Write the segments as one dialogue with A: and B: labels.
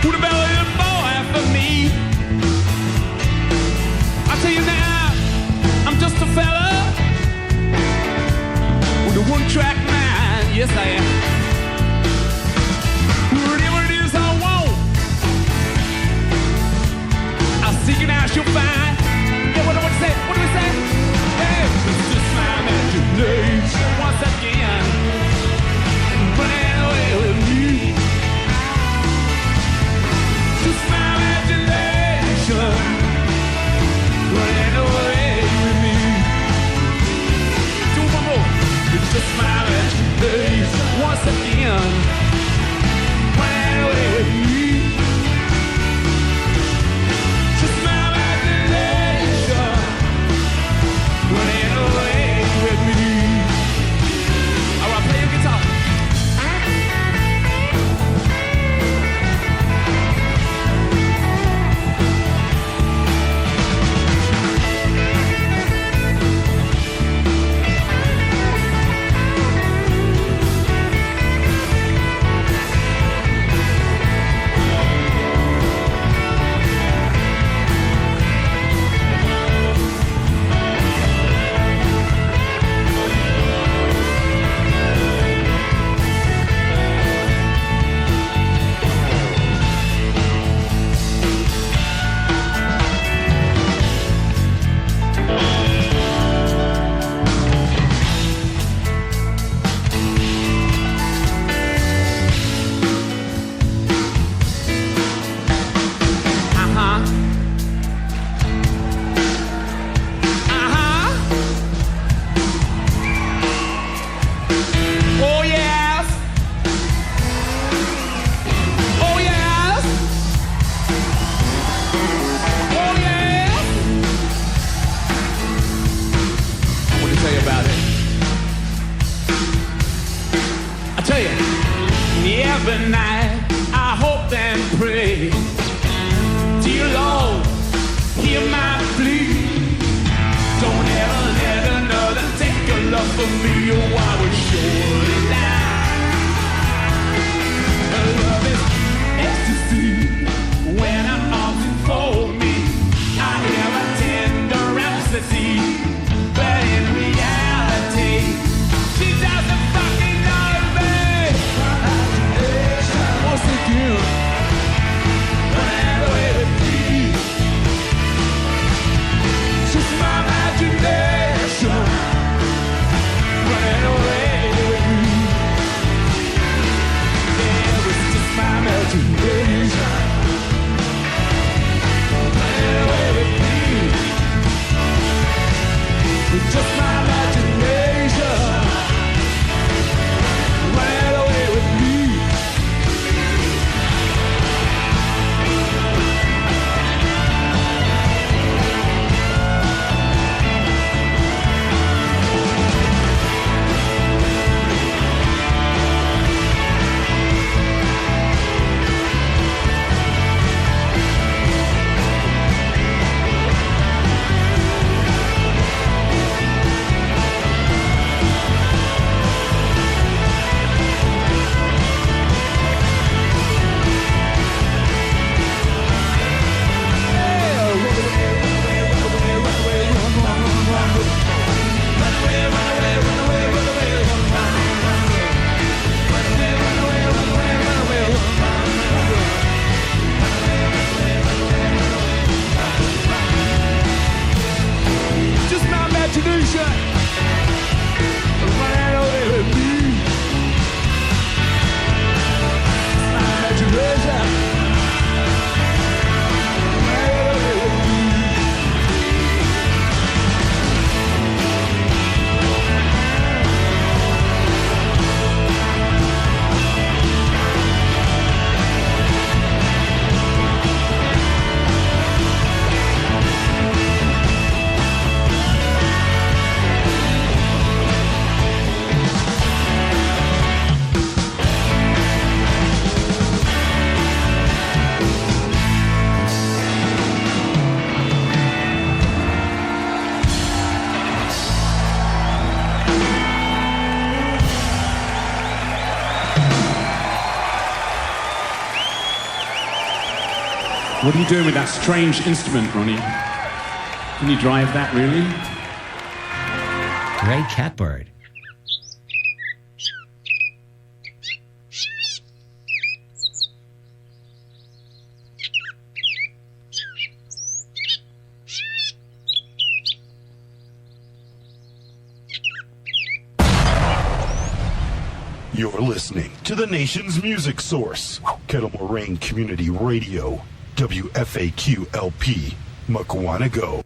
A: Put a belly in the boy for me. I tell you now, I'm just a fella with a one-track mind. Yes, I am. Whatever it is I want, I'll seek it out, you'll find. Yeah, what do we say? What do we say? Hey, it's just my imagination once again, running away with me. Just my imagination running away with me. Do one more. It's just my imagination once again, running away with me. Just my imagination running away with me. All right, play your guitar. Every night I hope and pray, dear Lord, hear my plea. Don't ever let another take your love from me, or I will surely die. Love is ecstasy when I'm arms for me. I have a tender ecstasy, but in reality, she doesn't fucking know me. Once again, run away with me. Just my imagination, running away with me. Yeah, it was just my imagination, running away with me. It's just my imagination, running away with me. What are you doing with that strange instrument, Ronnie? Can you drive that, really?
B: Gray catbird.
C: You're listening to the nation's music source, Kettle Moraine Community Radio, WFAQ LP, Mukwonago.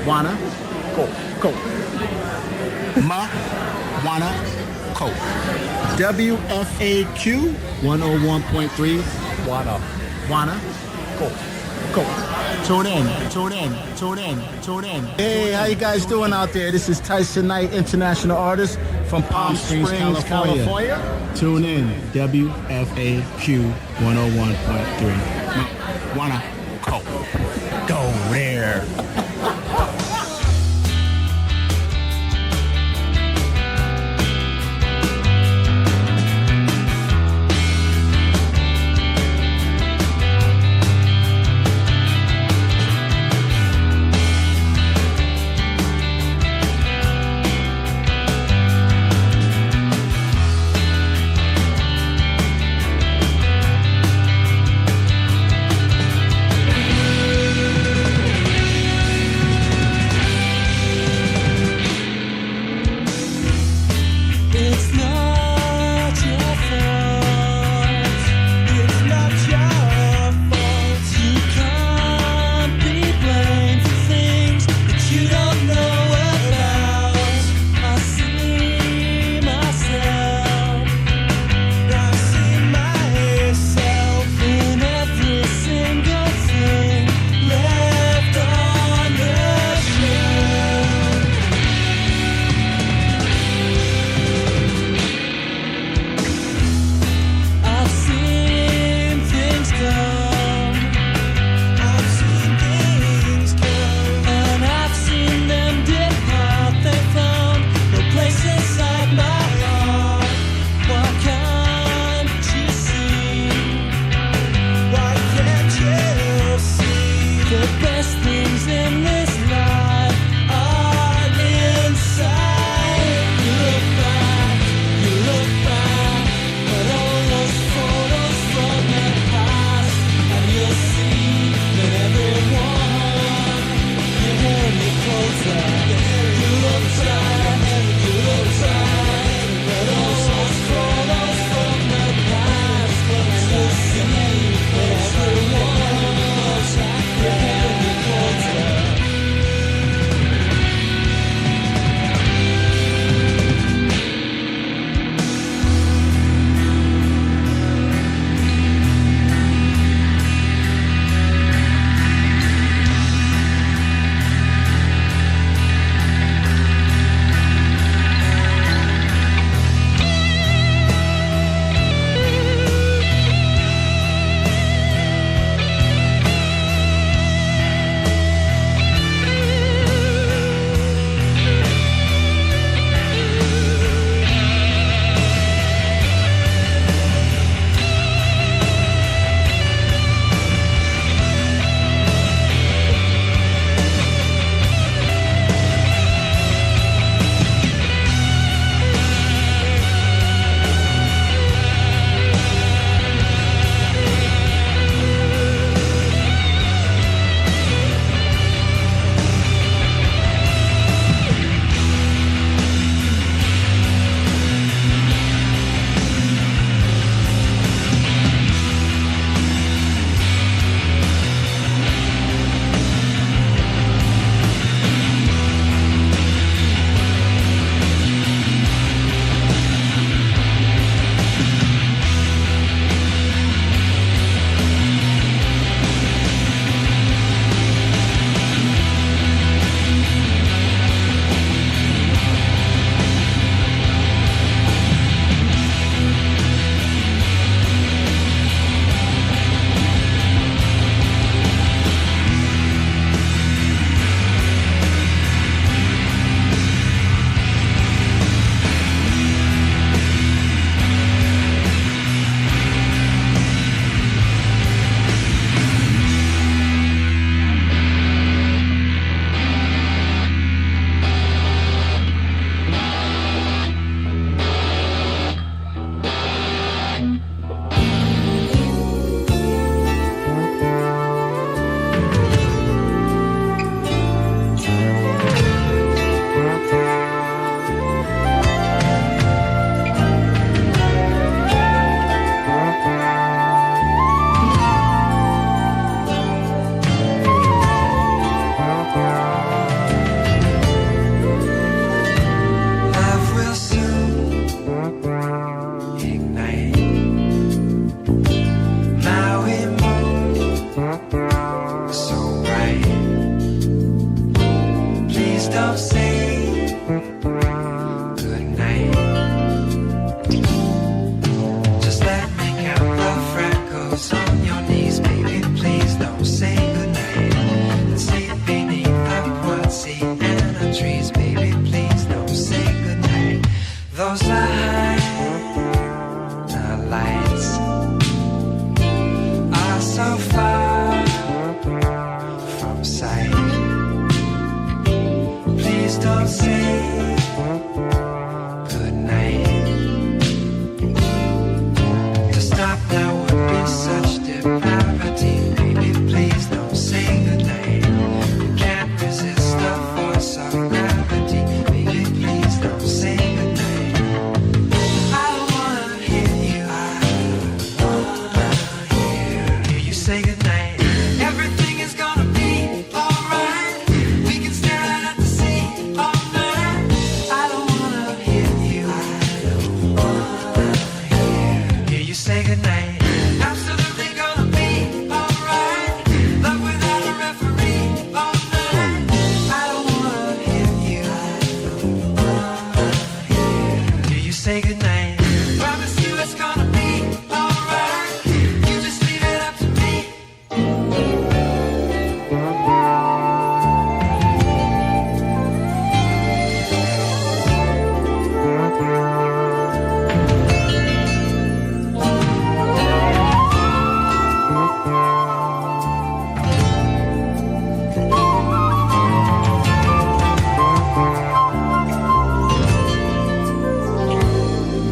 D: Wanna, go. Wanna, go. WFAQ 101.3. Wanna, go. Tune in. Hey, how you guys doing out there? This is Tyson Knight, international artist from Palm Springs, California. Tune in, WFAQ 101.3. Wanna, go. Go there.
B: say goodnight. Promise you it's gonna be alright. You just leave it up to me.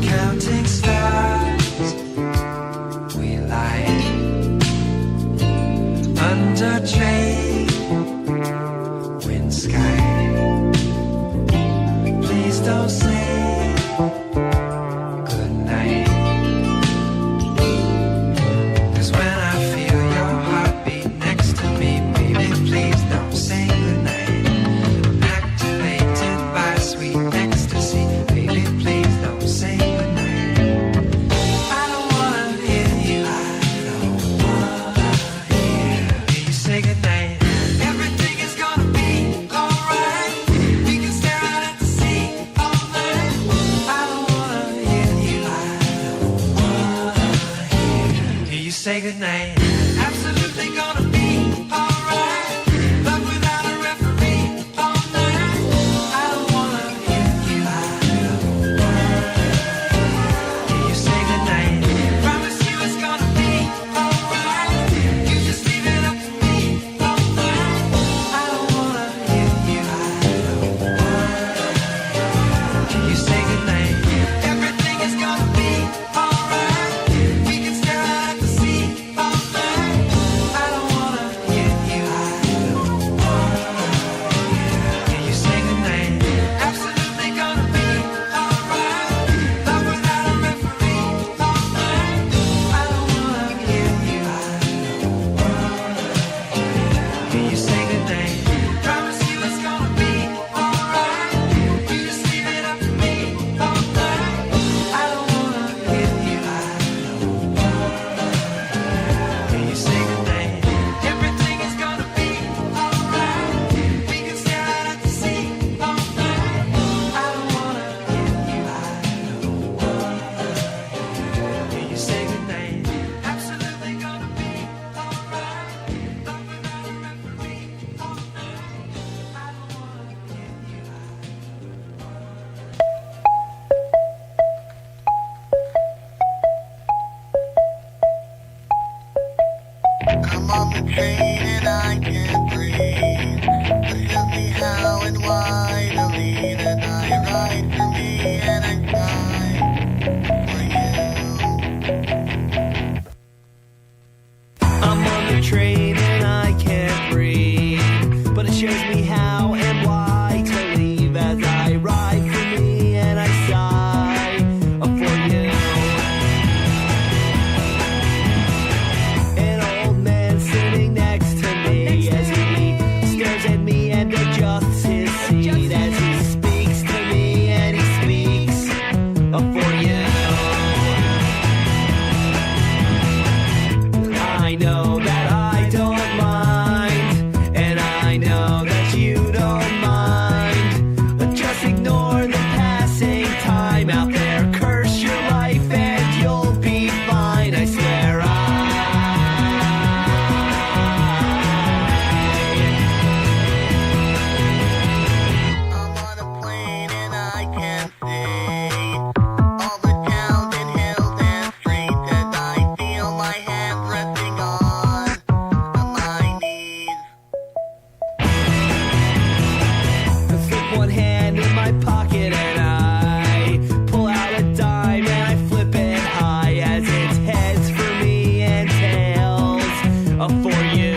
B: Counting stars, we lie under trade wind sky. Please don't say goodnight, 'cause when I feel your heartbeat next to me, baby, please don't say goodnight. I'm activated by sweet ecstasy, baby, please don't say goodnight. I don't wanna hear you, I don't wanna hear you say goodnight. Everything is gonna be alright. We can stare out at the sea all night. I don't wanna hear you, I don't wanna hear you say goodnight. Absolutely gonna be alright. Love without a referee all night. I don't wanna hear you, I don't wanna hear you say goodnight. Promise you it's gonna be alright. You just leave it up to me all night. I don't wanna hear you, I don't wanna hear you say goodnight. Everything is gonna be alright. We can stare out at the sea all night. I don't wanna hear you, I don't wanna hear you say goodnight. Absolutely gonna be alright. Love without a referee all night. I don't wanna hear you, I don't wanna hear you say goodnight. Promise you it's gonna be alright. You just leave it up to me all night. I don't wanna hear you, I don't wanna hear you say goodnight. Everything is gonna be alright. We can stare out at the sea all night. I don't wanna hear you, I don't wanna hear you say goodnight. Absolutely gonna be alright. Love without a referee all night. I don't wanna hear you,
E: I'm on the train and I can't breathe. This tells me how and why to leave, and I ride for me and I cry for you.
B: I'm on the train and I can't breathe, but it shows me how and why to leave as I ride for me and I sigh for you. An old man sitting next to me as he stares at me and adjusts his seat as he speaks to me and he speaks for you. I know that I don't mind, and I know that you don't mind. Just ignore the passing time out there. Curse your life and you'll be fine. I swear
E: I'm on a plane and I can't see all the towns and hills and streets as I feel my hands resting on my knees.
B: I slip one hand in my pocket and I pull out a dime and I flip it high as it heads for me and tails for you.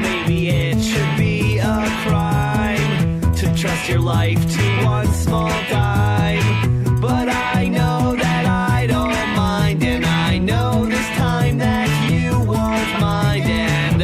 B: Maybe it should be a crime to trust your life to one small dime, but I know that I don't mind, and I know this time that you won't mind, and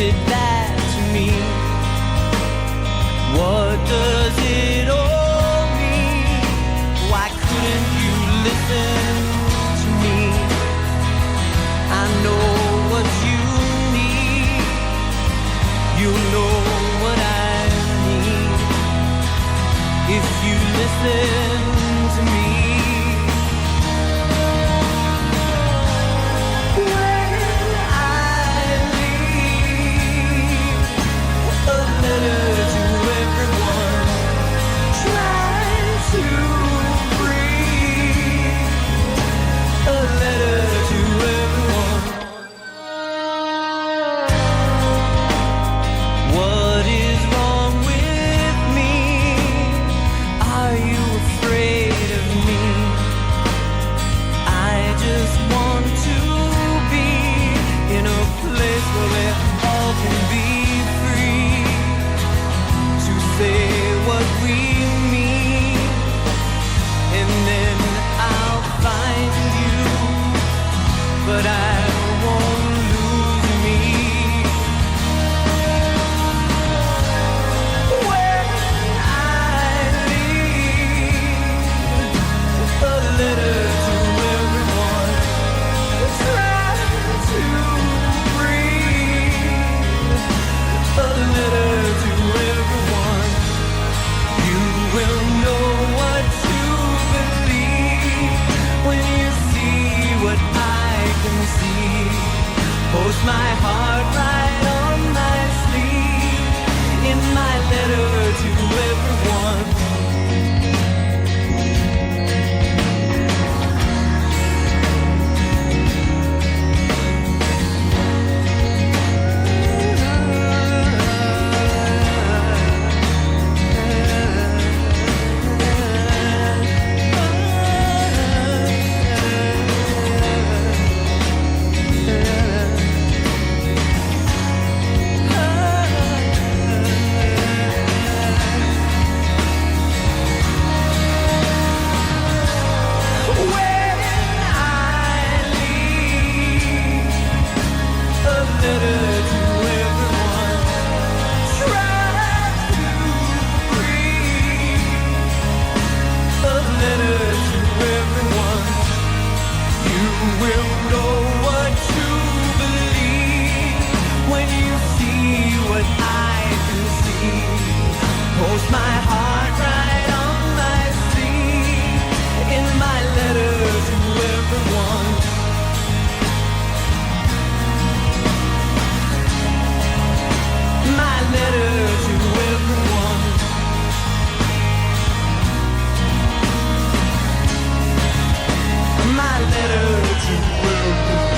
F: did that to me? What does it all mean? Why couldn't you listen to me? I know what you need. You know what I need. If you listen to me. When I leave a letter to everyone, try to breathe a letter to everyone. What is wrong with me? Are you afraid of me? I just want to be in a place where we all can be free to say what we mean, and then I'll find you, but I won't lose me. When I leave a letter to everyone, try to breathe a letter to everyone. You will know what to believe when you see what I can see. Post my heart right on my sleeve in my letter to everyone. Post my heart right on my sleeve in my letter to everyone. My letter to everyone. My letter to everyone.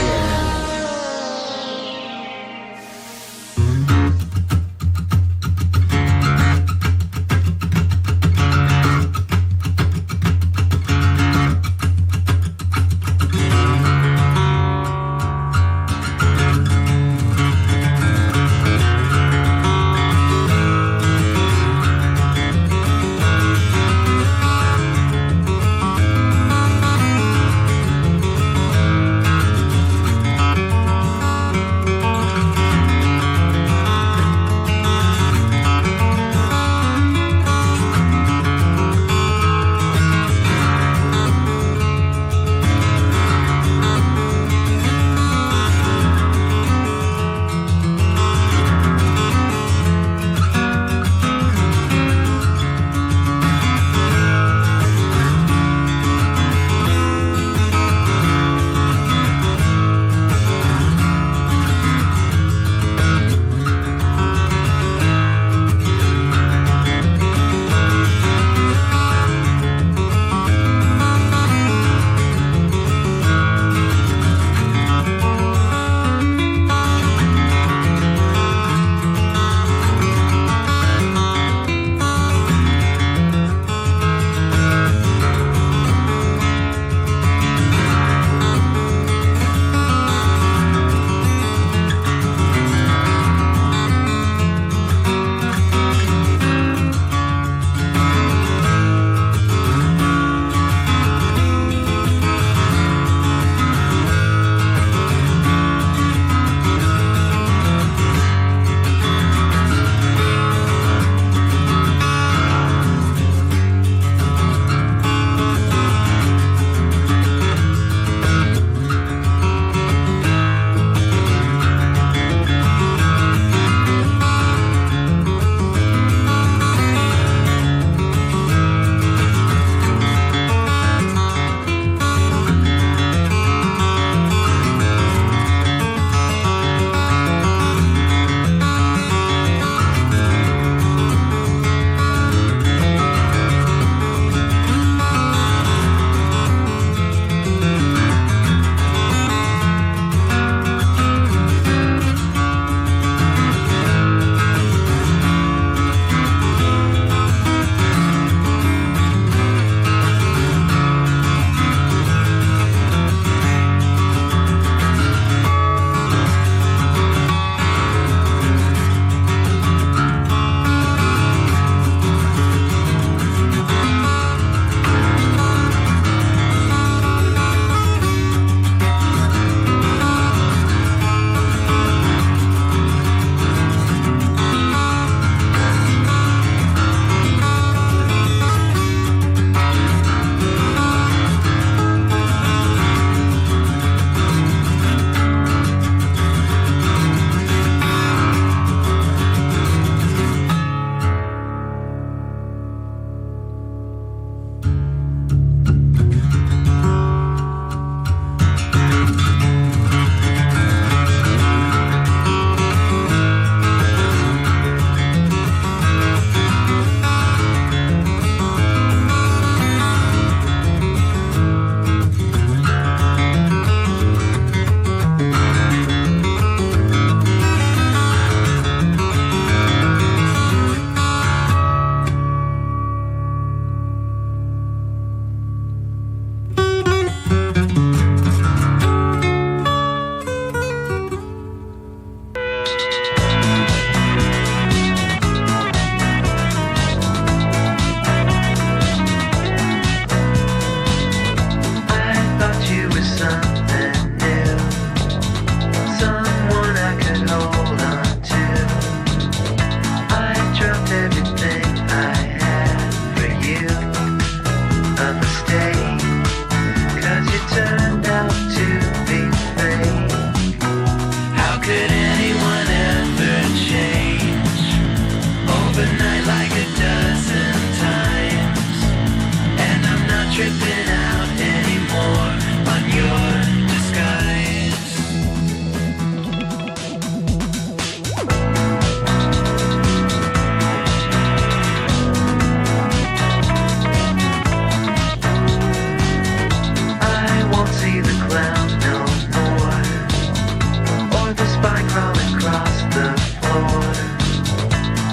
B: across the floor.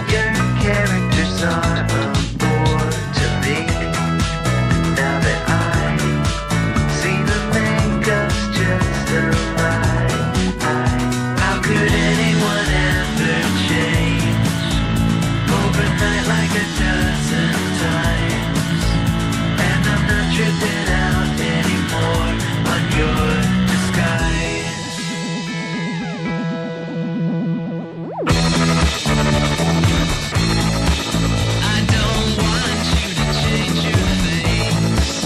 B: Your characters are a bore to me. Now that I see the makeup's just a lie, how could anyone ever change overnight like a dozen times? And I'm not tripping out anymore on your disguise. I don't want you to change your face.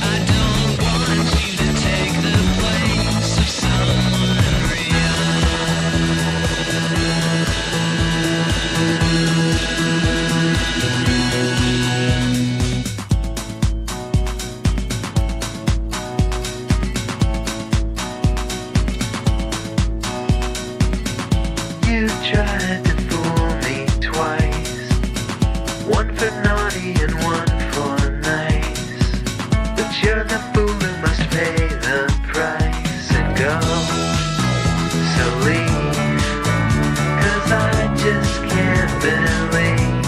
B: I don't want you to take the place of someone You tried to fool me twice, one for naughty and one for nice. But you're the fool who must pay the price and go. So leave, 'cause I just can't believe.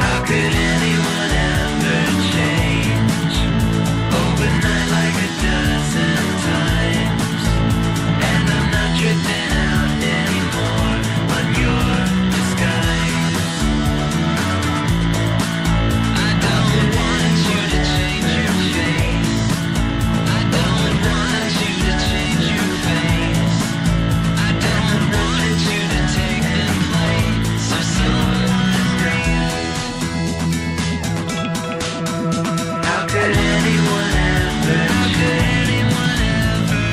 B: How could anyone ever change overnight like a dozen times? And I'm not tripping out anymore on your disguise. I don't want you to change your face. I don't want you to change your face. I don't want you to take the place of someone real. How could anyone ever change?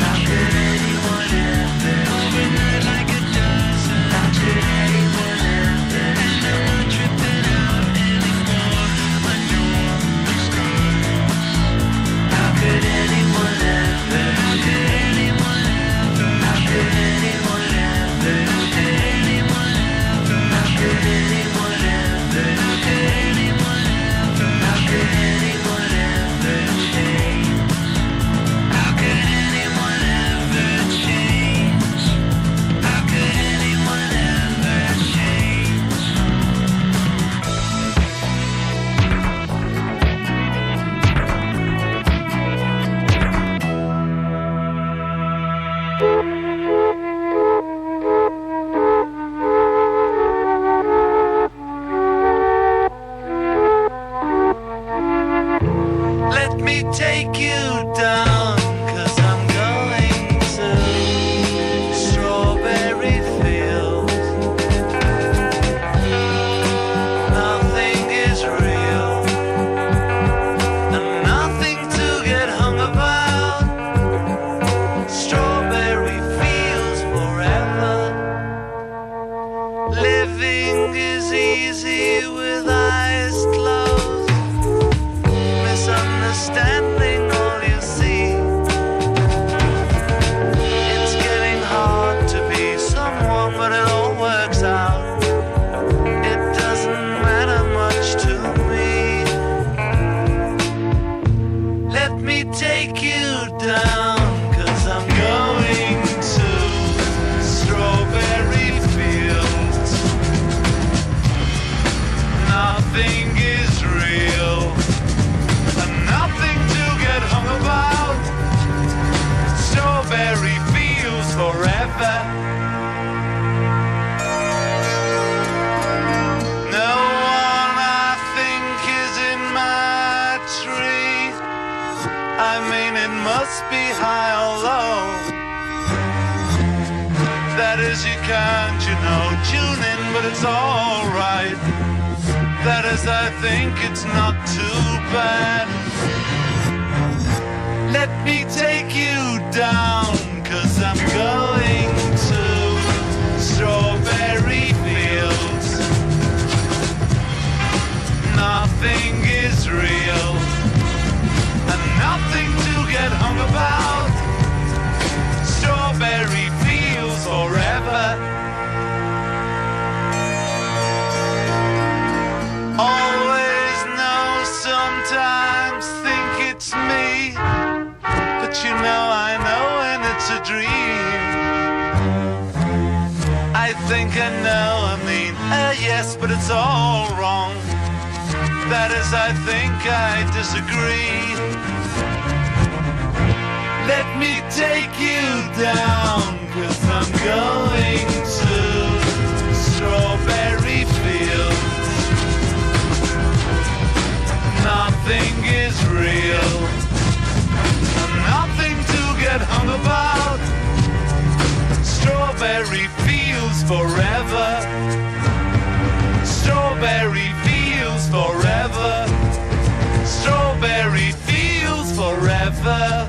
B: How could anyone ever overnight like a dozen? How could anyone ever change? And I'm not tripping out anymore on your disguise. How could anyone ever change? How could anyone ever change? How could anyone ever change? How could anyone ever change? How could anyone ever change? How could anyone ever change? Let me take you down, 'cause I'm going to strawberry fields. Nothing is real, and nothing to get hung about. Strawberry fields forever. Living is easy with eyes closed. Misunderstanding all you see. It's getting hard to be someone, but it all works out. It doesn't matter much to me. Let me take you down, 'cause I'm going to strawberry fields. Nothing is real, and nothing to get hung about. Strawberry fields forever. No one I think is in my tree. I mean, it must be high or low. That is, you can't, tune in, but it's alright. That is, I think it's not too bad. Let me take you down, 'cause I'm going to strawberry fields. Nothing is real, and nothing to get hung about. Strawberry fields forever. Always know, sometimes think it's me, but I know when it's a dream.
G: think I know, I mean, yes, but it's all wrong. That is, I think I disagree. Let me take you down, 'cause I'm going to strawberry fields. Nothing is real, nothing to get hung about. Strawberry fields forever. Strawberry fields forever. Strawberry fields forever.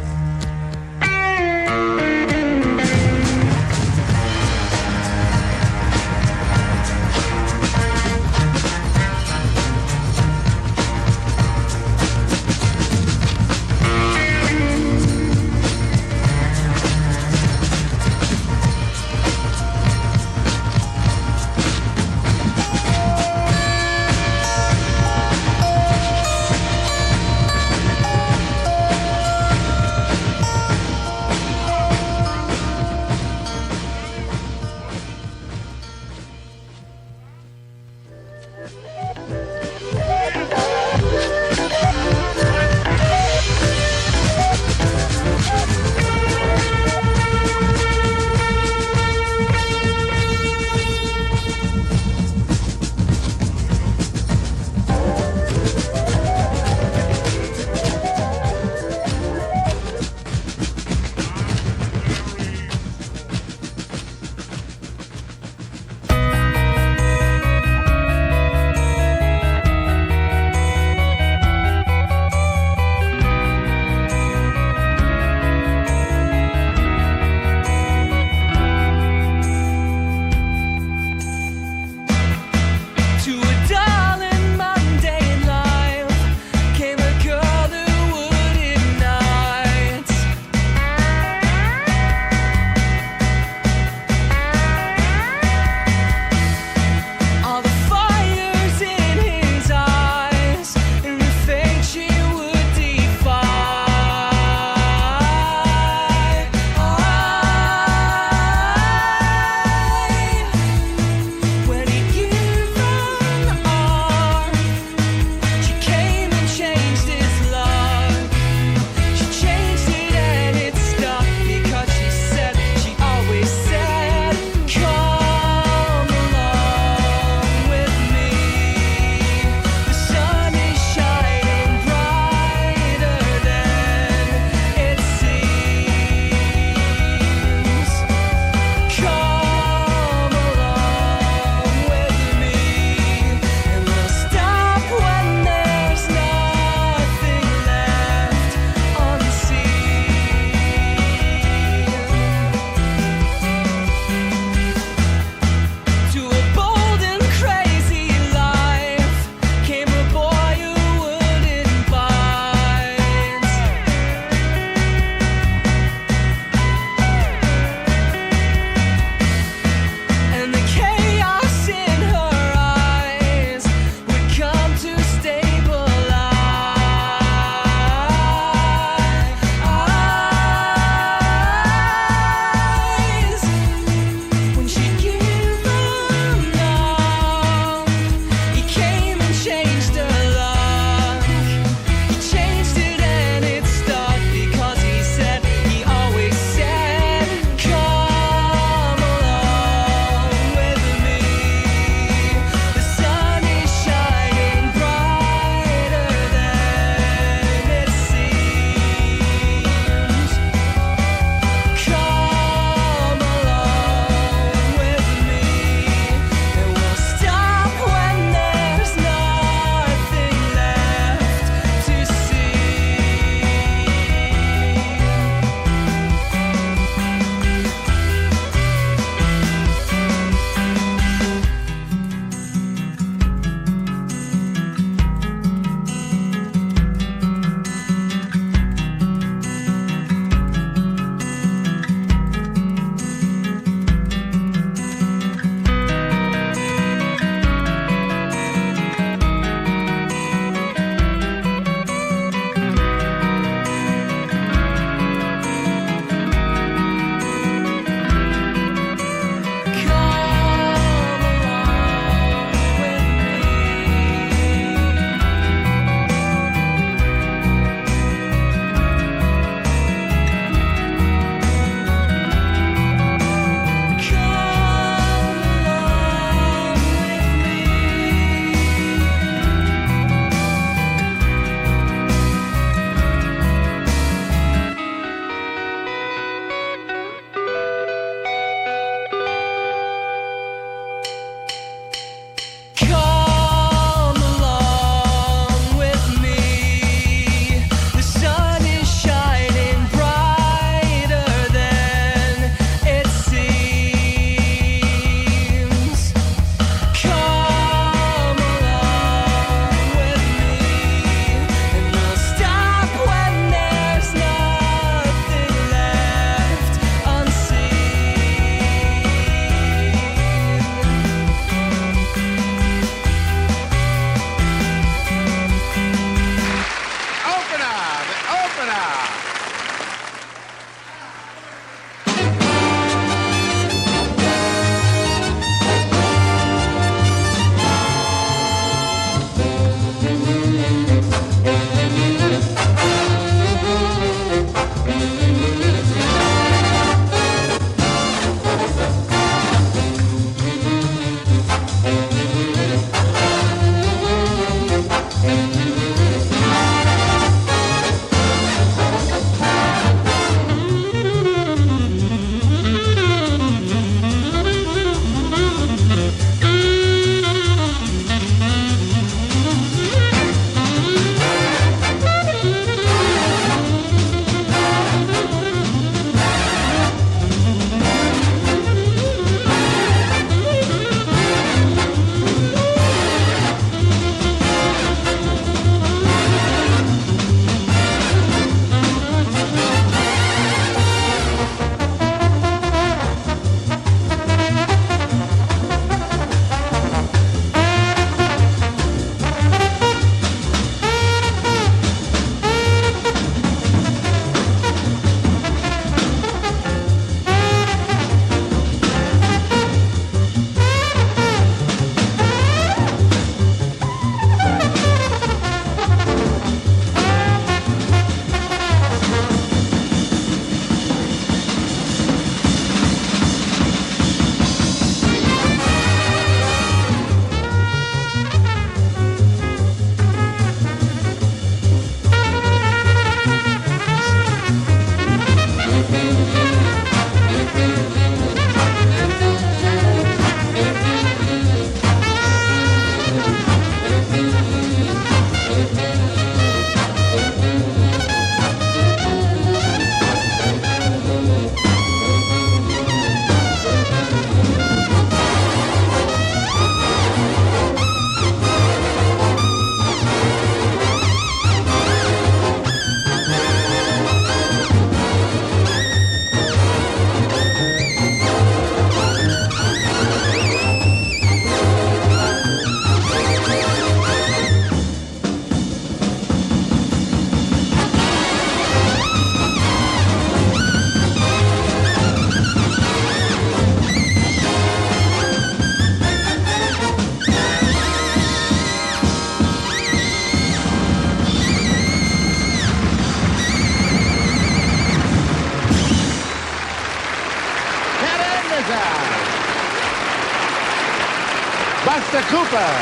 H: Buster Cooper,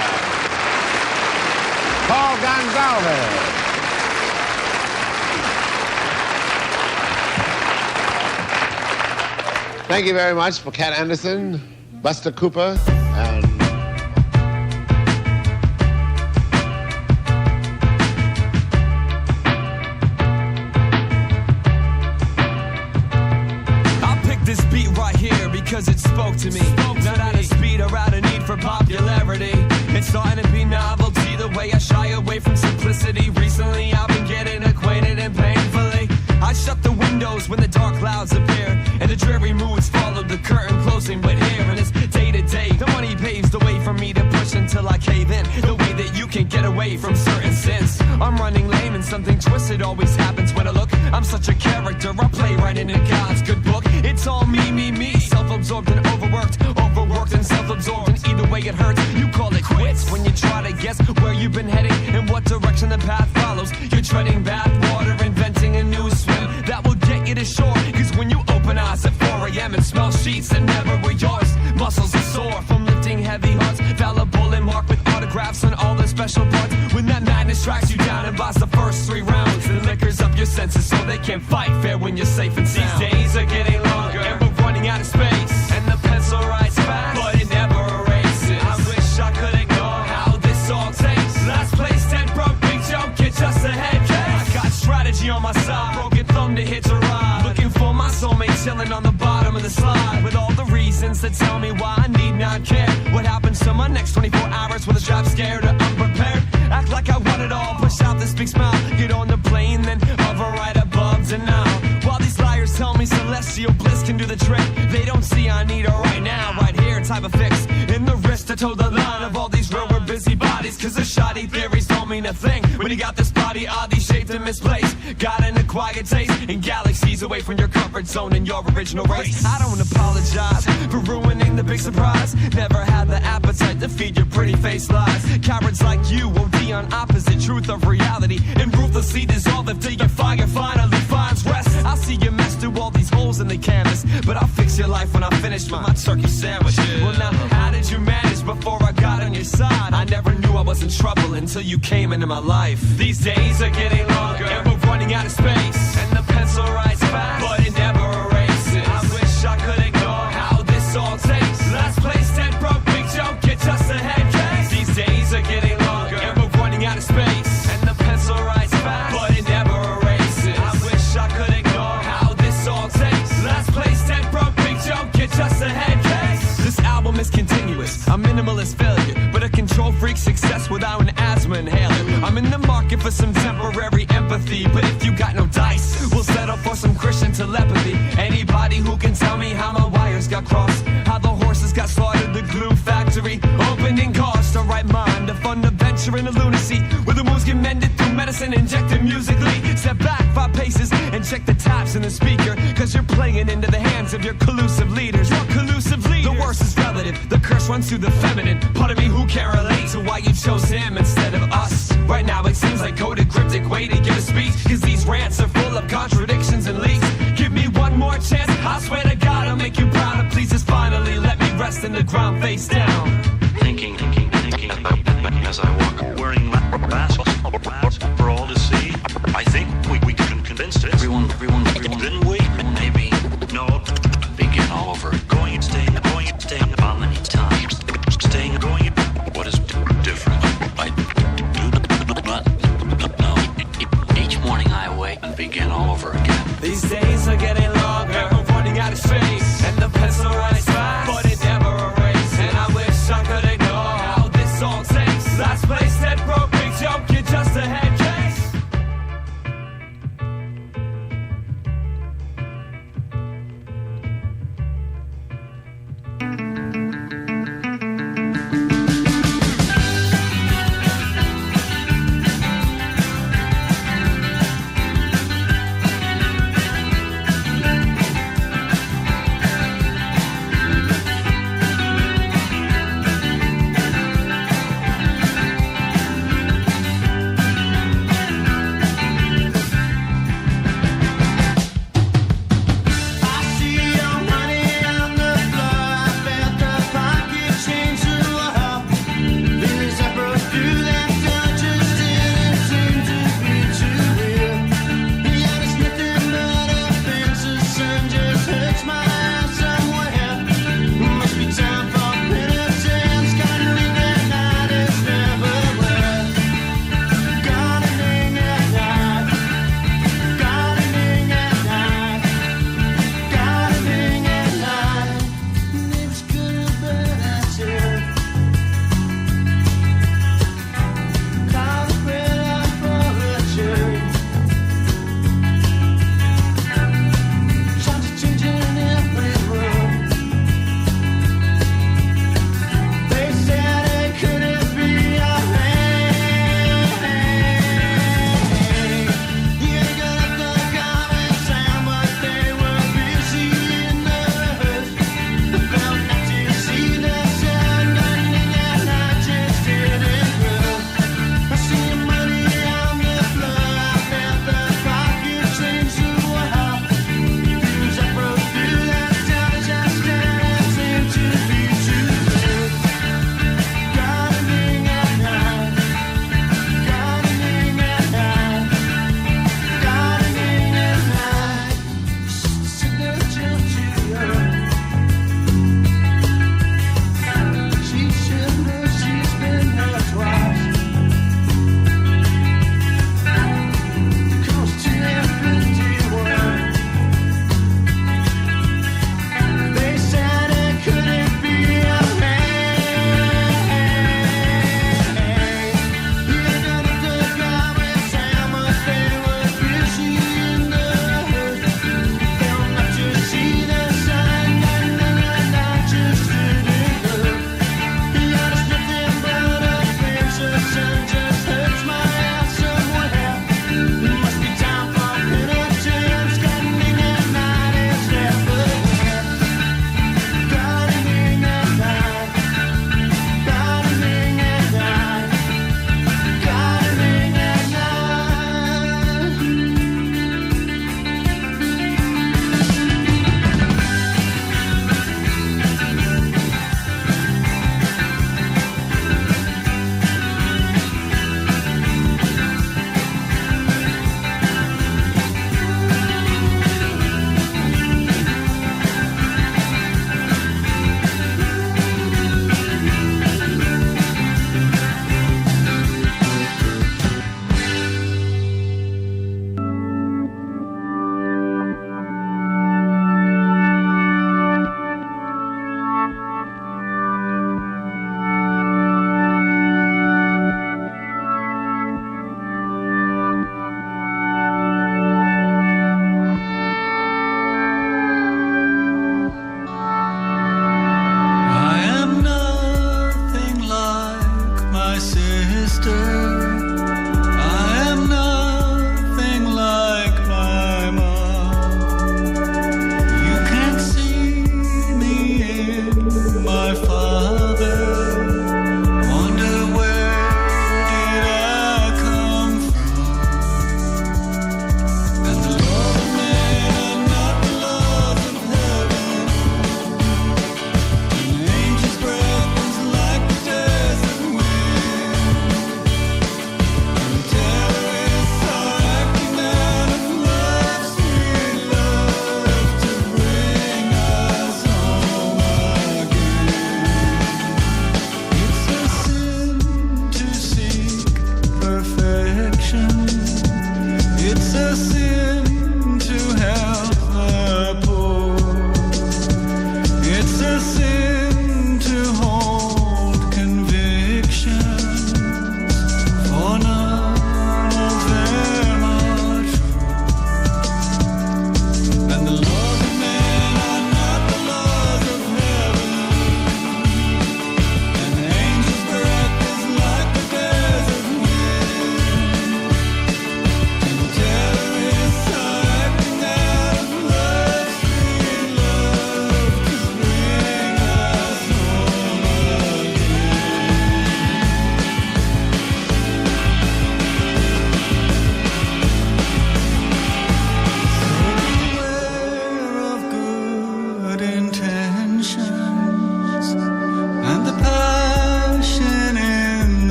H: Paul Gonsalves. Thank you very much for Cat Anderson, Buster Cooper, and
F: I picked this beat right here because it spoke to me. Not out of speed or out of need for popularity. It's starting to be novelty the way I shy away from simplicity. Recently I've been getting acquainted and painfully I shut the windows when the dark clouds appear and the dreary moods follow the curtain closing. But here in this day to day, the money paves the way for me to push until I cave in. The way that you can get away from certain sins. I'm running lame and something twisted always happens when I look. I'm such a character, I play right into God's good book. It's all me. Self-absorbed and overworked and self-absorbed, and either way it hurts. You call it quits when you try to guess where you've been heading and what direction the path follows. You're treading bath water, inventing a new swim that will get you to shore. Cause when you open eyes at 4 a.m. and smell sheets that never were yours, muscles are sore from lifting heavy hearts, fallible and marked with autographs on all the special parts. When that madness tracks you down and buys the first 3 rounds, and liquors up your senses so they can't fight fair when you're safe and sound. These days are getting longer and we're running out of space, and the pencil writes fast, but it never erases. I wish I could ignore how this all tastes. Last place, 10 broke, big jump, get just a head case. I got strategy on my side, broken thumb to hit a ride. Looking for my soulmate chilling on the bottom of the slide, with all the reasons that tell me why I need not care. What happens to my next 24 hours with a strap scared or unprepared? Act like I want it all, push out this big smile, get on the plane, then hover right above denial. While these liars tell me celestial bliss can do the trick, they don't see I need her right now, right here, type of fix. In the wrist to toe the line of all these real busy bodies, cause the shoddy theories don't mean a thing when you got this body oddly shaped and misplaced. Got an acquired taste in galaxies away from your comfort zone and your original race. I don't apologize for ruining the big surprise. Never had the appetite to feed your pretty face lies. Cowards like you will be on opposite truth of reality and ruthlessly dissolve if your fire finally finds rest. I'll see you mess through all these holes in the canvas, but I'll fix your life when I finish with my turkey sandwich. Well now, how did you manage before I got on your side? I never knew I was in trouble until you came into my life. These days are getting longer and we're running out of space, and the pencil writes fast, but it never erases. I wish I could ignore how this all tastes. Last place, 10 broke, big joke, get just a head case. These days are getting longer and we're running out of space, and the pencil writes fast, but it never erases. I wish I could ignore how this all tastes. Last place, 10 broke, big joke, get just a head case. This album is continuous, a minimalist failure, but a control freak success without an asthma inhaler. I'm in the market for some temporary empathy, but if you got no dice, we'll settle for some Christian telepathy. Anybody who can tell me how my wires got crossed, how the horses got slaughtered, the glue factory opening cars to right mind, to fund a venture into lunacy, where the wounds get mended through medicine injected musically. Step back 5 paces and check the taps in the speaker, cause you're playing into the hands of your collusive leaders. Your collusive leaders. The worst is relative, the curse runs through the feminine. Part of me who can't relate to why you chose him instead of us. Right now it seems like coded cryptic way to give a speech, cause these rants are full of contradictions and leaks. Give me one more chance, I swear to God I'll make you proud, and please just finally let me rest in the ground face down.
I: Thinking as I walk, wearing masks for all to see. I think we can convince everyone. Then we maybe no begin all over. Going, staying how many times? Staying, going. What is different? I do not know. Each morning I wake and begin all over again.
F: These days are getting longer, we're running out of space, and the pencil writes fast, but it never erases. And I wish I could ignore how this all tastes. Last place,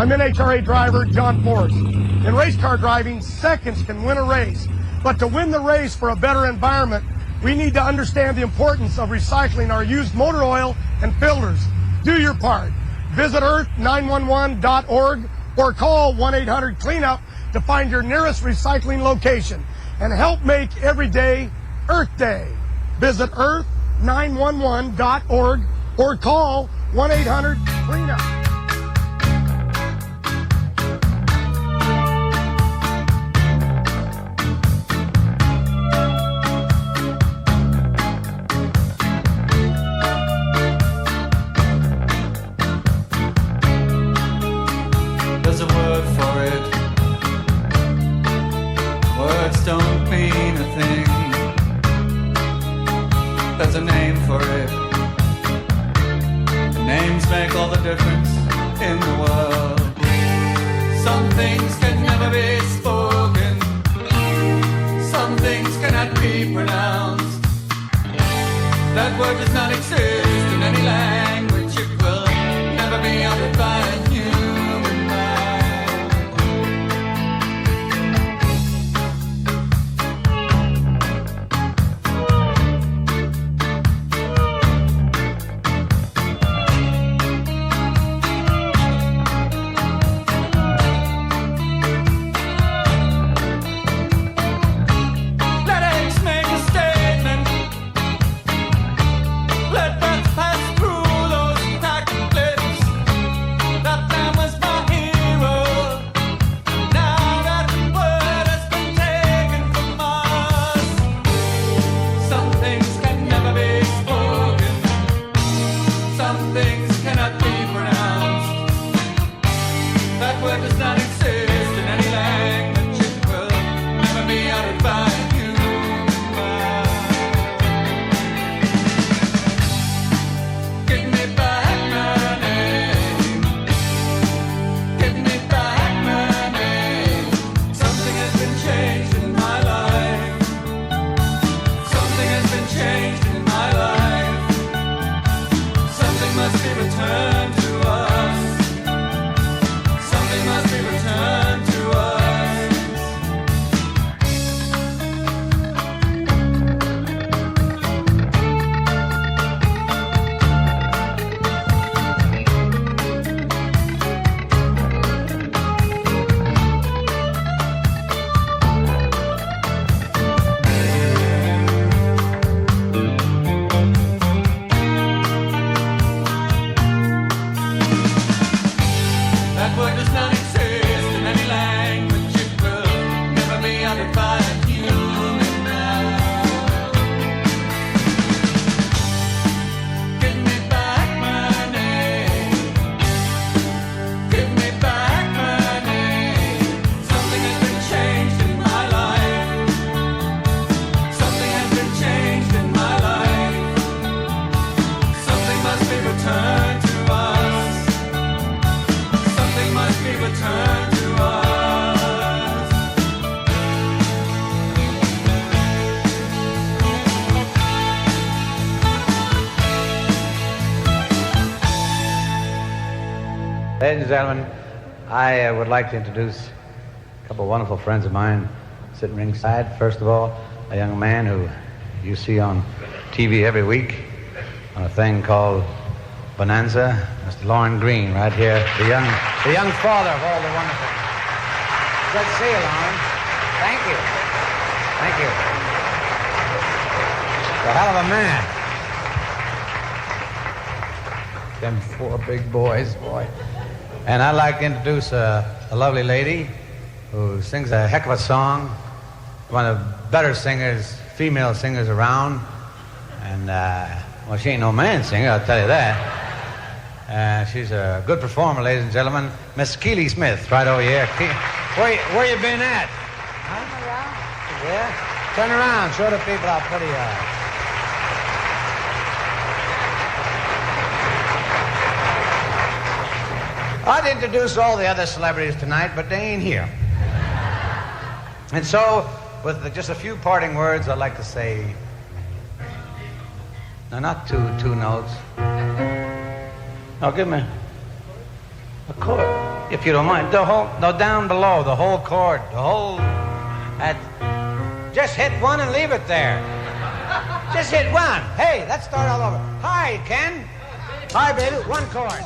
J: I'm NHRA driver John Forrest. In race car driving, seconds can win a race. But to win the race for a better environment, we need to understand the importance of recycling our used motor oil and filters. Do your part. Visit earth911.org or call 1-800-CLEANUP to find your nearest recycling location and help make every day Earth Day. Visit earth911.org or call 1-800-CLEANUP.
F: There's a word for it. Words don't mean a thing. There's a name for it. Names make all the difference in the world. Some things can never be spoken. Some things cannot be pronounced. That word does not exist in any language. It will never be uttered by a human mind. Let X make a statement. Let breath pass through those cracked lips. That man was my hero. Now that word has been taken from us. Some things can never be spoken. Some things cannot be pronounced. That word does not exist in any language. It will never be uttered by a human mind. Give me back my name. Give me back my name. Something has been changed in my life. Something has been changed in my life. Something must be returned to us. Something must be returned to us. That word does not exist in any language. It will never be uttered by a human mouth. Give me back my name. Give me back my name. Something has been changed in my life. Something has been changed in my life. Something must be returned to us. Something must be returned to us.
K: Ladies and gentlemen, I would like to introduce a couple of wonderful friends of mine sitting ringside. First of all, a young man who you see on TV every week on a thing called Bonanza, Mr. Lauren Green, right here, the young father of all the wonderful. Good to see you, Lauren. Thank you. Thank you. A hell of a man. Them four big boys, boy. And I'd like to introduce a lovely lady who sings a heck of a song, one of the better singers, female singers around. And, well, she ain't no man singer, I'll tell you that. She's a good performer, ladies and gentlemen. Miss Keely Smith, right over here. Where you been at? I'm around. Yeah? Turn around, show the people how pretty you are. I'd introduce all the other celebrities tonight, but they ain't here. And so, with just a few parting words, I'd like to say, no, not two notes. Now give me a chord. if you don't mind. The whole, no, down below, the whole chord, the whole. Just hit one and leave it there. Just hit one. Hey, let's start all over. Hi, Ken. Hi, baby. One chord.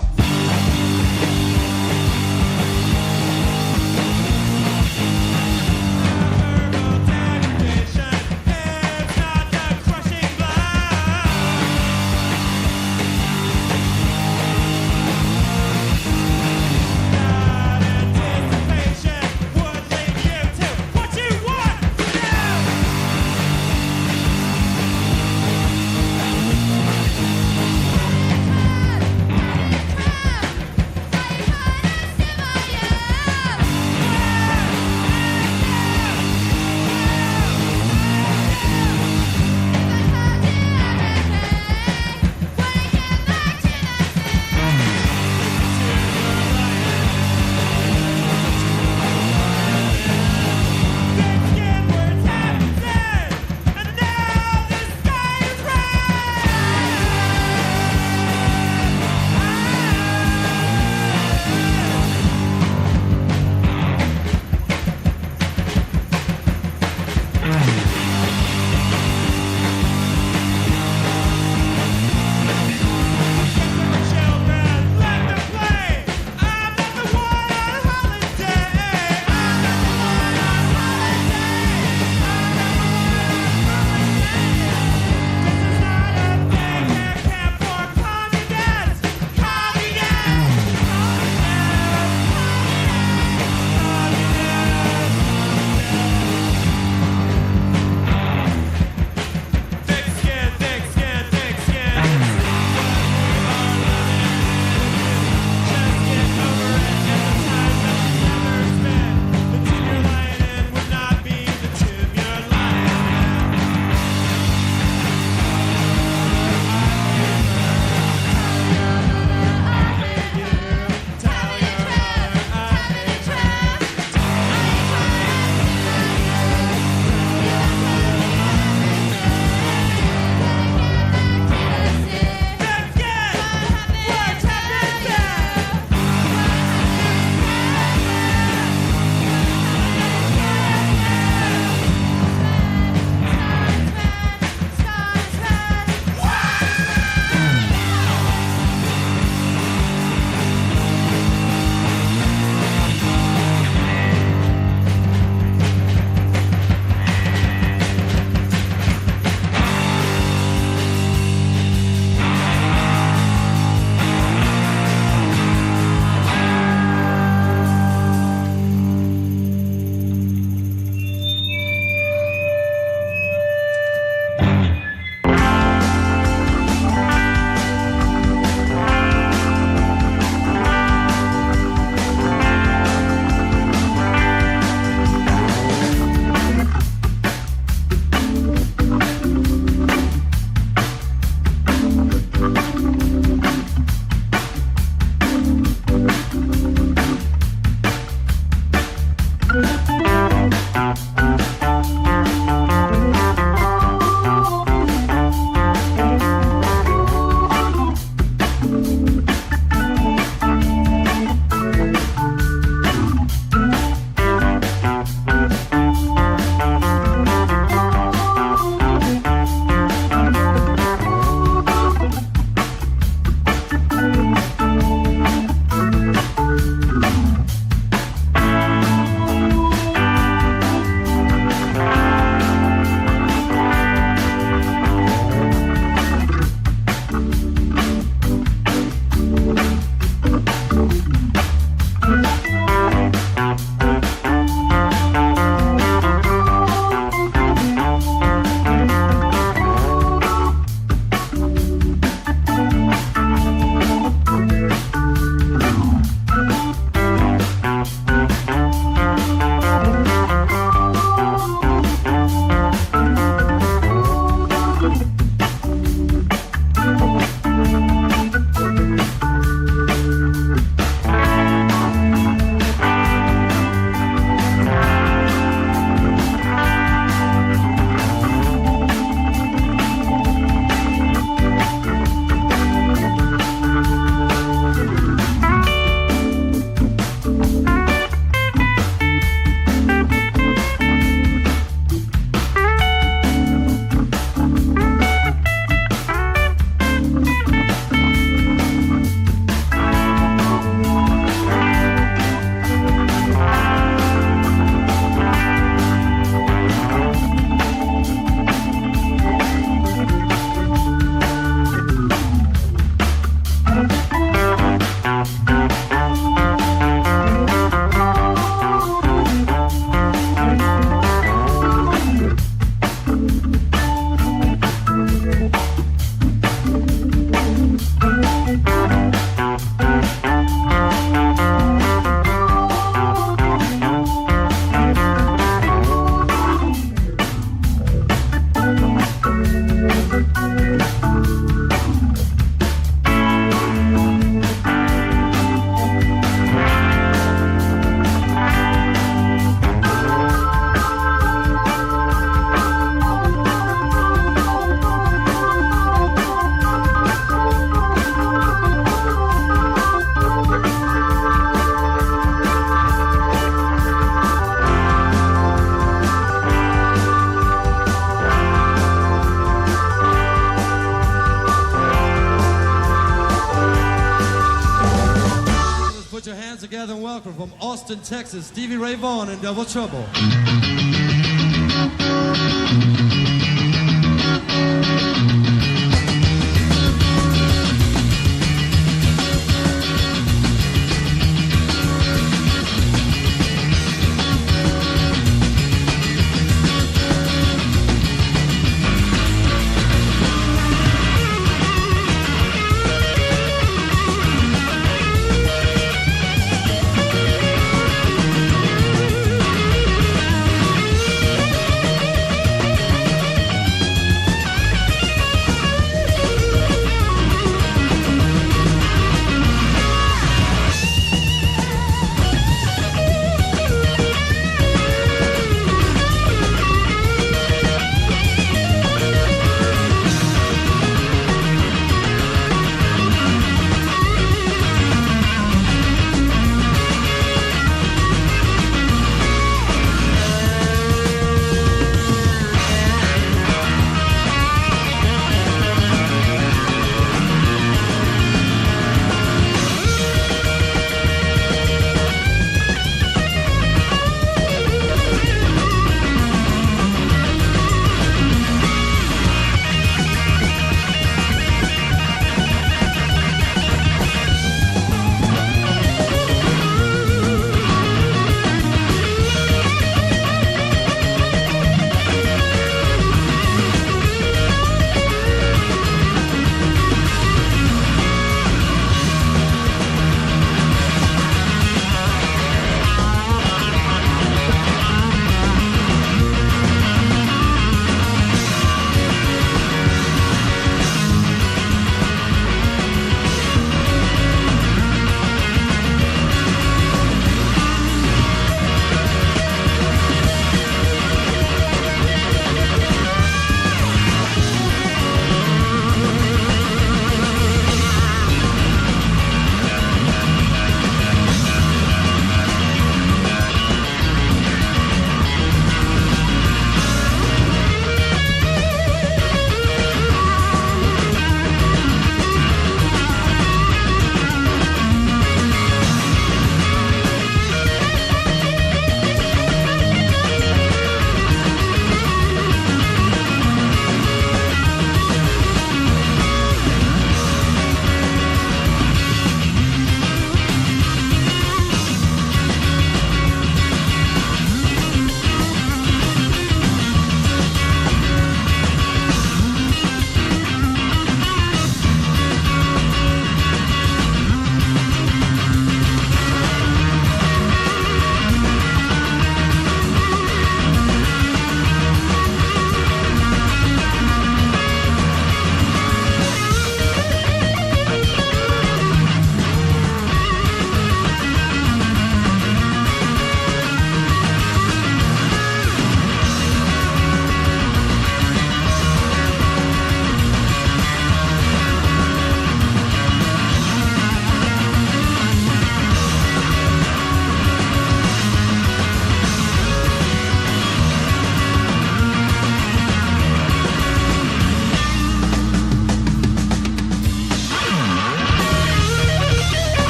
L: put your hands together and welcome from Austin, Texas, Stevie Ray Vaughan and Double Trouble.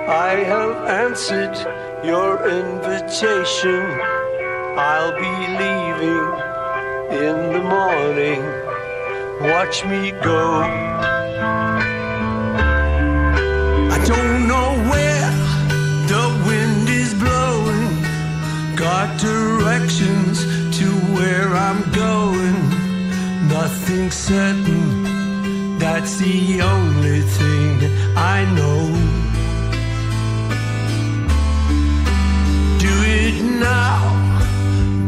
M: I have answered your invitation. I'll be leaving in the morning. Watch me go. I don't know where the wind is blowing. Got directions to where I'm going. Nothing's certain, that's the only thing I know.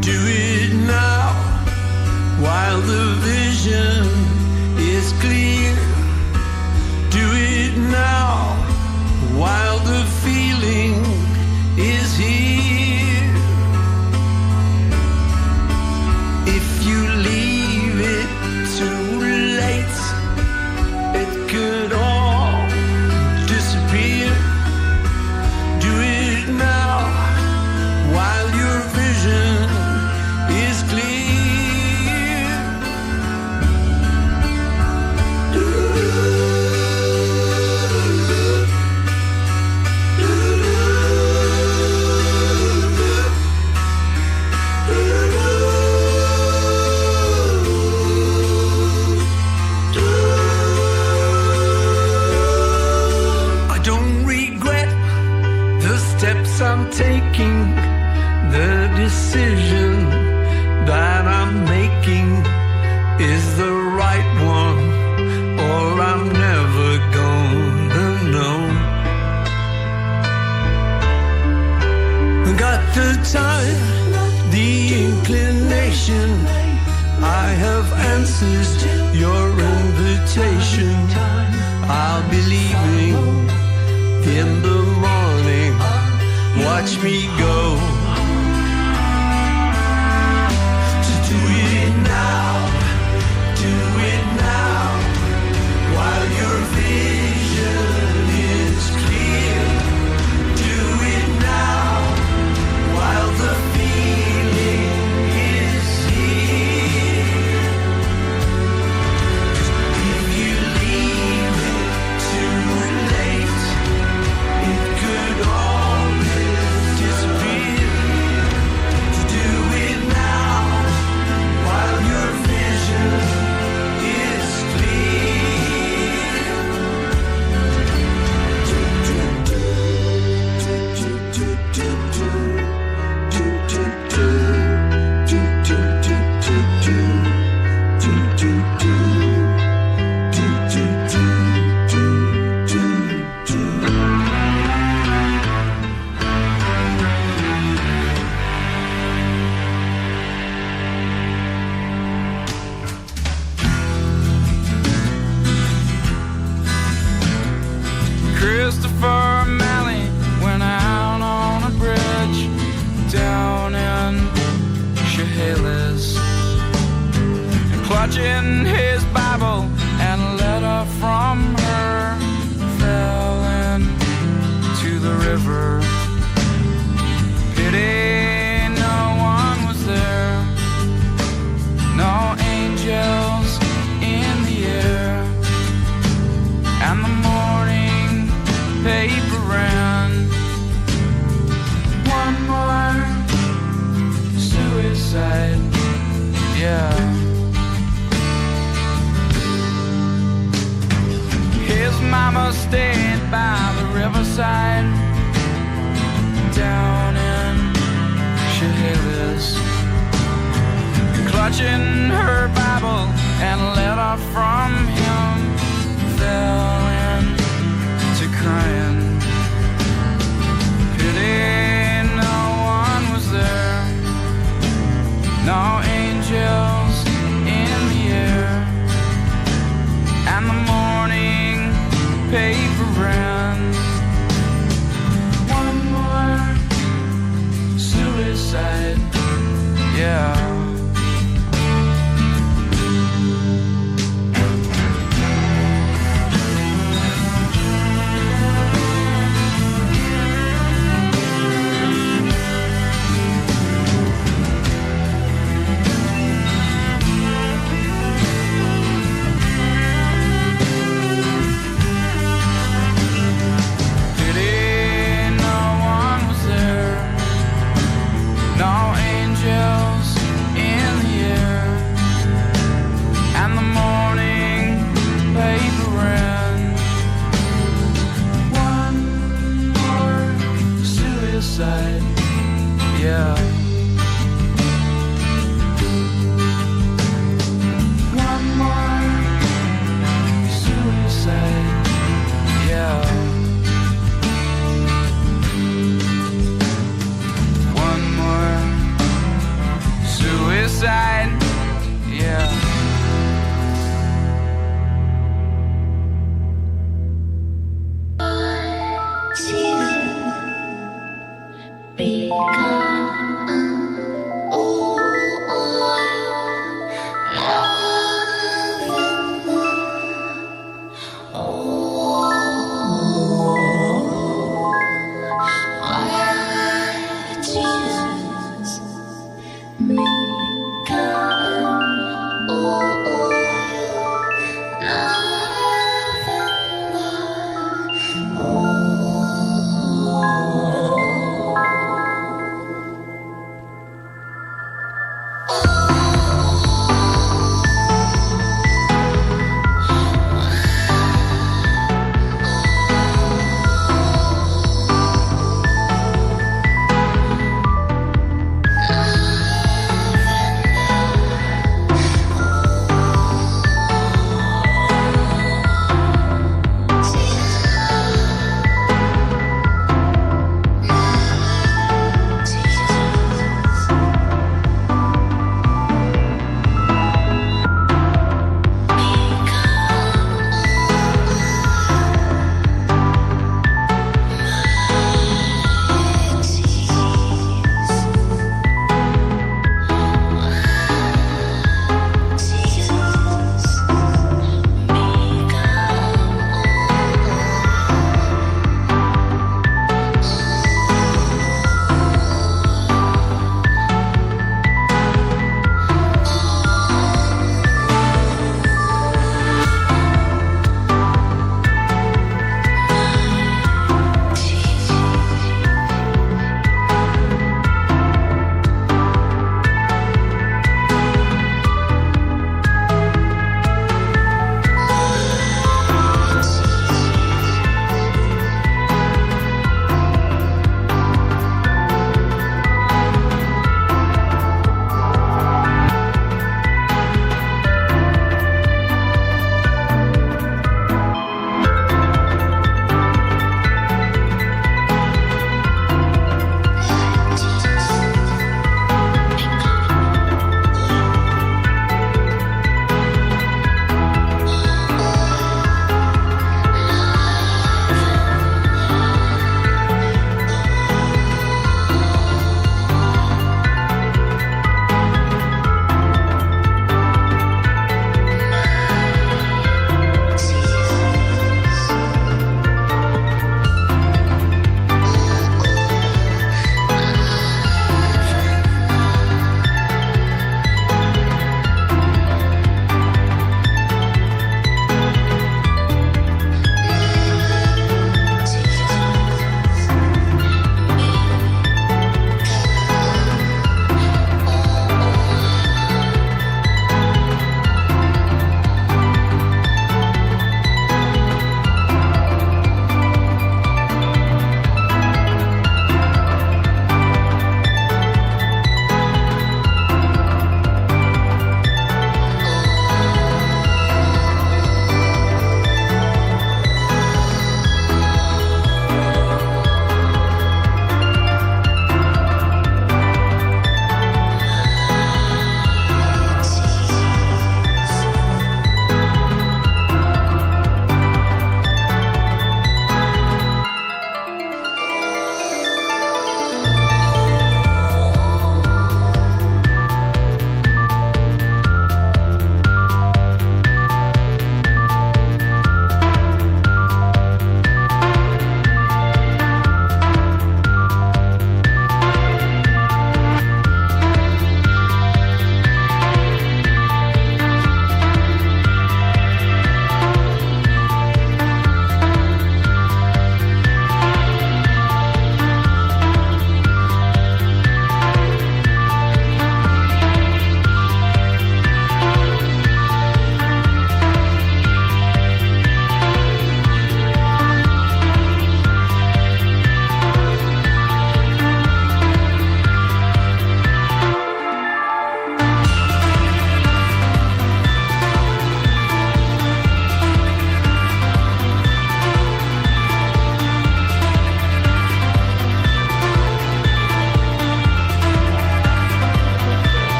M: Do it now, while the vision is clear. Do it now, while the feeling is here. If you leave it too late, it could all disappear. Do it now, guess I'm taking the decision that I'm making is the right one, or I'm never gonna know. Got the time, the inclination, I have answered your invitation. I'll be leaving in the morning, watch me go. So do it now, while your vision is clear. Do it now, while the feeling is here. 'Cause if you leave it too late, it could always disappear. To do it now, while your vision is clear.
A: Christopher Malley went out on a bridge down in Chehalis, and clutching his Bible and a letter from her fell into the river. Pity no one was there, no angels in the air, and the morning paper ran. One more suicide, yeah. His mama stayed by the riverside down in Chehalis, clutching her Bible and a letter from him fell into crying. Pity no one was there, no angels in the air, and the morning paper ran. One more suicide, yeah. Yeah. One more suicide, yeah. One more suicide, yeah.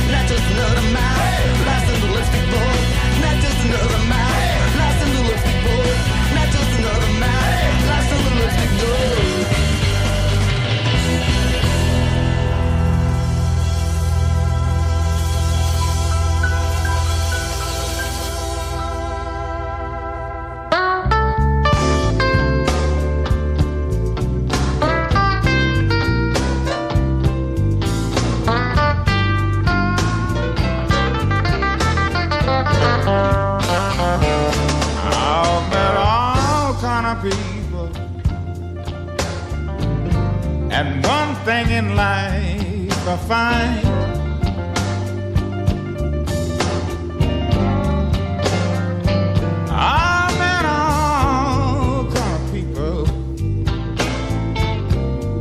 M: Not just another mouth
N: kind of people. And one thing in life I find, I met all kind of people.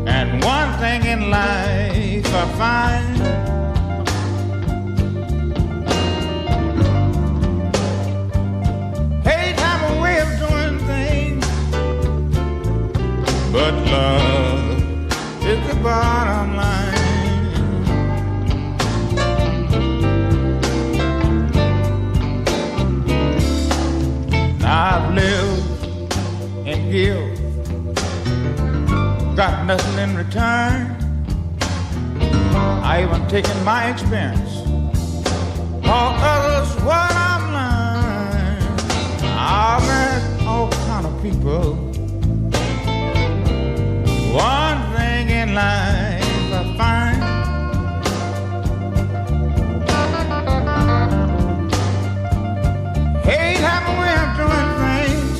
N: And one thing in life I find, hate have a way of doing things, but love is the bottom line. I've lived and give, got nothing in return. I even taken my experience, taught others what I've learned. I've met all kind of people. One thing in life I find, hate have a way of doing things,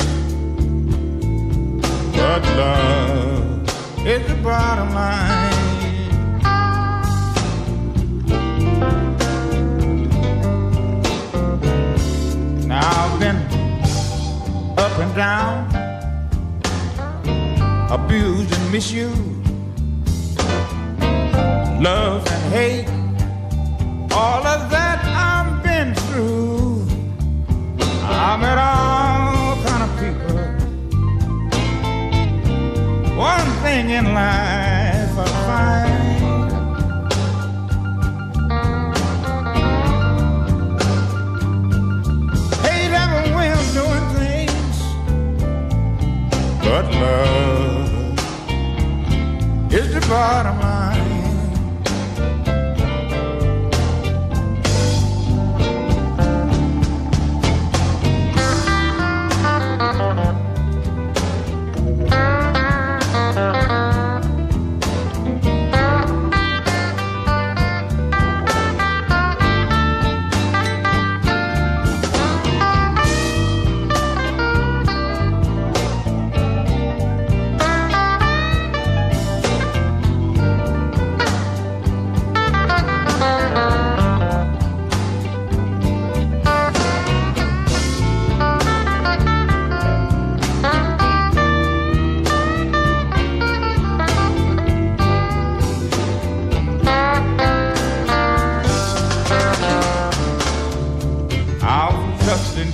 N: but love is the bottom line. Now I've been up and down, abused and misused, love and hate, all of that I've been through. I met all kind of people. One thing in life I find, hate have a way of doing things, but love is the bottom line.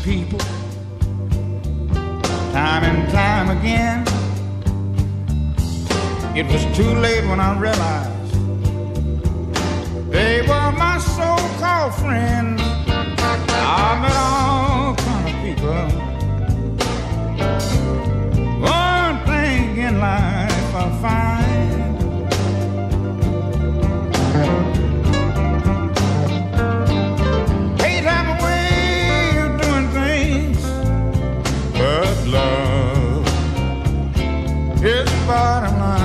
N: People, time and time again. It was too late when I realized they were my so-called friends. I met all kind of people. One thing in life I find, hate have a way of doing things, but love is the bottom line.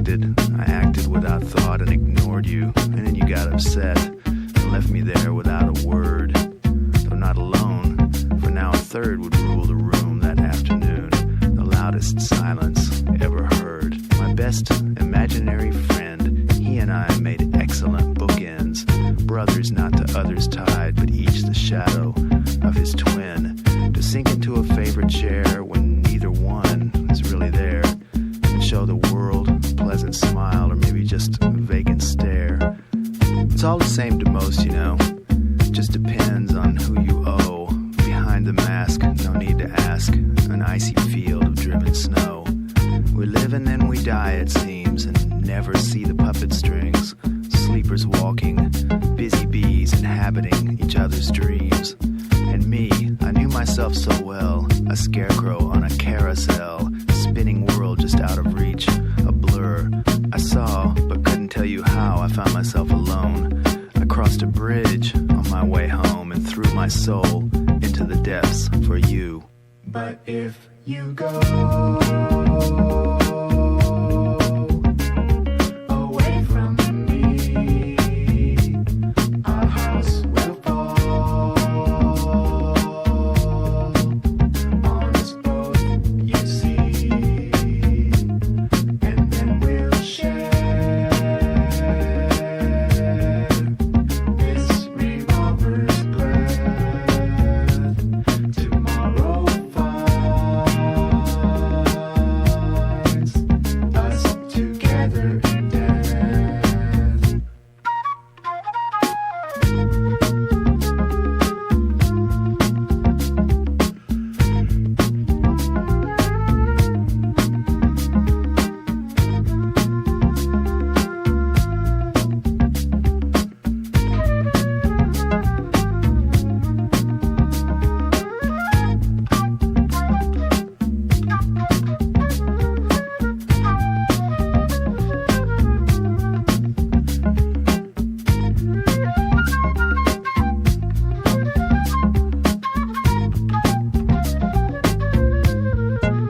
O: distracted. I acted without thought and ignored you. And then you got upset and left me there without a word. Though not alone, for now a third would rule the room that afternoon. The loudest silence ever heard. My best imaginary friend, he and I made excellent bookends. Brothers not to others tied, but each the shadow of his twin. To sink into a favorite chair when neither one is really there. And show the world a pleasant smile or maybe just a vacant stare. It's all the same to most, you know. Just depends on who you owe. Behind the mask, no need to ask. An icy field of driven snow. We live and then we die, it seems, and never see the puppet strings. Sleepers walking, busy bees inhabiting each other's dreams. And me, I knew myself so well, a scarecrow on a carousel, spinning world just out of reach, a blur. I saw, but couldn't tell you how I found myself alone. I crossed a bridge on my way home and threw my soul into the depths for you.
M: But if you go away from me, our house will fall on us both, you see, and then we'll share this revolver's breath. Tomorrow finds us together in death.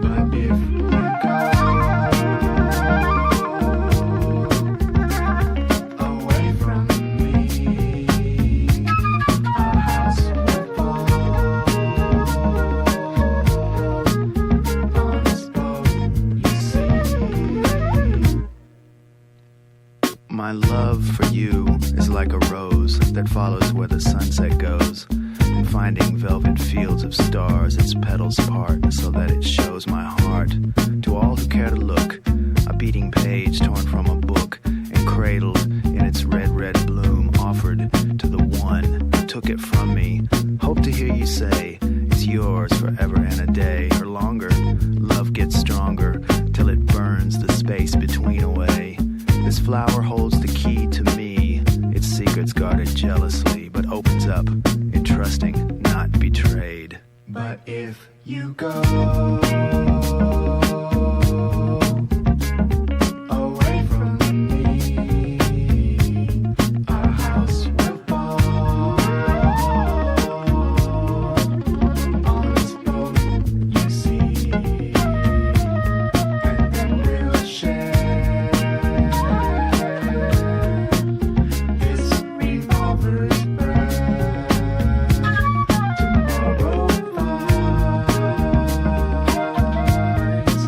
M: But if you go away from me, our house will fall on us both, you see.
O: My love for you is like a rose that follows where the sunset goes, and finding velvet fields of stars, its petals part so that it shows my heart to all who care to look. A beating page torn from a book and cradled in its red, red bloom, offered to the one who took it from me. Hope to hear you say it's yours forever and a day or longer. Love gets stronger till it burns the space between away. This flower holds the key to me, its secrets guarded jealously, but opens up in trusting, not betrayed.
M: But if you go away from me, our house will fall on us both, you see, and then we'll share this revolver's breath. Tomorrow finds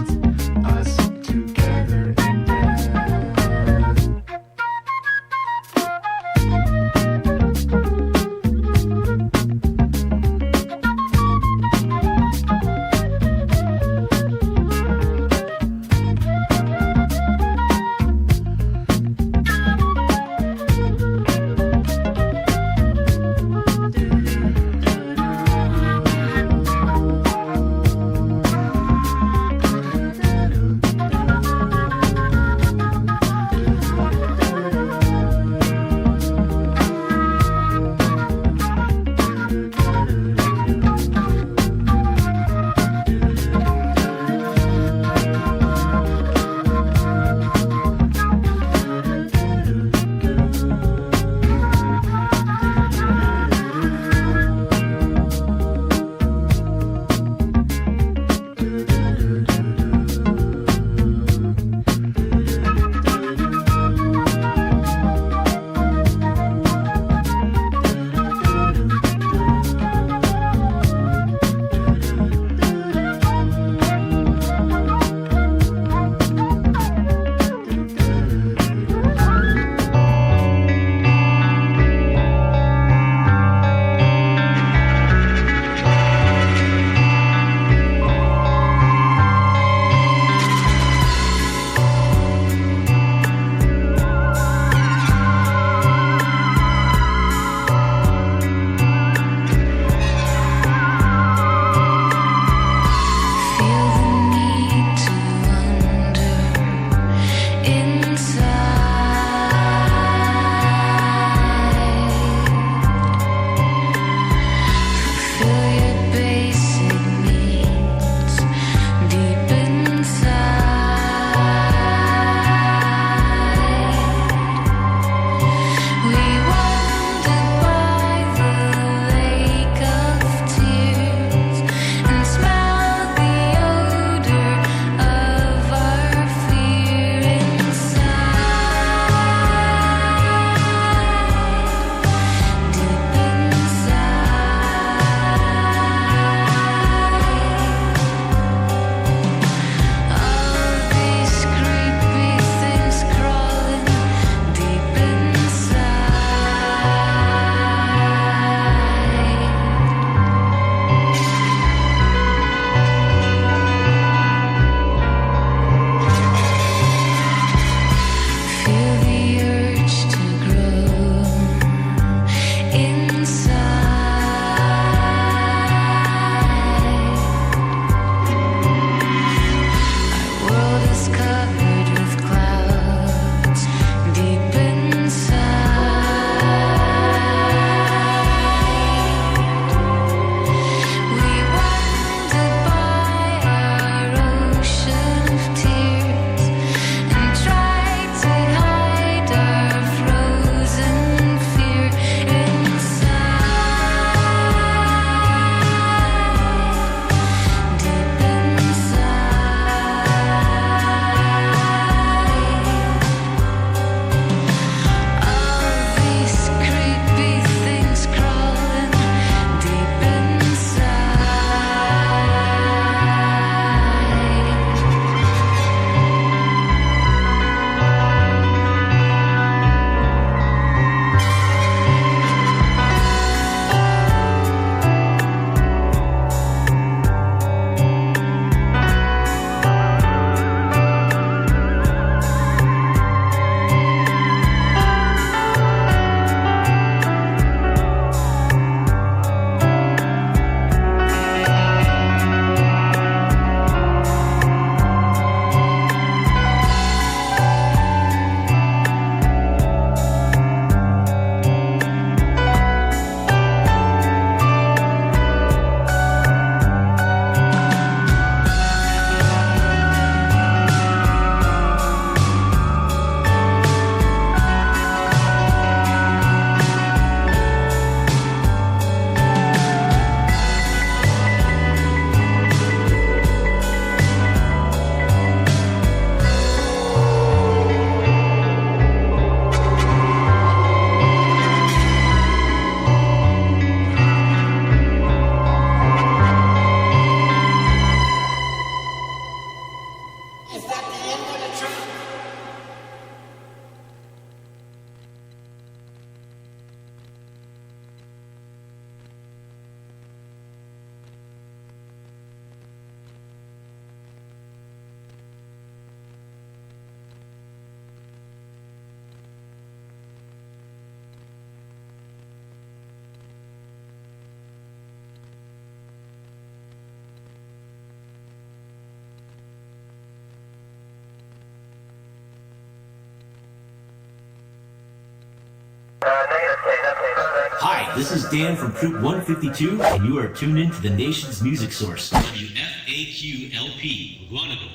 P: Hi, this is Dan from Troop 152, and you are tuned in to the nation's music source, WFAQ LP, Guanaco.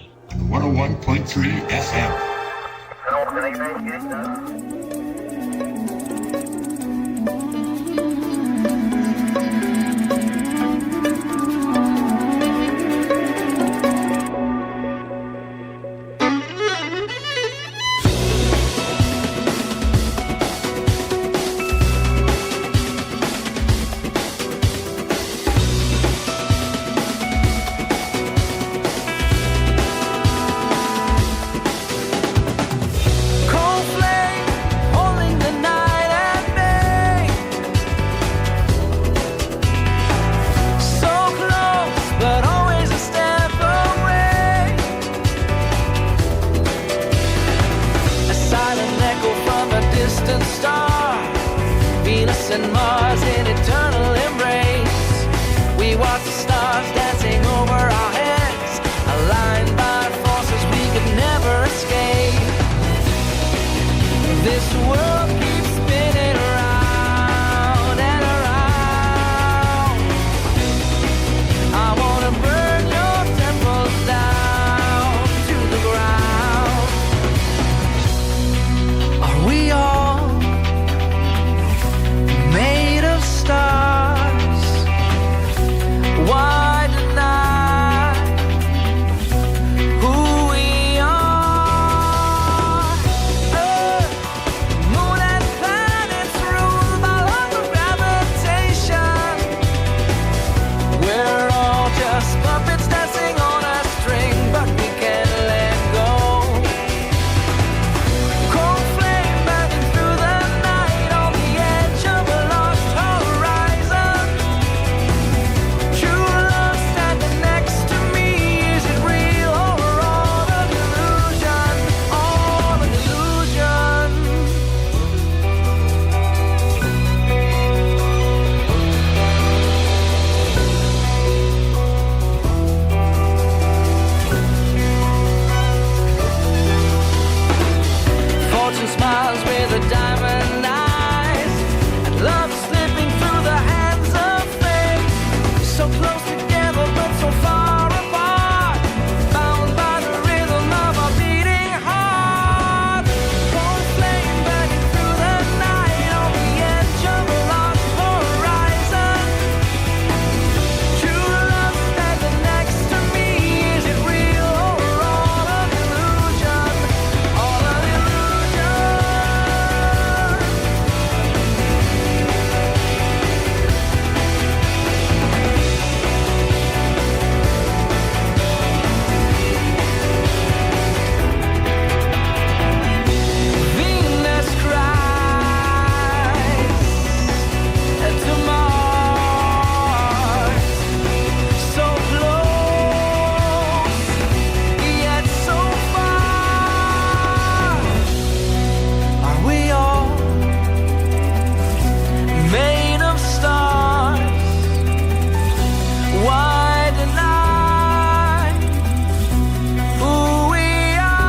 Q: 101.3 FM.
F: And Mars in eternal embrace. We watch the stars dancing over our heads, aligned by forces we could never escape. This world keeps spinning around and around. I wanna burn your temples down to the ground. Are we all made of stars? Why deny who we are? Earth, moon and planets ruled by laws of gravitation. We're all just puppets dancing on a string, but we can't let go. Cold flame burning through the night on the edge of a lost horizon. True love standing next to me. Is it real or all an illusion? All an illusion. Fortune smiles with a diamond eyes, and love is slipping through the hands of fate. So close together but so far apart, bound by the rhythm of a beating heart. Cold flame burning through the night on the edge of a lost horizon. True love standing next to me. Is it real or all an illusion? All an illusion. Venus cries to Mars, so close yet so far. Are we all made of stars? Why deny who we are?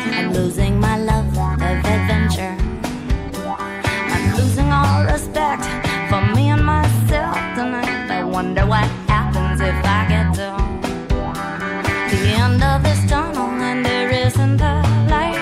R: I'm losing my love of adventure. I'm losing all respect for me and myself tonight. I wonder what happens if I get to the end of this tunnel and there isn't a light.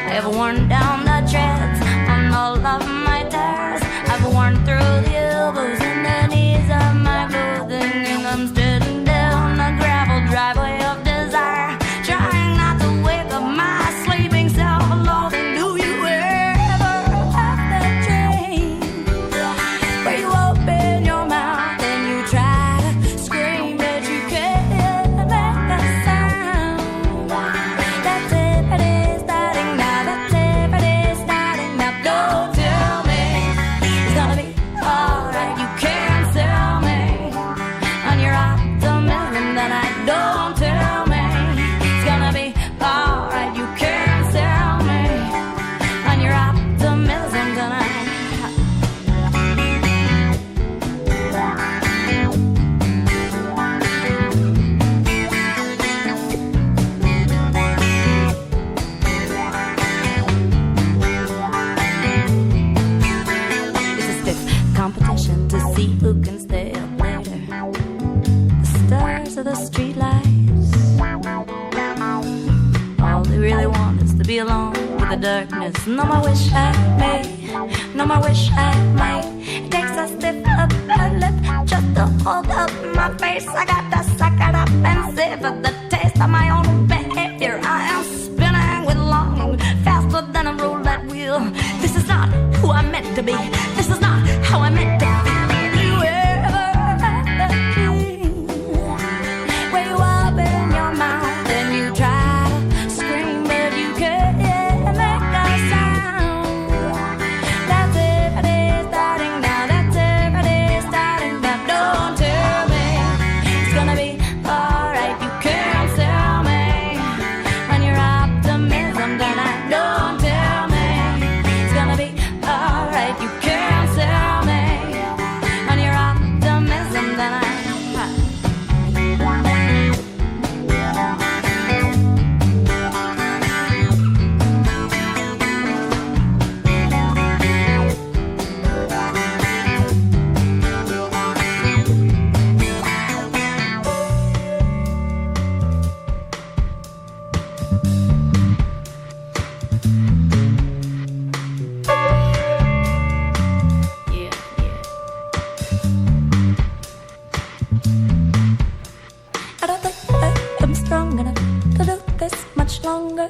R: I've worn down the treads on all of my tires. I've worn through the elbows and the knees of my clothing, and I'm standing down the gravel driveway of desire, trying not to wake up my sleeping self-loathing. Do you ever have that dream where you open No more wish I made, no more wish I might. It takes a stiff upper lip just to hold up my face. I got to suck it up and savor the taste of my own behavior. I am spinning with longing, faster than a roulette wheel. This is not who I'm meant to be. This is not how I'm meant to feel. You ever had that dream where you open your mouth and you try to scream, but you can't make a sound? That's every day starting now. That's every day starting now. Don't tell me it's gonna be alright. You can't tell me when your optimism tonight. Don't tell me it's gonna be alright. You can't tell me when your optimism tonight. I don't think I'm strong enough to do this much longer.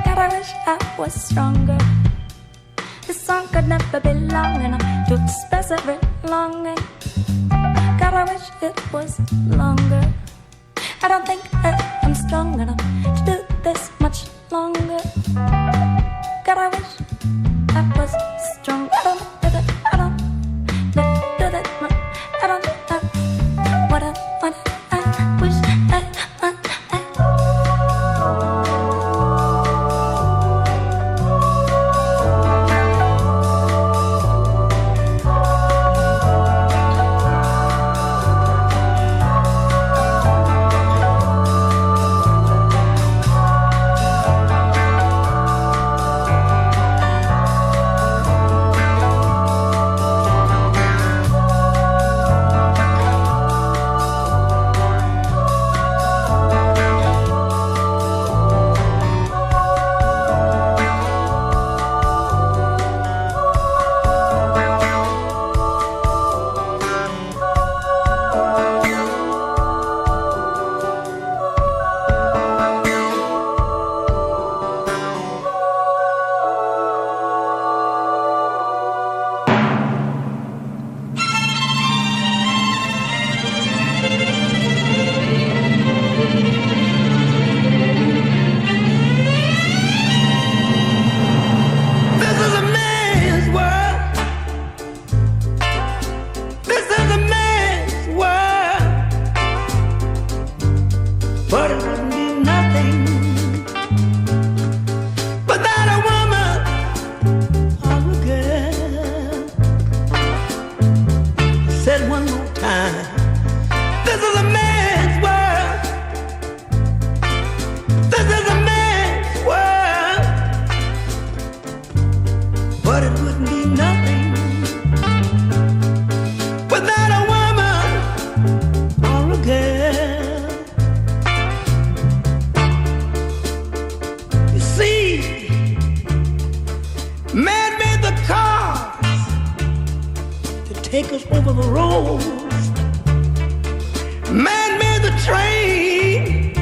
R: God, I wish I was stronger. This song could never be long enough to express every longing. God, I wish it was longer. I don't think I'm strong enough to do this much longer. God, I wish I was strong. I don't do that. I don't do that much. I don't know what I wish I
S: take us over the roads. Man made the train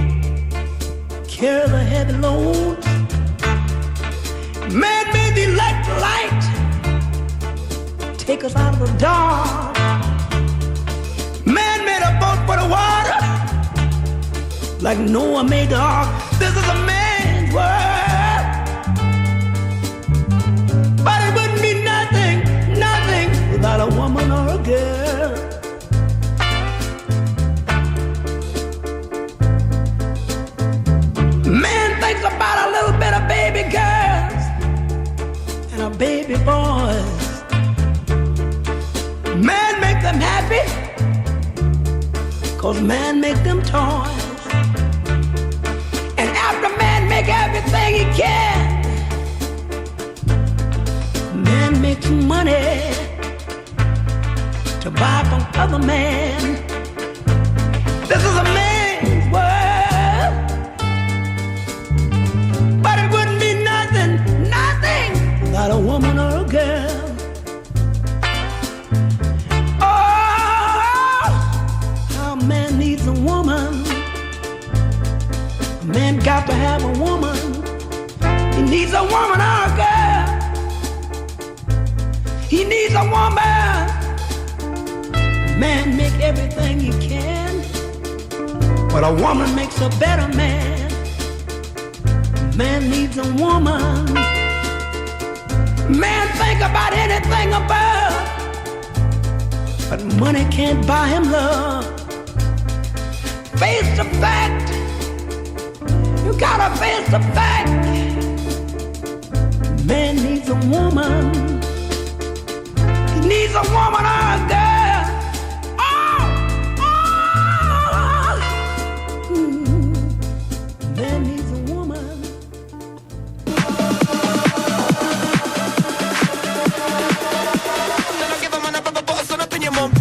S: carry the heavy loads. Man made the electric light take us out of the dark. Man made a boat for the water like Noah made the ark. This is a man's world, but it wouldn't be nothing, nothing without a woman or a girl. Man thinks about a little bit of baby girls and a baby boys. Man make them happy, 'cause man make them toys. And after man make everything he can, man makes money to buy from other men. This is a man's world, but it wouldn't be nothing, nothing girl. Oh, how a man needs a woman. A man got to have a woman. He needs a woman, oh girl. He needs a woman. Man make everything he can, but a woman makes a better man. Man needs a woman. Man think about anything above, but money can't buy him love. Face the fact. You gotta face the fact. Man needs a woman. He needs a woman, oh girl. Oh, oh. Man needs a woman.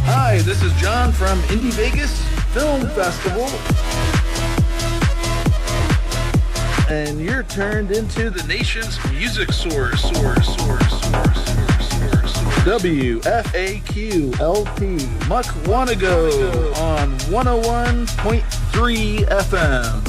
T: Hi, this is John from Indie Vegas Film Festival. And you're turned into the nation's music source. WFAQ LP Mukwanago on 101.3 FM.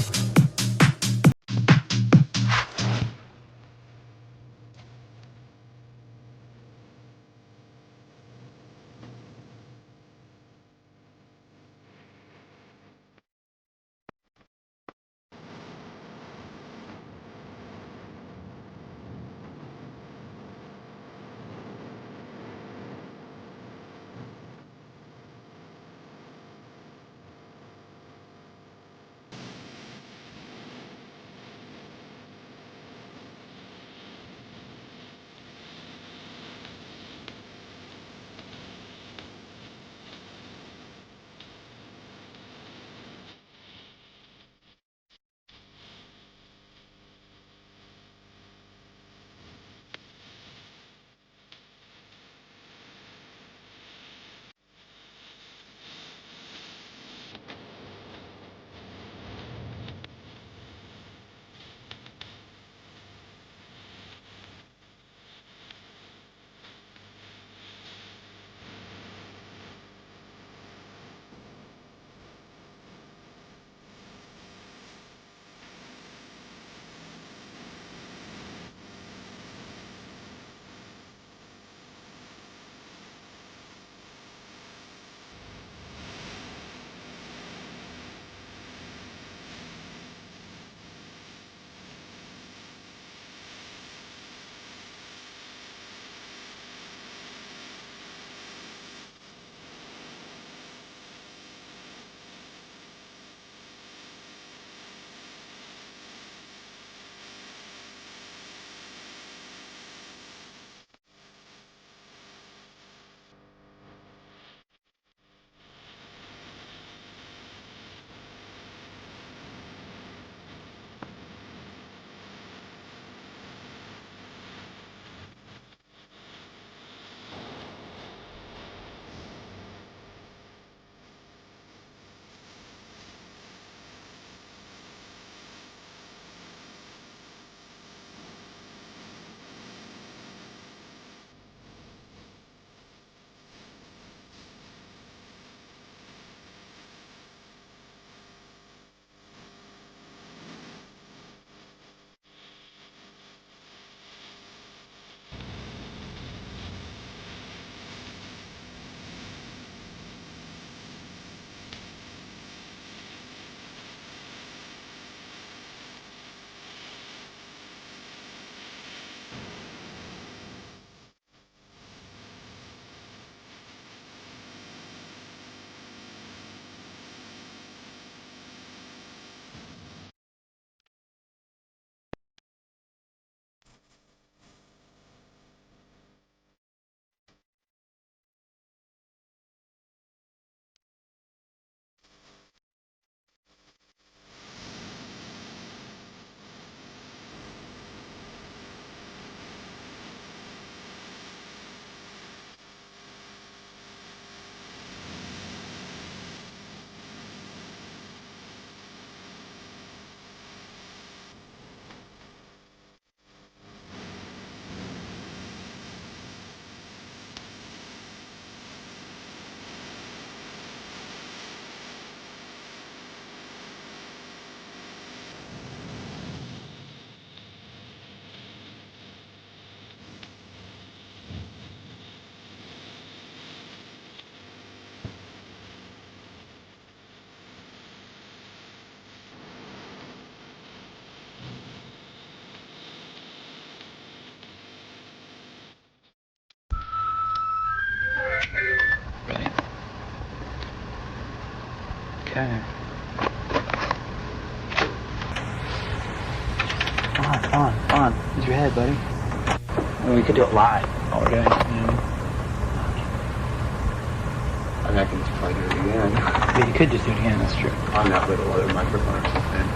U: Okay. Come on. Use your head, buddy. Well, we could do it live. Okay. Yeah.
V: I mean, I can just probably do it again.
U: Yeah, you could just do it again, that's true.
V: On that little other microphone or something.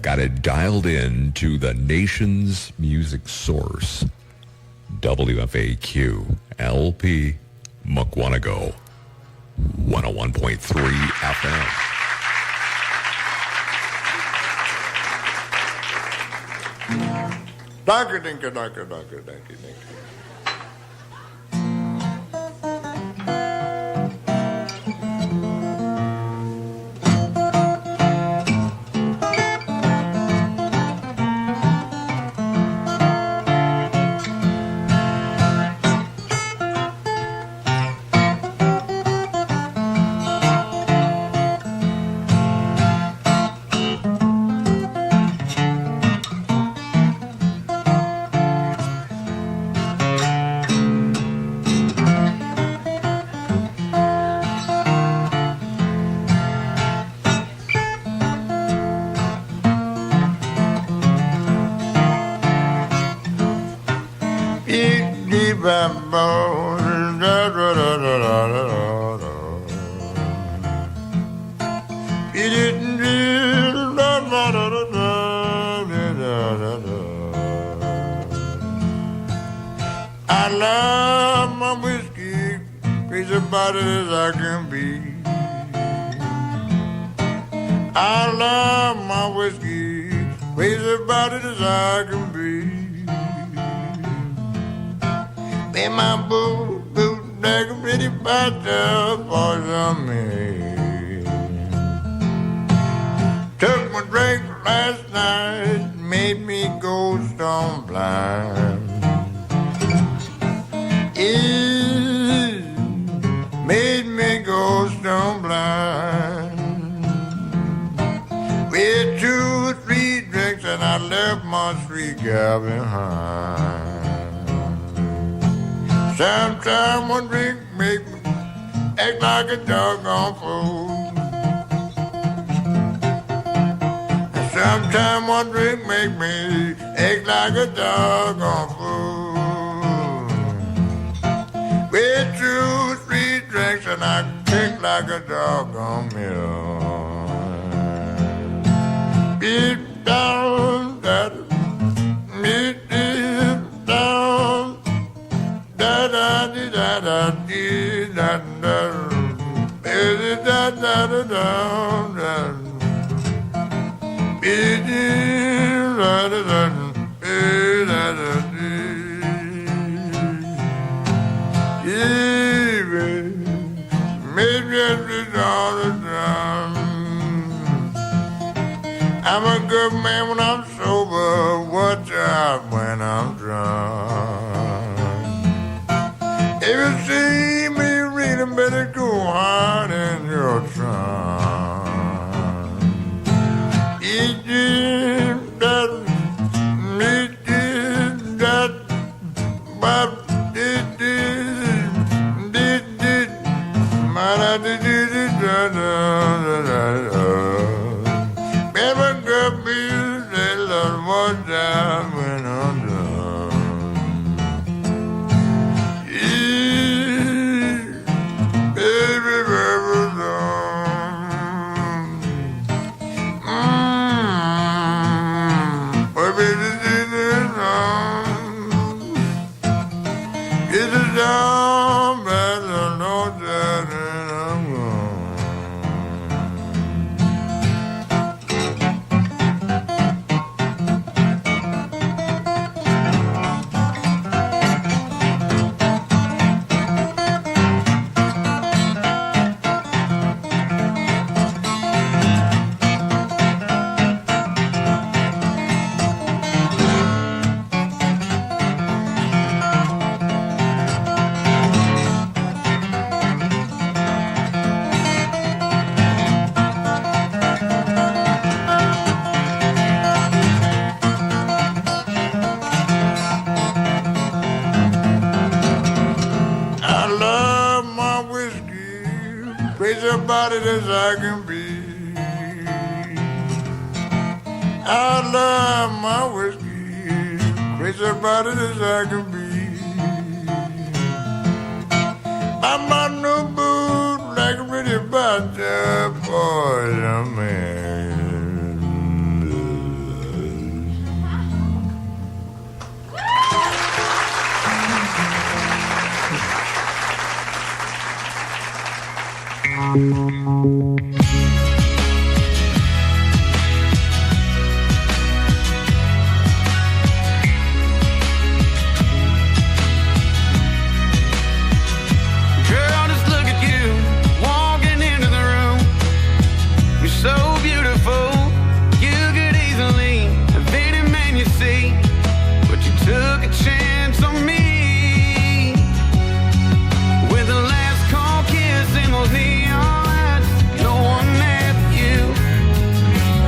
W: Got it dialed in to the nation's music source, WFAQ LP Mukwonago, 101.3 FM.
X: Danke. I love my whiskey, crazy about it as I can be. I love my whiskey, crazy about it as I can be. Then my boot, like a pretty bathtub for me. Took my drink last night, made me go stone blind. It made me go stone blind. With 2 or 3 drinks and I left my sweet gal behind. Sometime one drink make me act like a doggone fool. Sometimes one drink make me act like a doggone fool. With 2, 3 drinks and I kick like a doggone mule. Beat down that, beat down, da da da da da da da da da da da. I'm a good man when I'm sober, watch out when I'm drunk. If you see me reading, better go hard in your trunk. It did that, it did that, but it did, but I did it, never got me to love one time when I'm done. Baby, baby, done. Baby, this is it's a down, but I know that I'm gone. I love my whiskey, crazy about it as I can be. I love my whiskey, crazy about it as I can be. I'm my new boot like a pretty butcher, boy, a man.
F: Girl, just look at you, walking into the room. You're so beautiful, you could easily have any man you see, but you took a chance on me. With the last call kiss in those neon lights, no one asked you.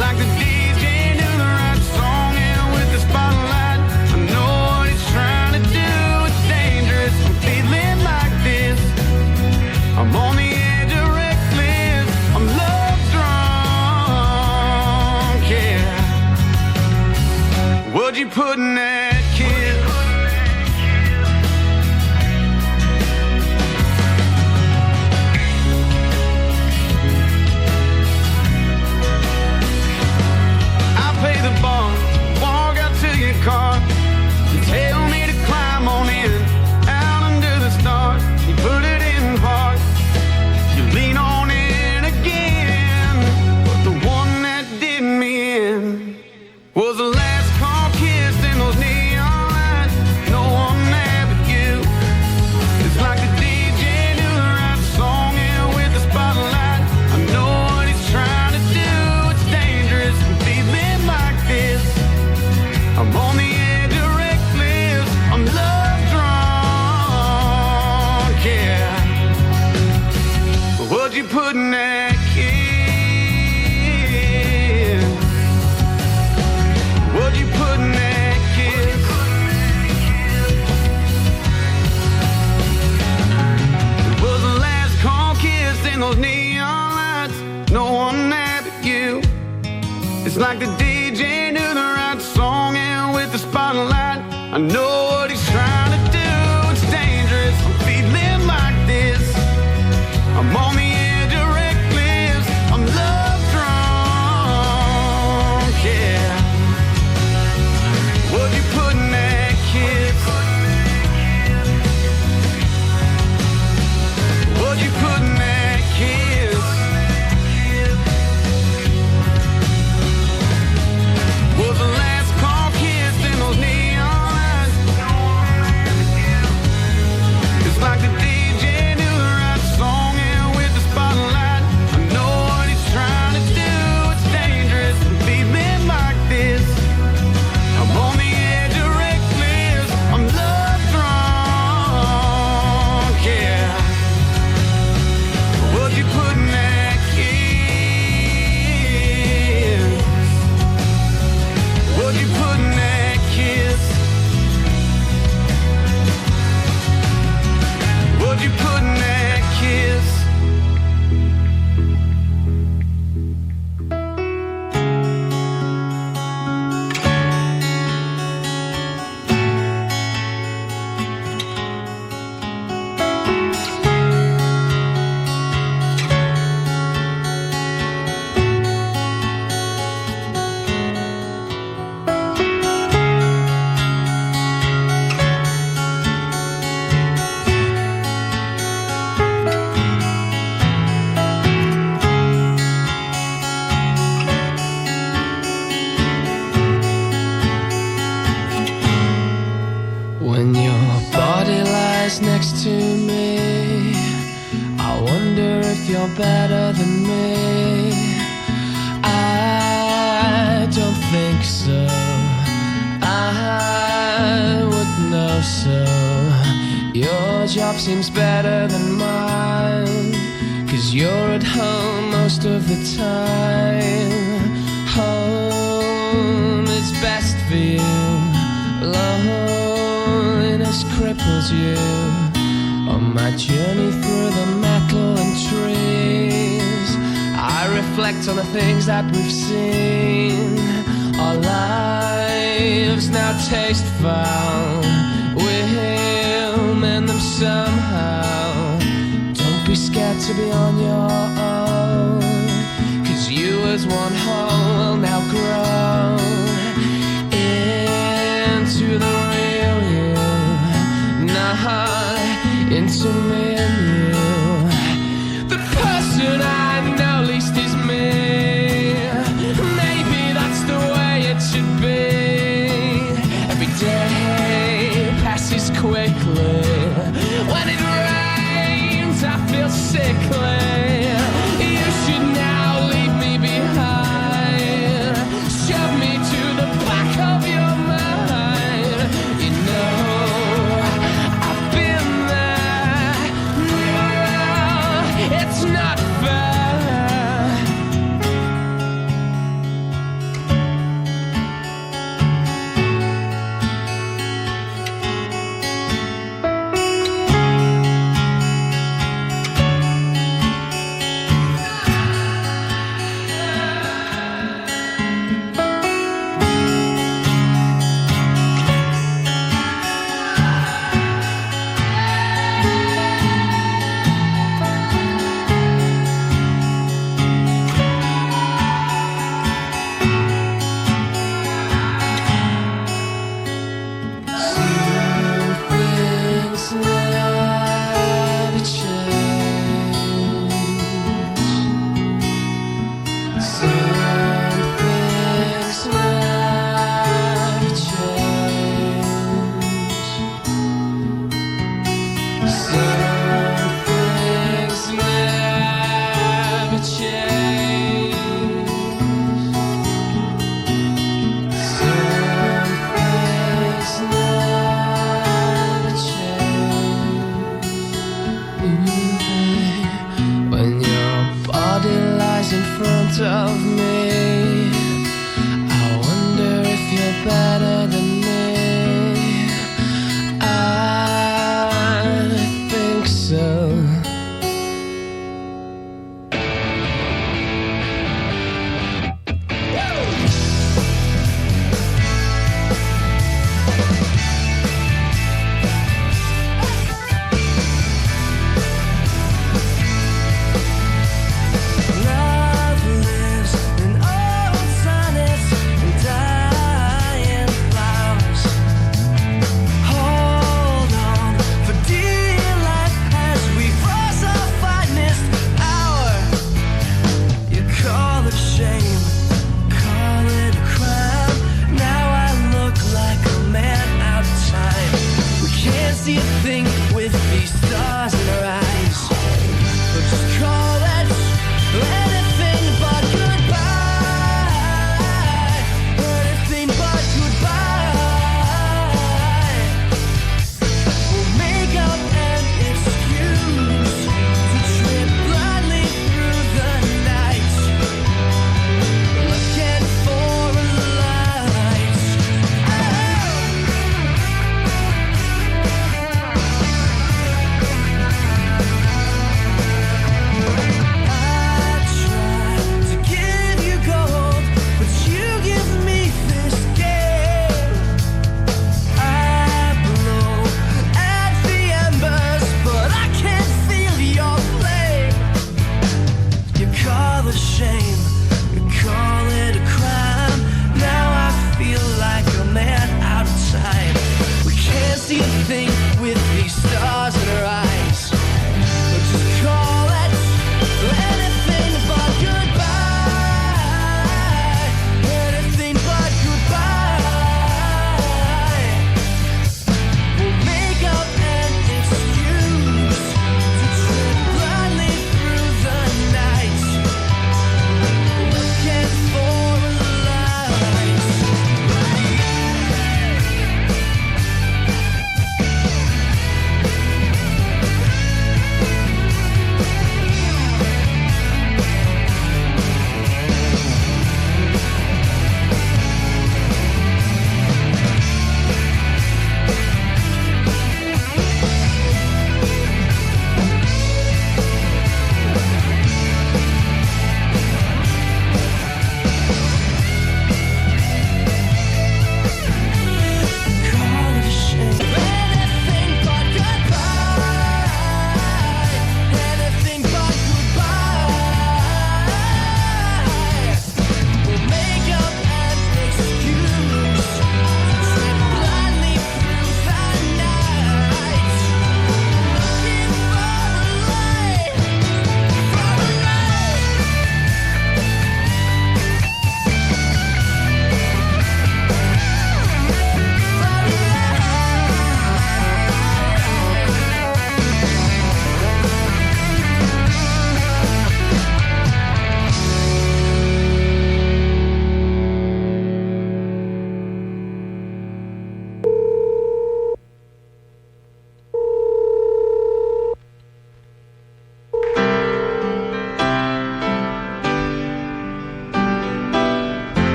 F: Like the DJ knew the right song, and with the spotlight, I know what he's trying to do. It's dangerous, I'm feeling like this. I'm on the edge of reckless, I'm love drunk, yeah. What'd you put in that kiss? I pay the bar, walk out to your car. You tell me to climb on in, out under the stars. You put it in hard, you lean on it again. But the one that did me in was the last call kissed in those neon like the DJ knew the right song, and with the spotlight, I know what he's trying to do. It's dangerous, I'm feeling like this. I'm on the edge of reckless, I'm love drunk, yeah. What'd you put in that kiss? What'd you put in that kiss? Was the last call kissed in those neon eyes? It's like the DJ knew the right song, and with the spotlight, I know what he's trying to do. It's dangerous, I'm feeling like this. I'm on the edge of reckless, I'm love drunk, yeah. What'd you put in that kiss? What'd you put in that kiss? What'd you put in that kiss?
B: When your body lies next to me, I wonder if you're better than me. I don't think so, I would know so. Your job seems better than mine, 'cause you're at home most of the time. Home is best for you, loneliness cripples you. On my journey through the metal and trees, I reflect on the things that we've seen. Our lives now taste foul, we'll mend them somehow. Don't be scared to be on your own, 'cause you as one whole will now grow into the real you, not into me and you. The person I know least is me. Maybe that's the way it should be. Every day passes quickly. When it rains, I feel sickly. You should now leave me behind. Shove me to the back of your mind. You know I've been there. No, it's not fair.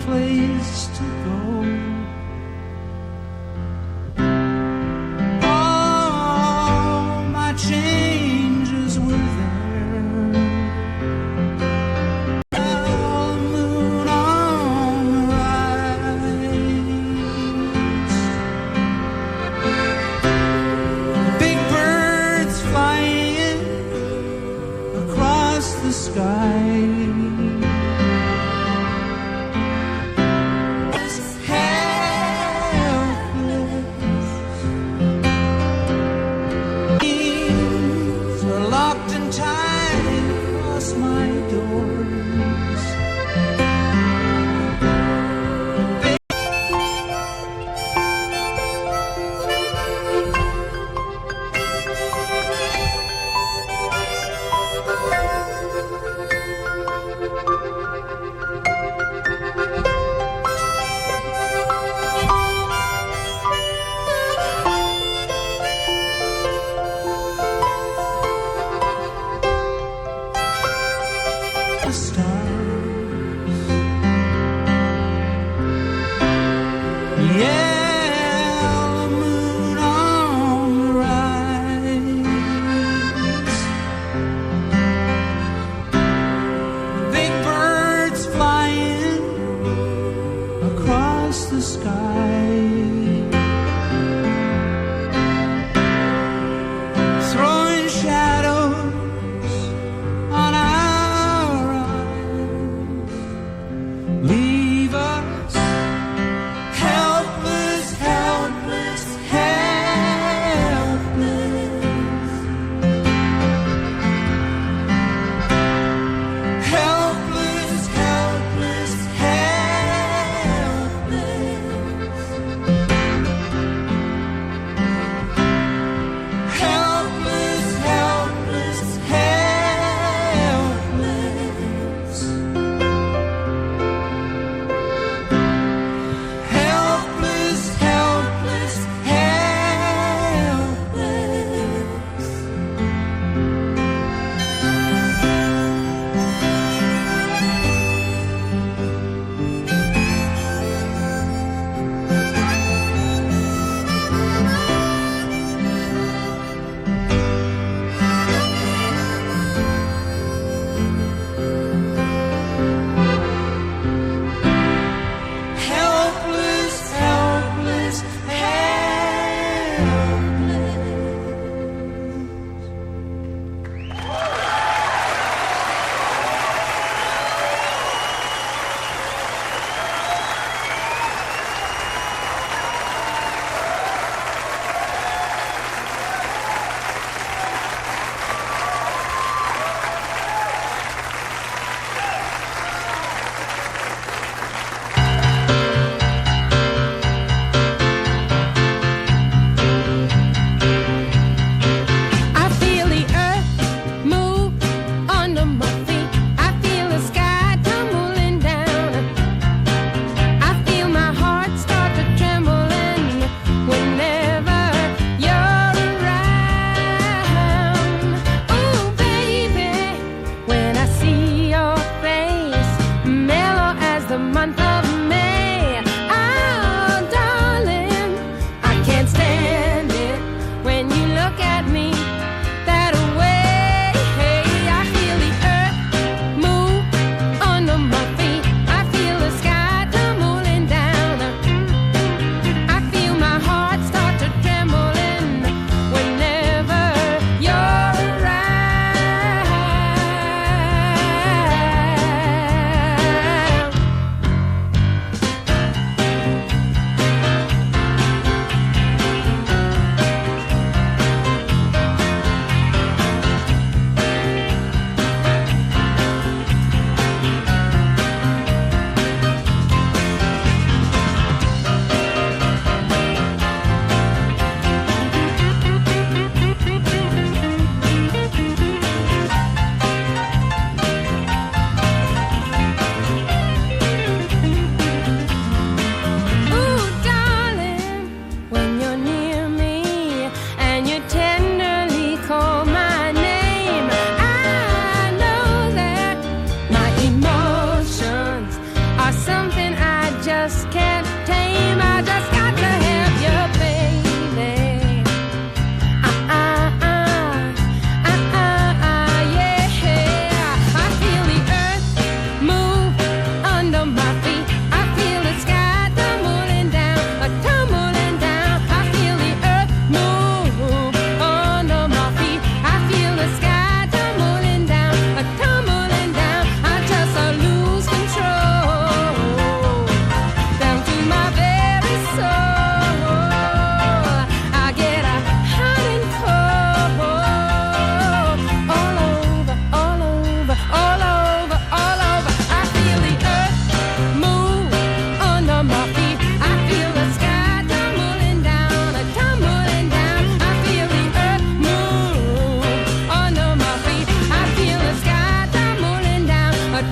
F: place to go. All my changes were there. Well, the moon on the rise. Big birds flying across the sky.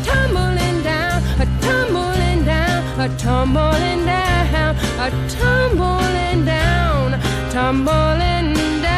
B: tumbling down, tumbling down, tumbling down, tumbling down, tumbling down.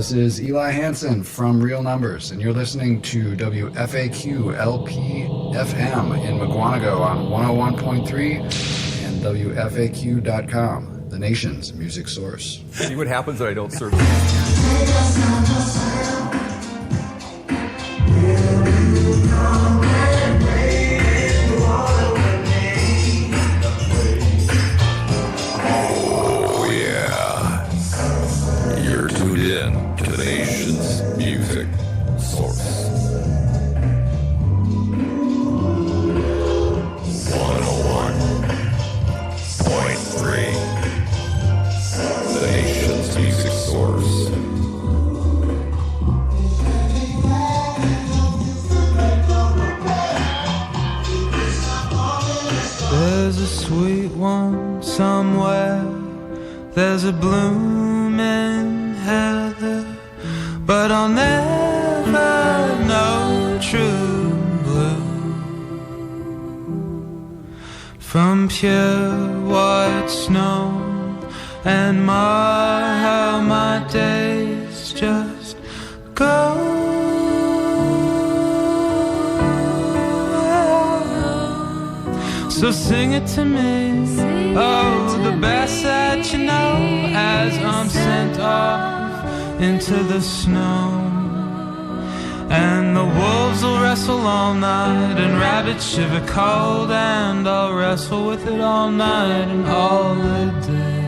C: This is Eli Hansen from Real Numbers, and you're listening to WFAQ LP FM in Mukwonago on 101.3 and WFAQ.com, the nation's music source.
D: See what happens when I don't serve.
W: Oh, yeah. You're tuned in to the nation's music source. 101.3. The nation's music source.
F: There's a sweet one somewhere, there's a blooming heather, but I'll never know true blue from pure white snow. And how my days just go. So sing it to me, oh, the best that you know, as I'm sent off into the snow. And the wolves will wrestle all night, and rabbits shiver cold, and I'll wrestle with it all night and all the day.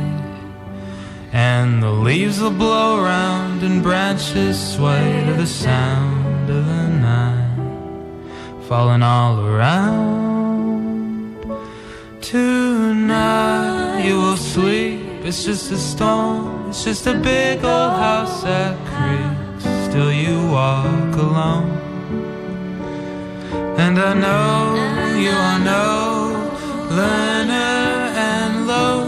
F: And the leaves will blow around, and branches sway to the sound of the night falling all around. Tonight you will sleep, it's just a storm, it's just a big old house that creaks, still you walk alone. And I know you are no learner and low,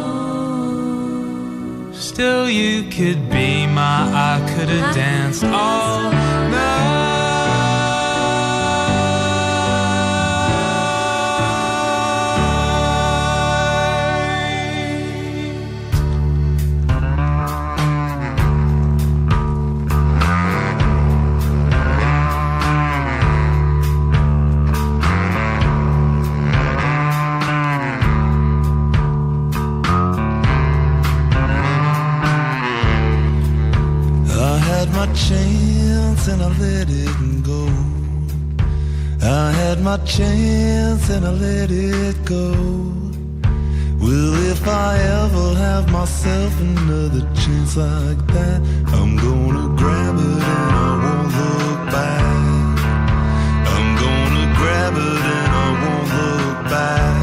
F: still you could be my I could have danced all night.
E: My chance and I let it go. I had my chance and I let it go. Well, if I ever have myself another chance like that, I'm gonna grab it and I won't look back. I'm gonna grab it and I won't look back.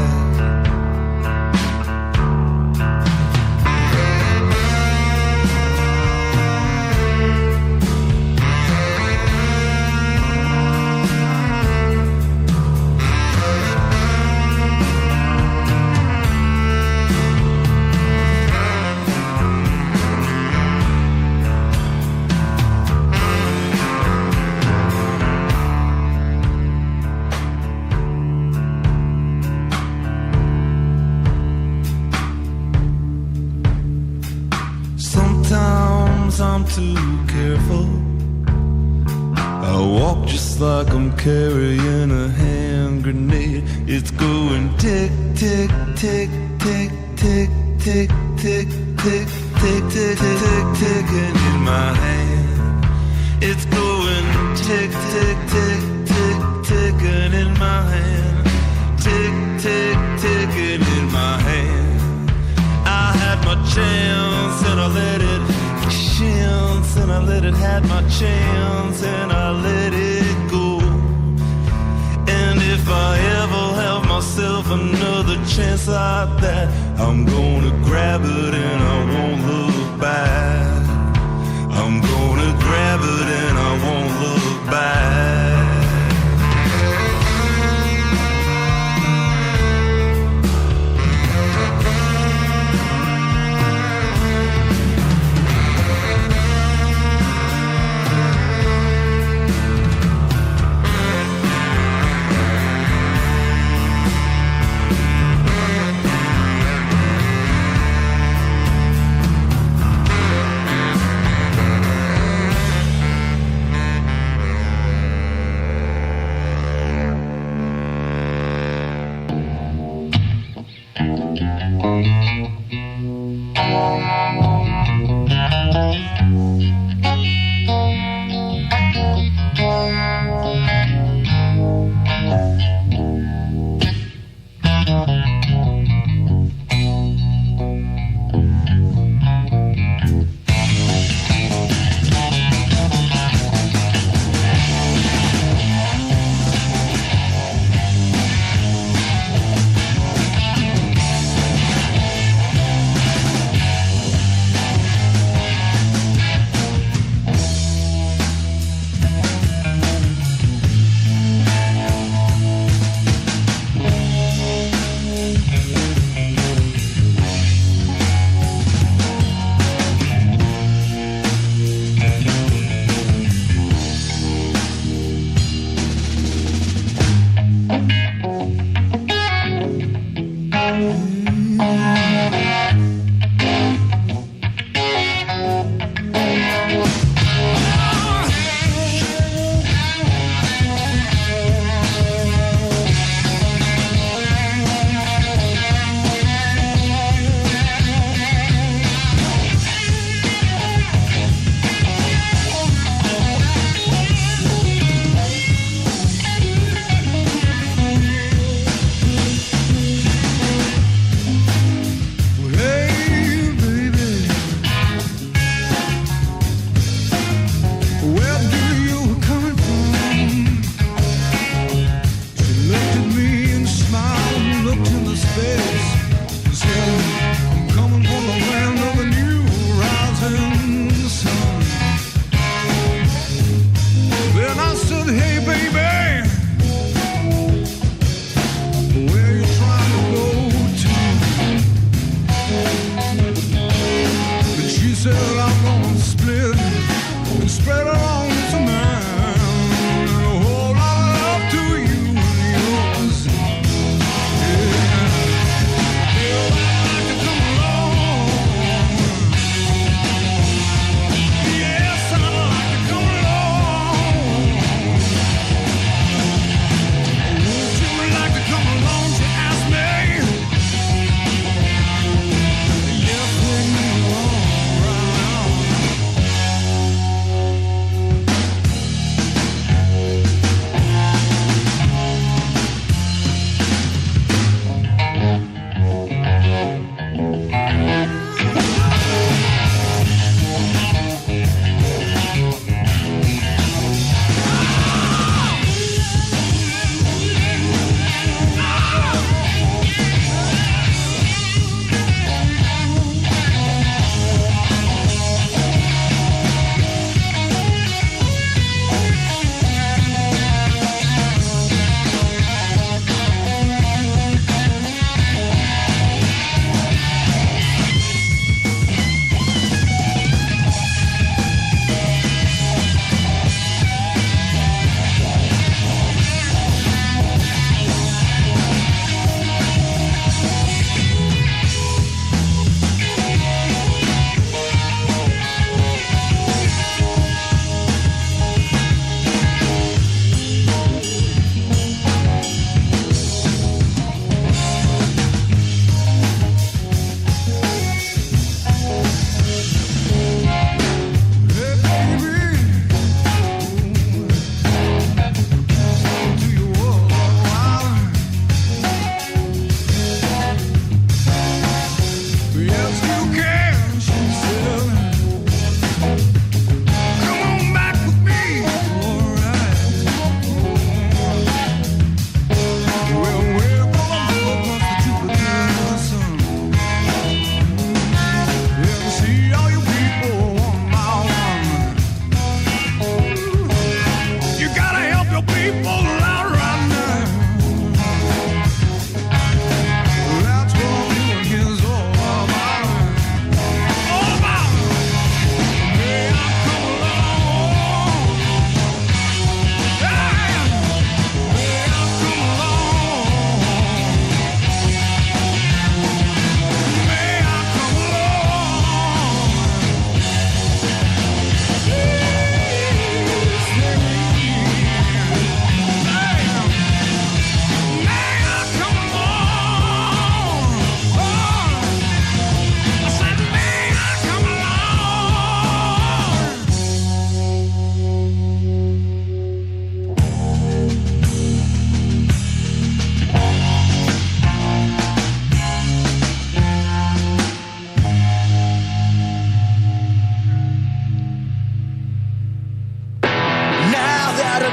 E: I'm too careful. I walk just like I'm carrying a hand grenade. It's going tick, tick, tick, tick, tick, tick, tick, tick, tick, tick, tick, ticking in my hand. It's going tick, tick, tick, tick, ticking in my hand. Tick, tick, ticking in my hand. I had my chance and I let it chance, and I let it have my chance, and I let it go. And if I ever have myself another chance like that, I'm gonna grab it and I won't look back. I'm gonna grab it and I won't look back.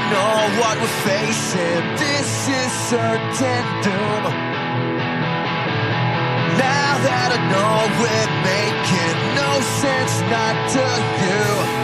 B: know what we're facing. This is certain doom. Now that I know we're making no sense, not to you.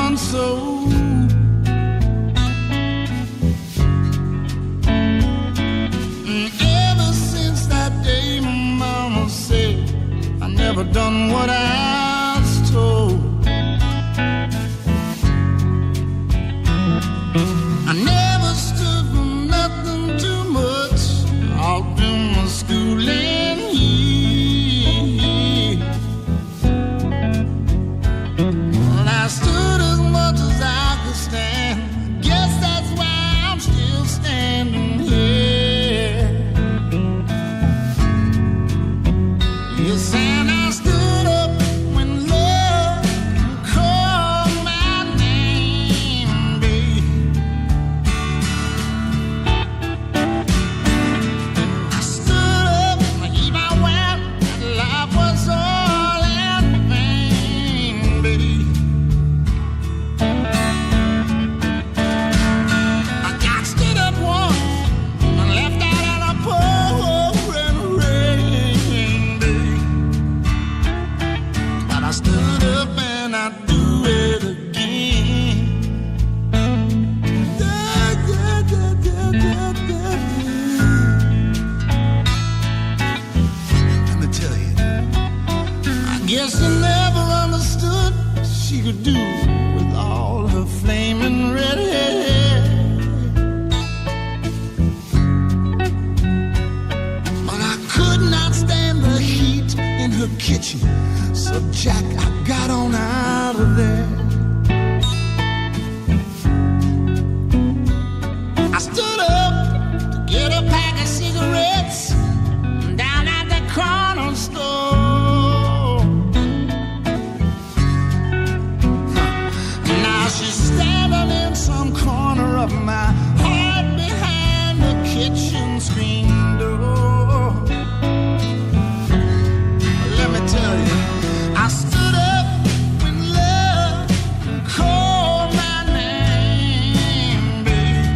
N: one soul. Ever since that day, my mama said I never done what I was told. I never stood for could do with all her flaming red hair. But I could not stand the heat in her kitchen, so Jack, I got on out of there. I stood up to get a pack of cigarettes down at the corner store. Now she's standing in some corner of my heart behind the kitchen screen door. Let me tell you, I stood up when love called my name, babe.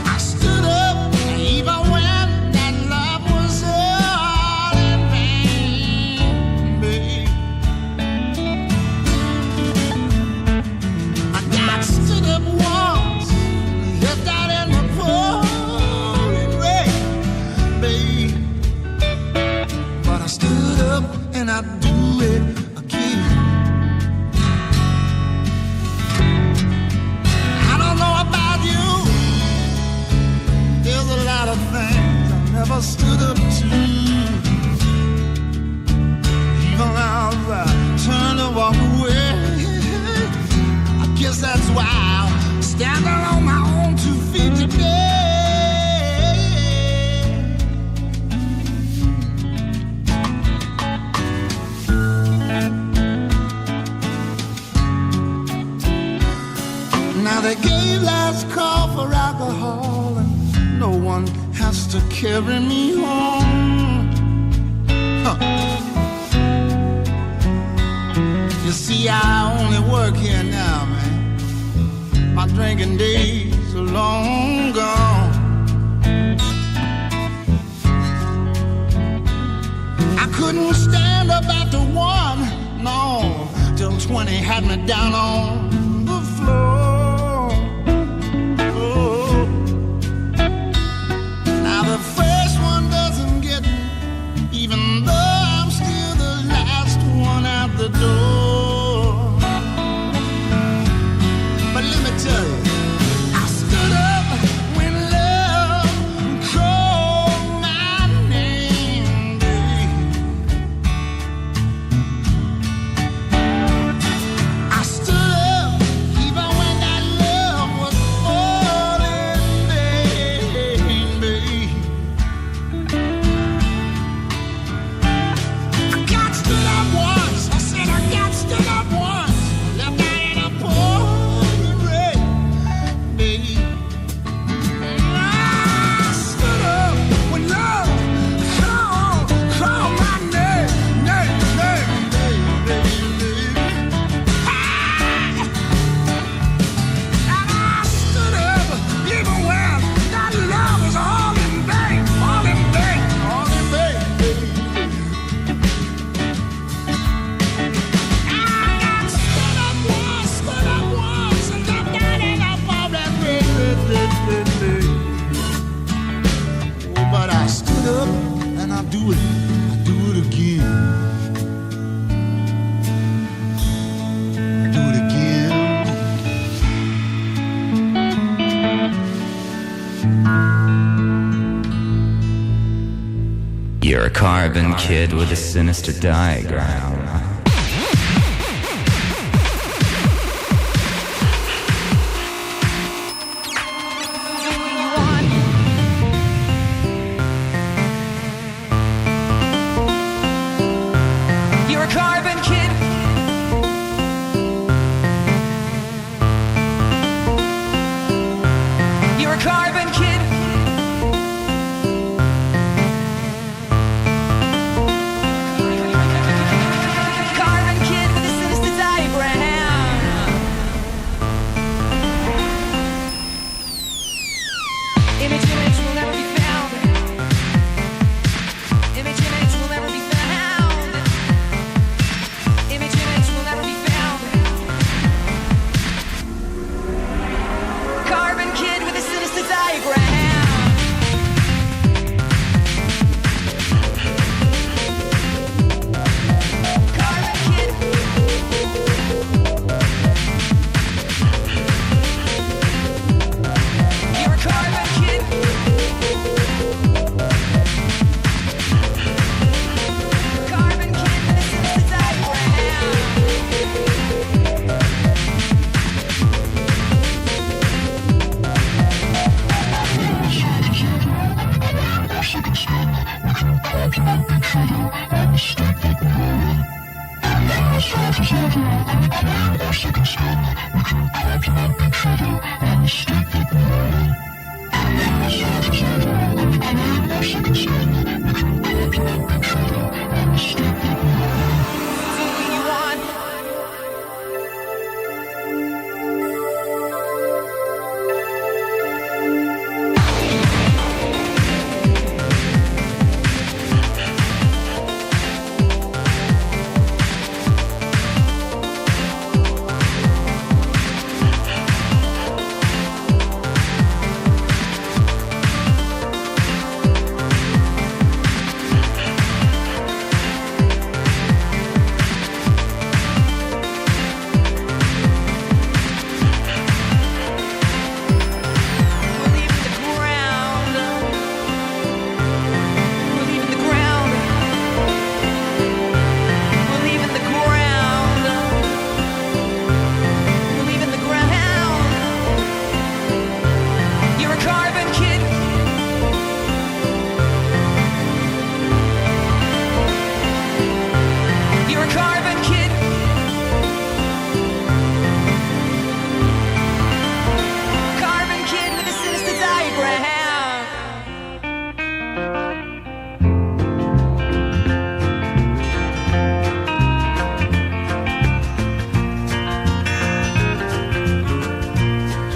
N: I stood up even when that love was all in vain, babe. I got stood up once, left out in the pouring rain, babe. But I stood up and I do it again. I don't know about you, there's a lot of things I never stood up to. Even as I turn to walk away, I guess that's why I'm standing on my own 2 feet today. Now they gave last call for alcohol, and no one has to carry me home. Huh. You see, I only work here now, man. My drinking days are long gone. I couldn't stand up after 1, no, till 20 had me down on the floor. Oh. Now the first one doesn't get me, even though I'm still the last one out the door. But let me tell you, I stood up when love called my name, babe. I stood up even when that love was all in vain, babe. I got stood up once. I said I got stood up once. Left out in a pouring rain, babe. I stood up when love called my name, babe. And I stood up even when that love was all in vain, all in vain, all in vain, babe. I got stood up once, and left out in a pouring rain. Oh, but I stood up and I do it again. Do it again.
D: You're a carbon kid with a sinister diagram.
F: You're a carbon kid. You're a carbon kid.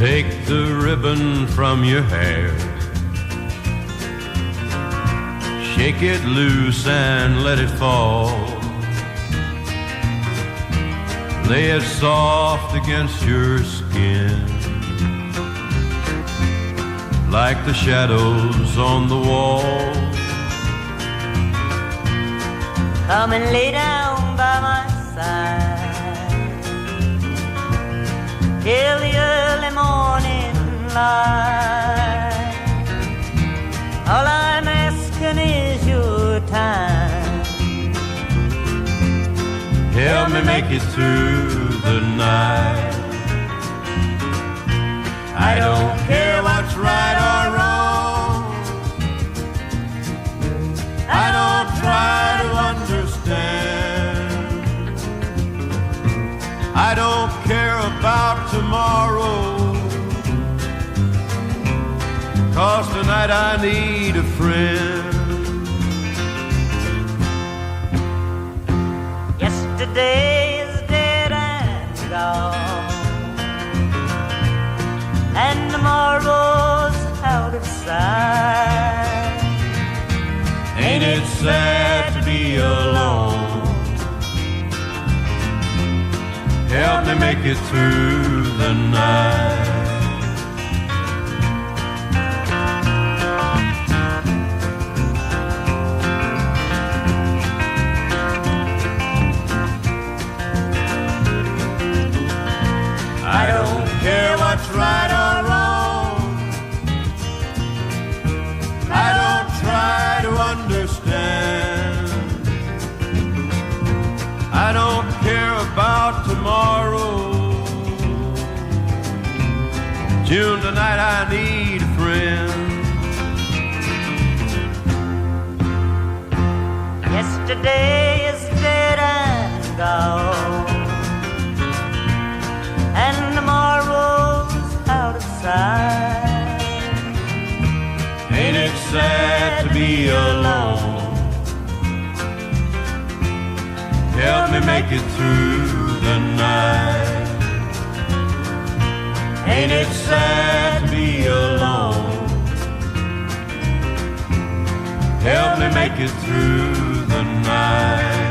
G: Take the ribbon from your hair, shake it loose and let it fall. Lay it soft against your skin, like the shadows on the wall.
F: Come and lay down by my side till the early morning light. All I'm asking is your time.
G: Help me make it through the night. I don't care what's right or wrong. I don't try to understand. I don't care about tomorrow, 'cause tonight I need a friend.
F: Yesterday is dead and gone, and tomorrow's out of sight.
G: Ain't it sad to be alone? Help me make it through the night. I don't care what's right or wrong. I don't try to understand. I don't care about tomorrow. June, tonight I need a friend.
F: Yesterday is dead and gone, and tomorrow's out of sight.
G: Ain't it sad to be alone? Help me make it through the night. Ain't it sad to be alone? Help me make it through the night.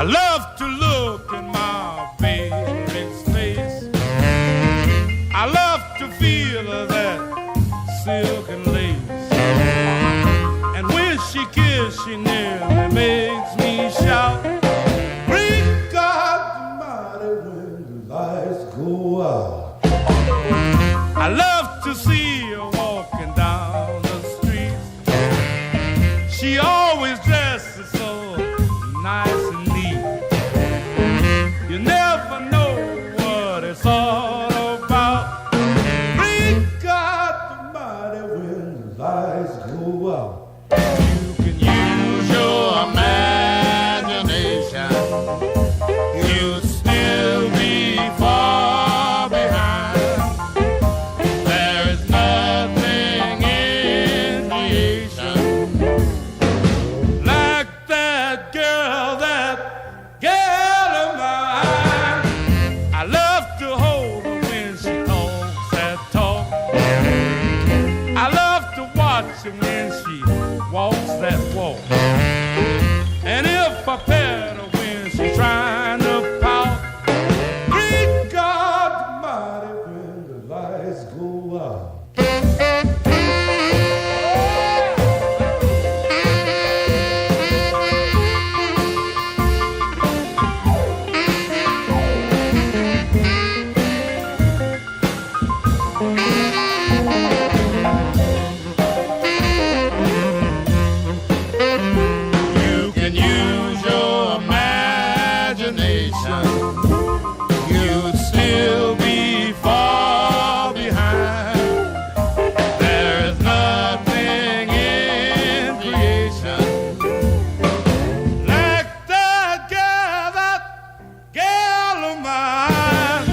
A: love to look in my baby's face. I love to feel that silk and lace. And when she kisses, she nearly makes me shout. Great God Almighty, when the lights go out. I love to see her walking down the street. She always dresses so nice and neat. You never know what it's all about. Great God Almighty, when the lights go out. You can use your imagination. You'll still be far behind. There is nothing in creation like that girl of mine. I love to hold her when she talks that talk. I love to watch her when she walks that walk. And if I pet her when she's trying to pout, great God Almighty, when the lights go out. You can use your imagination. You'd still be far behind. There is nothing in creation like that girl of mine.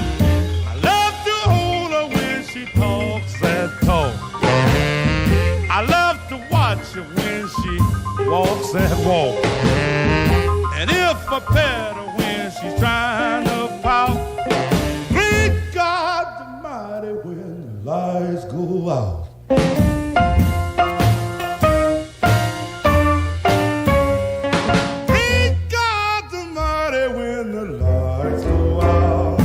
A: I love to hold her when she talks that talk. I love to watch her when she walks that walk. And if I pet her when she's trying to pout, great God Almighty, when the lights go out. Great God Almighty, when the lights go out.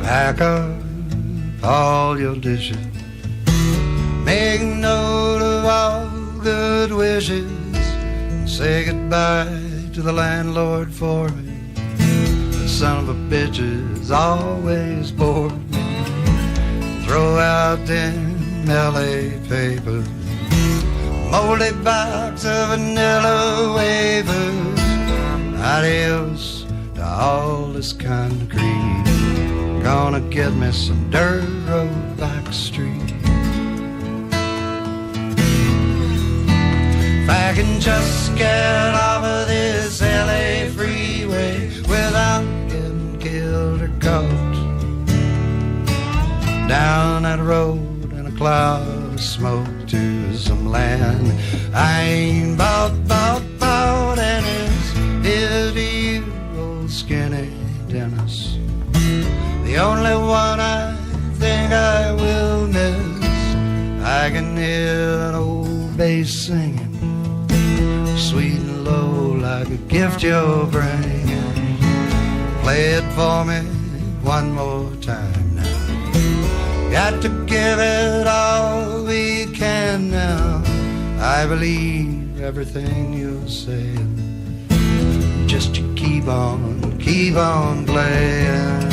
H: Pack up all your dishes. Make note of all good wishes. Say goodbye to the landlord for me. The son of a bitch is always bored me. Throw out them LA papers. Moldy box of vanilla wafers. Adios to all this concrete. Gonna get me some dirt road back street. If I can just get off of this LA freeway without getting killed or caught. Down that road in a cloud of smoke to some land I ain't bought and is to you, old skinny Dennis. The only one I think I will miss. I can hear an old bass singing, sweet and low like a gift you're bringing. Play it for me one more time now. Got to give it all we can now. I believe everything you're saying. Just you keep on playing.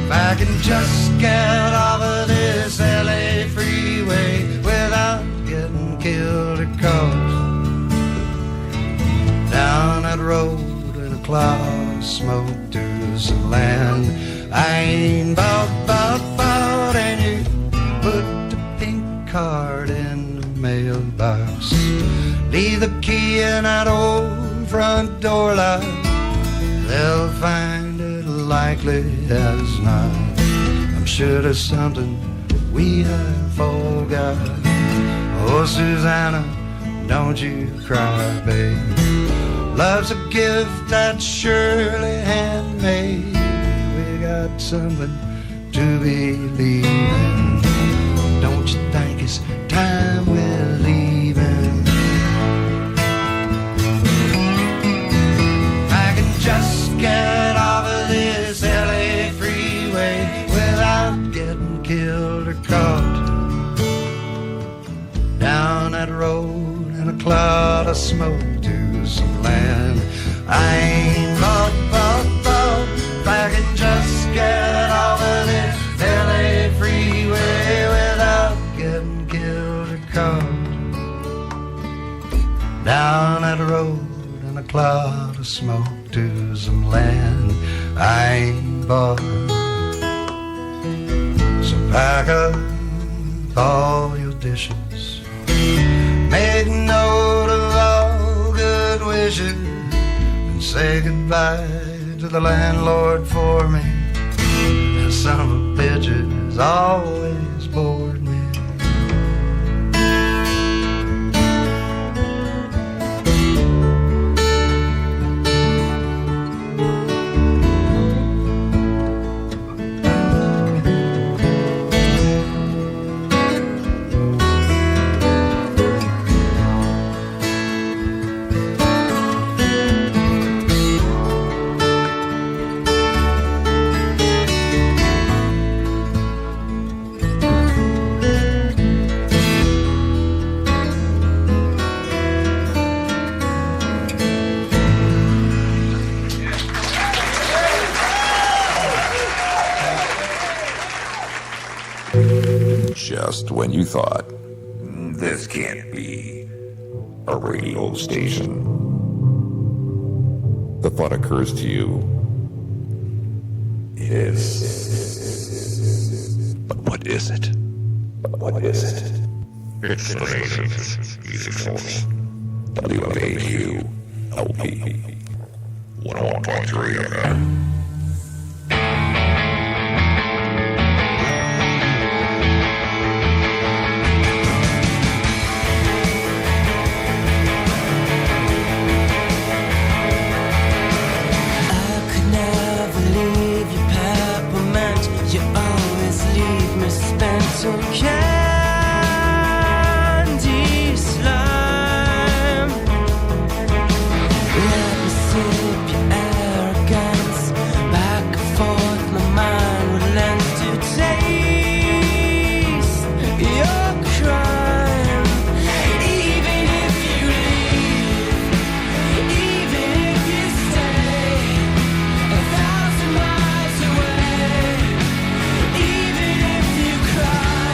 H: If I can just get off of this LA freeway without getting killed or caught. Down that road in a cloud of smoke to some land I ain't bought, and you put the pink has not. I'm sure there's something we have forgot. Oh, Susanna, don't you cry, babe. Love's a gift that's surely handmade. We got something to believe in. Don't you think it's time we're leaving? I can just get off of this LA freeway without getting killed or caught. Down that road in a cloud of smoke to some land I ain't bought. If I can just get off of this LA freeway without getting killed or caught. Down that road in a cloud of smoke to some land I ain't bought. So pack up all your dishes, make note of all good wishes, and say goodbye to the landlord for me. The son of a bitch has always bored me.
W: Just when you thought, this can't be a radio station, the thought occurs to you, it is. But what is it? What is it? It's the Nation's Music Source. WFAQ LP 101.3 FM.
B: Some candy slime. Let me sip your arrogance. Back and forth, my mind would lend to taste your crime. Even if you leave, even if you stay 1,000 miles away, even if you cry.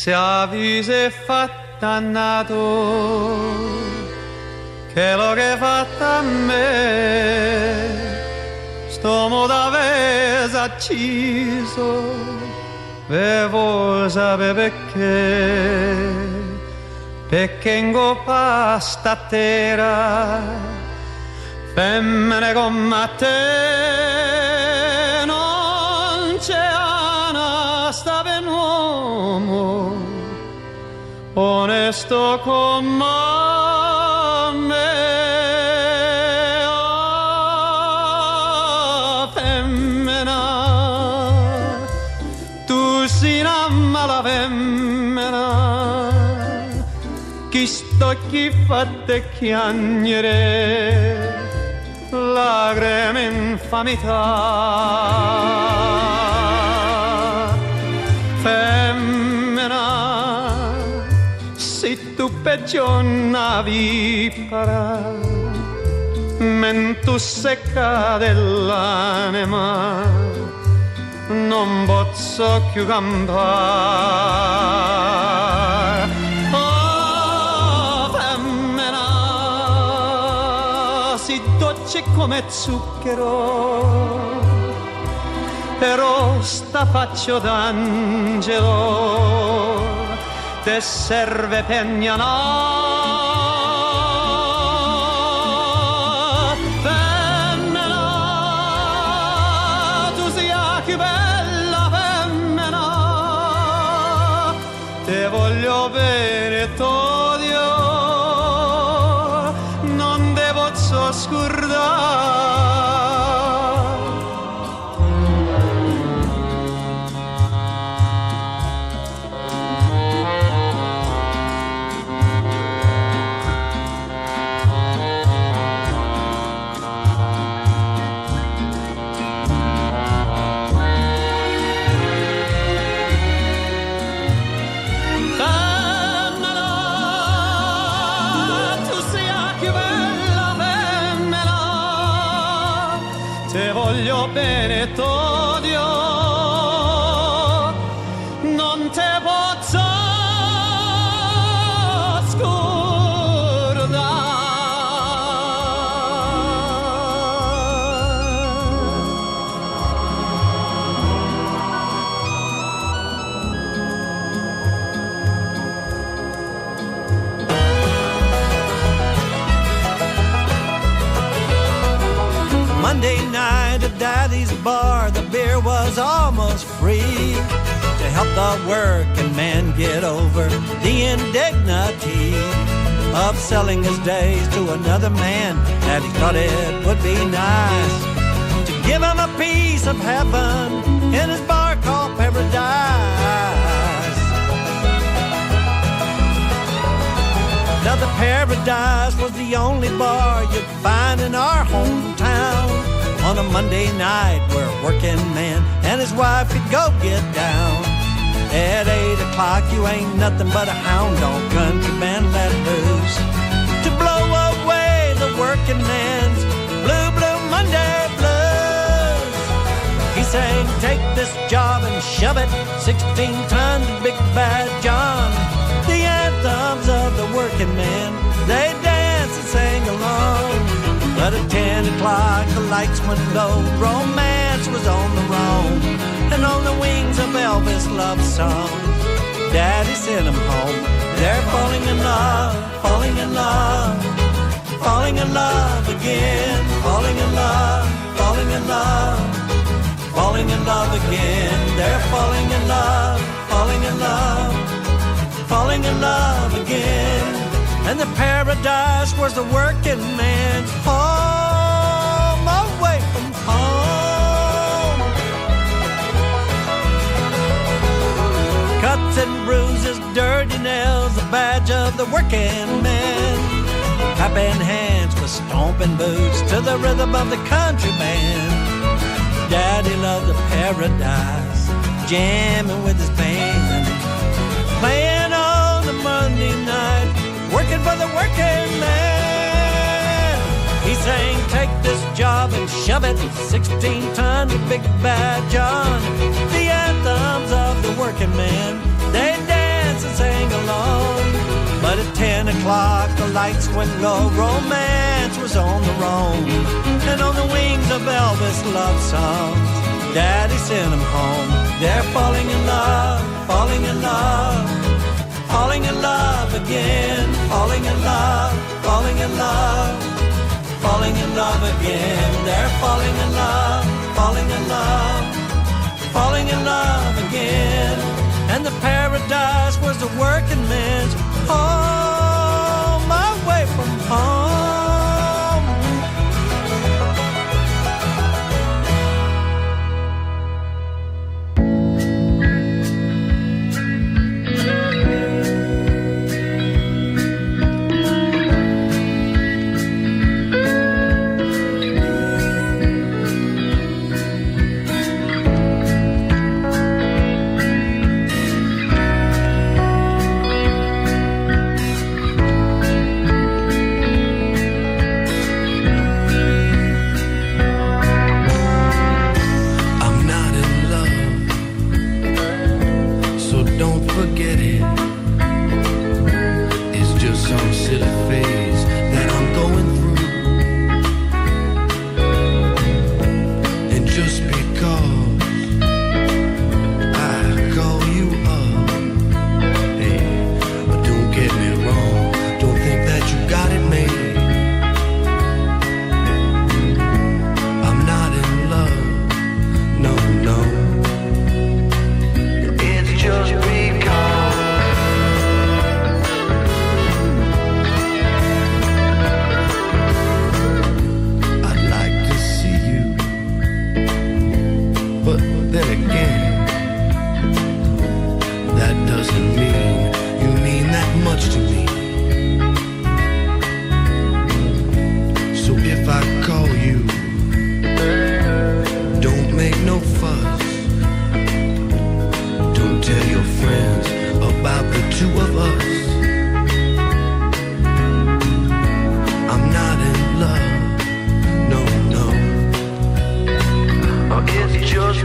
F: se avise fattannato che lo che fatta a me sto moda vesa acciso ve vuol sapere perché in coppa statera femmine come te non c'è una sta per un uomo onesto come me. Oh, femmina, tu sei una mala femmina, chi sto chi fatte chiagnere lacrime infamità. Femmina, se tu peggio una vipera, mentre secca dell'anima, non posso più campare. Oh, femmina, si dolce come zucchero, però sta faccio d'angelo te serve per gnanare. Femmina, tu sia più bella femmina, te voglio bene t'odio, non te posso scordare. Bene t'odio, non te posso
I: Monday night at Daddy's bar, the beer was almost free to help the working man get over the indignity of selling his days to another man that he thought it would be nice to give him a piece of heaven in his bar called Paradise. Now the Paradise was the only bar you'd find in our hometown on a Monday night where a working man and his wife could go get down. At 8 o'clock you ain't nothing but a hound dog country band let loose to blow away the working man's blue, blue Monday blues. He sang, take this job and shove it, 16 tons of Big Bad John. The anthems of the working man, they danced and sang along. But at 10 o'clock the lights went low, romance was on the roam, and on the wings of Elvis' love songs, Daddy sent him home. They're falling in love, falling in love, falling in love again, falling in love, falling in love, falling in love again. They're falling in love, falling in love, falling in love again. And the Paradise was the working man's home, away from home. Cuts and bruises, dirty nails, the badge of the working man. Clapping hands with stomping boots to the rhythm of the country band. Daddy loved the Paradise, jamming with his band, playing on the Monday night, working for the working man. He sang, take this job and shove it, 16 tons of Big Bad John. The anthems of the working man, they dance nights when love romance was on the roam, and on the wings of Elvis love songs, Daddy sent them home. They're falling in love, falling in love, falling in love again, falling in love, falling in love, falling in love again. They're falling in love, falling in love, falling in love again. And the paradise was the working man's home, away from home.
B: Forget it. It's just some silly phase that I'm going through. And just because I call you up, hey, don't get me wrong, don't think that you got it made. I'm not in love, no, no. It's just then again, that doesn't mean you mean that much to me. So if I call you, don't make no fuss. Don't tell your friends about the two of us. I'm not in love, no, no. It's just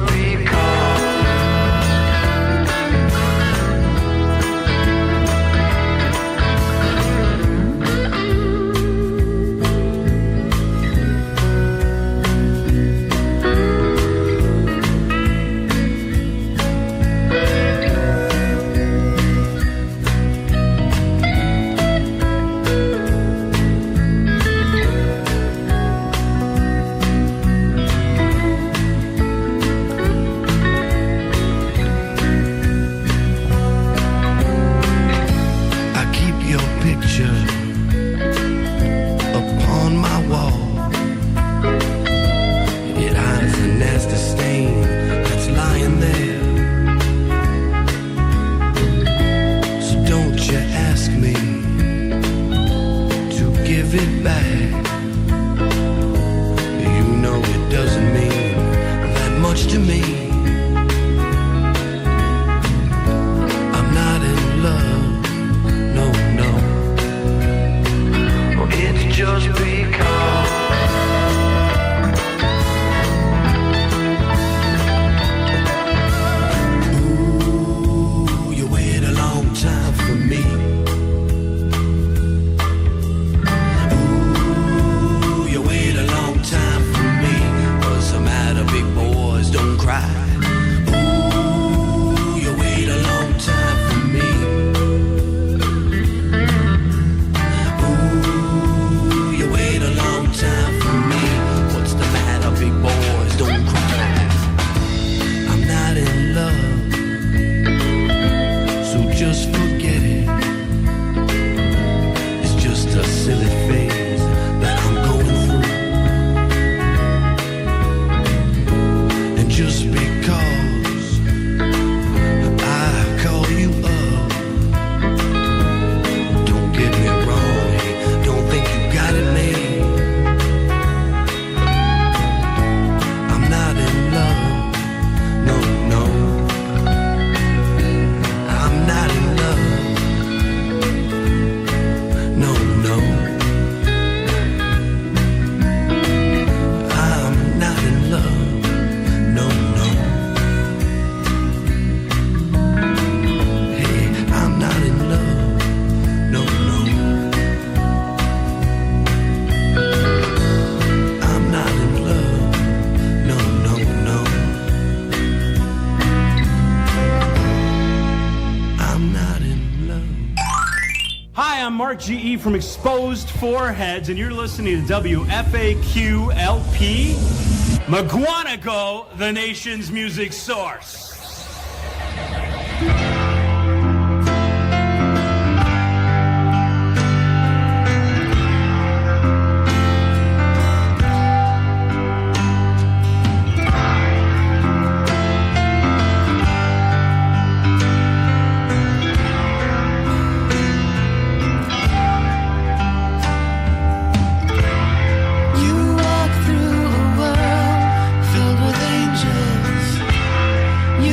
J: I'm Mark G.E. from Exposed Foreheads, and you're listening to WFAQ LP, Maguanago, the nation's music source.
B: You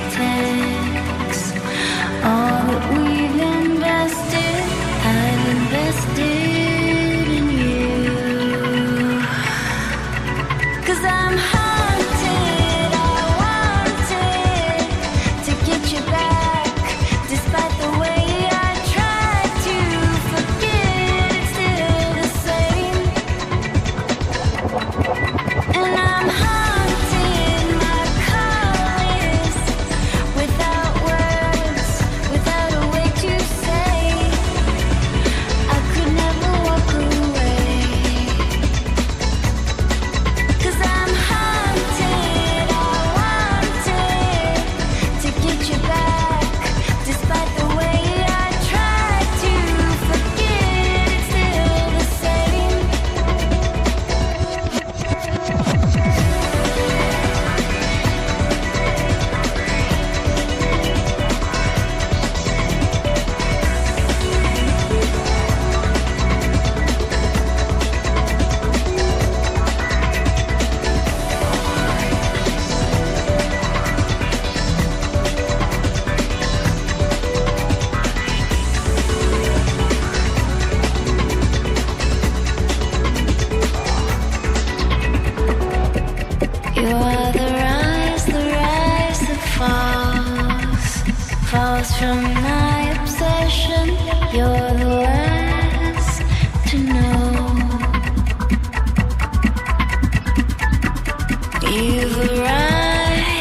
R: protects all that we've invested. I've invested in you. 'Cause I'm haunted, I wanted to get you back, despite the way I tried to forget, it's still the same. And I'm haunted, my call is without words, without a way to say, I could never walk away. 'Cause I'm haunted, I wanted to get you back, despite the way I tried to forget, it's still the same. You are the rise that falls from my obsession. You're the last to know. You've arrived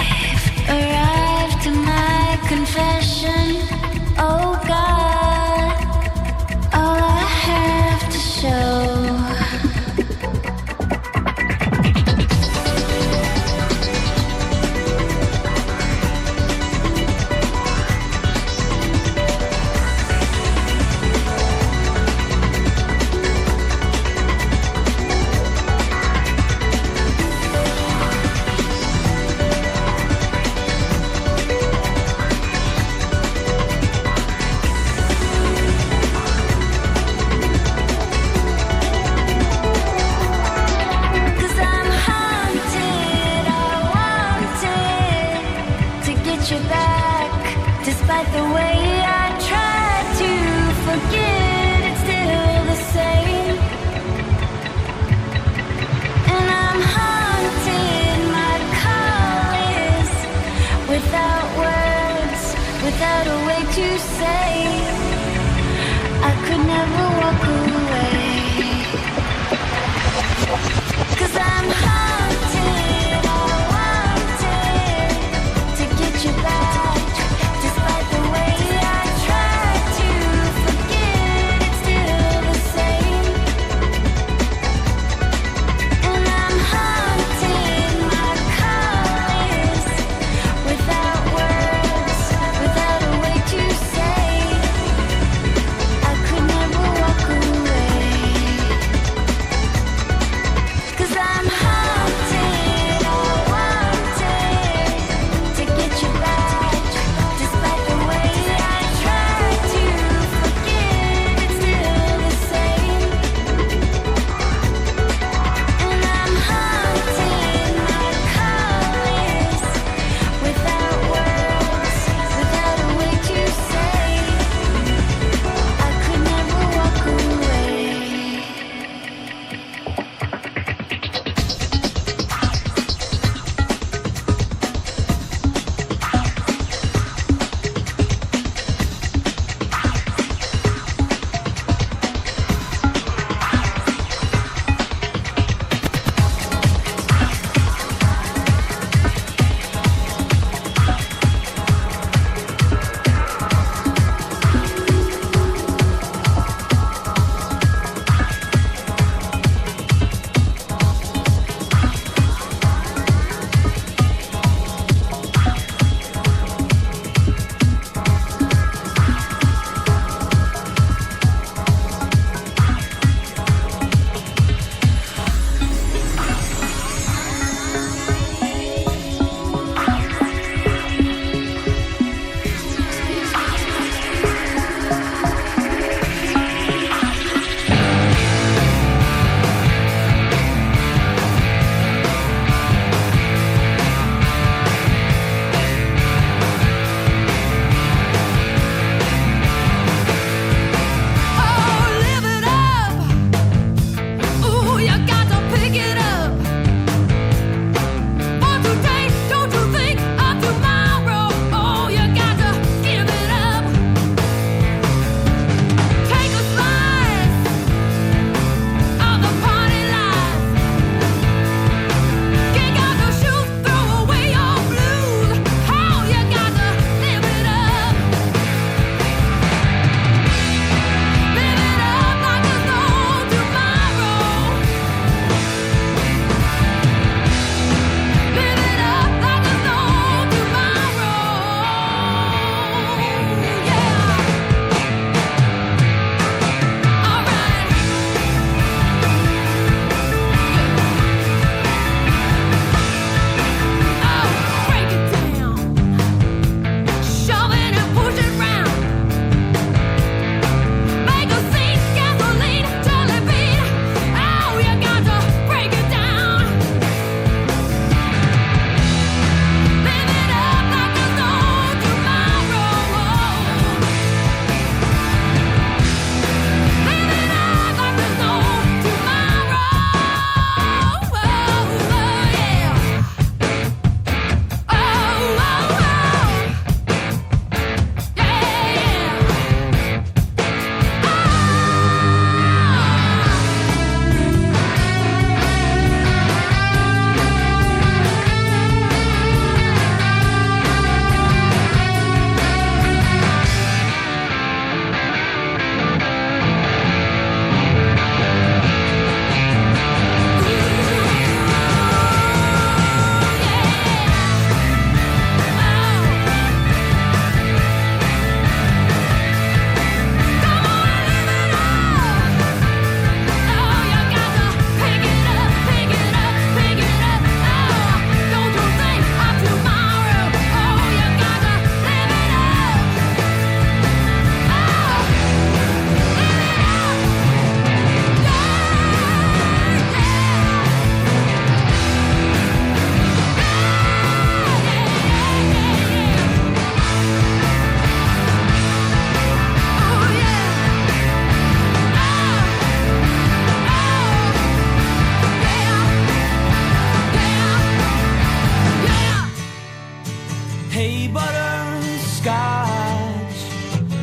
R: to my confession. Oh God, all I have to show. Without a way to say, I could never walk away.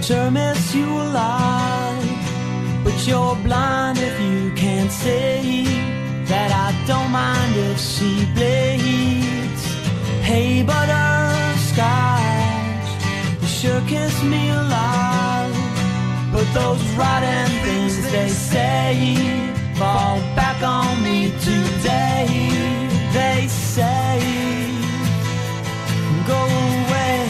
F: sure miss you a lot, but you're blind if you can't see that I don't mind if she bleeds. Hey, butterscotch, you sure kiss me a lot, but those rotten things they say fall back on me today. They say, go away.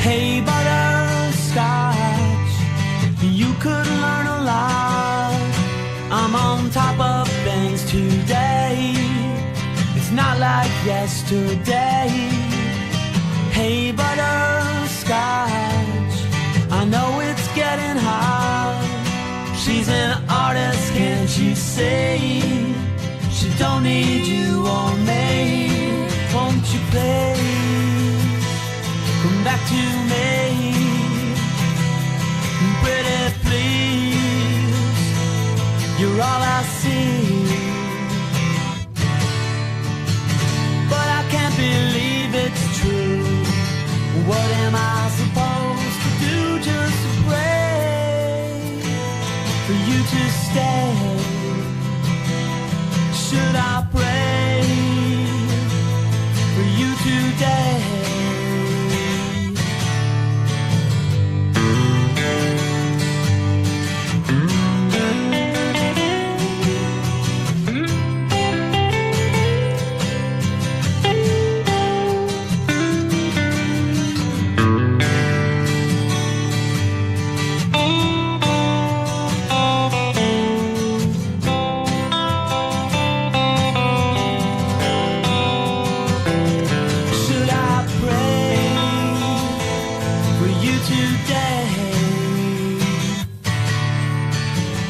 F: Hey, butterscotch, you could learn a lot. I'm on top of things today. It's not like yesterday. Hey, butterscotch, I know it's getting hot. She's an artist, can't you see? She don't need you or me. Won't you please come back to me? Pretty please, you're all I see. But I can't believe it's true. What am I supposed to do? Just pray for you to stay. Should I pray for you today?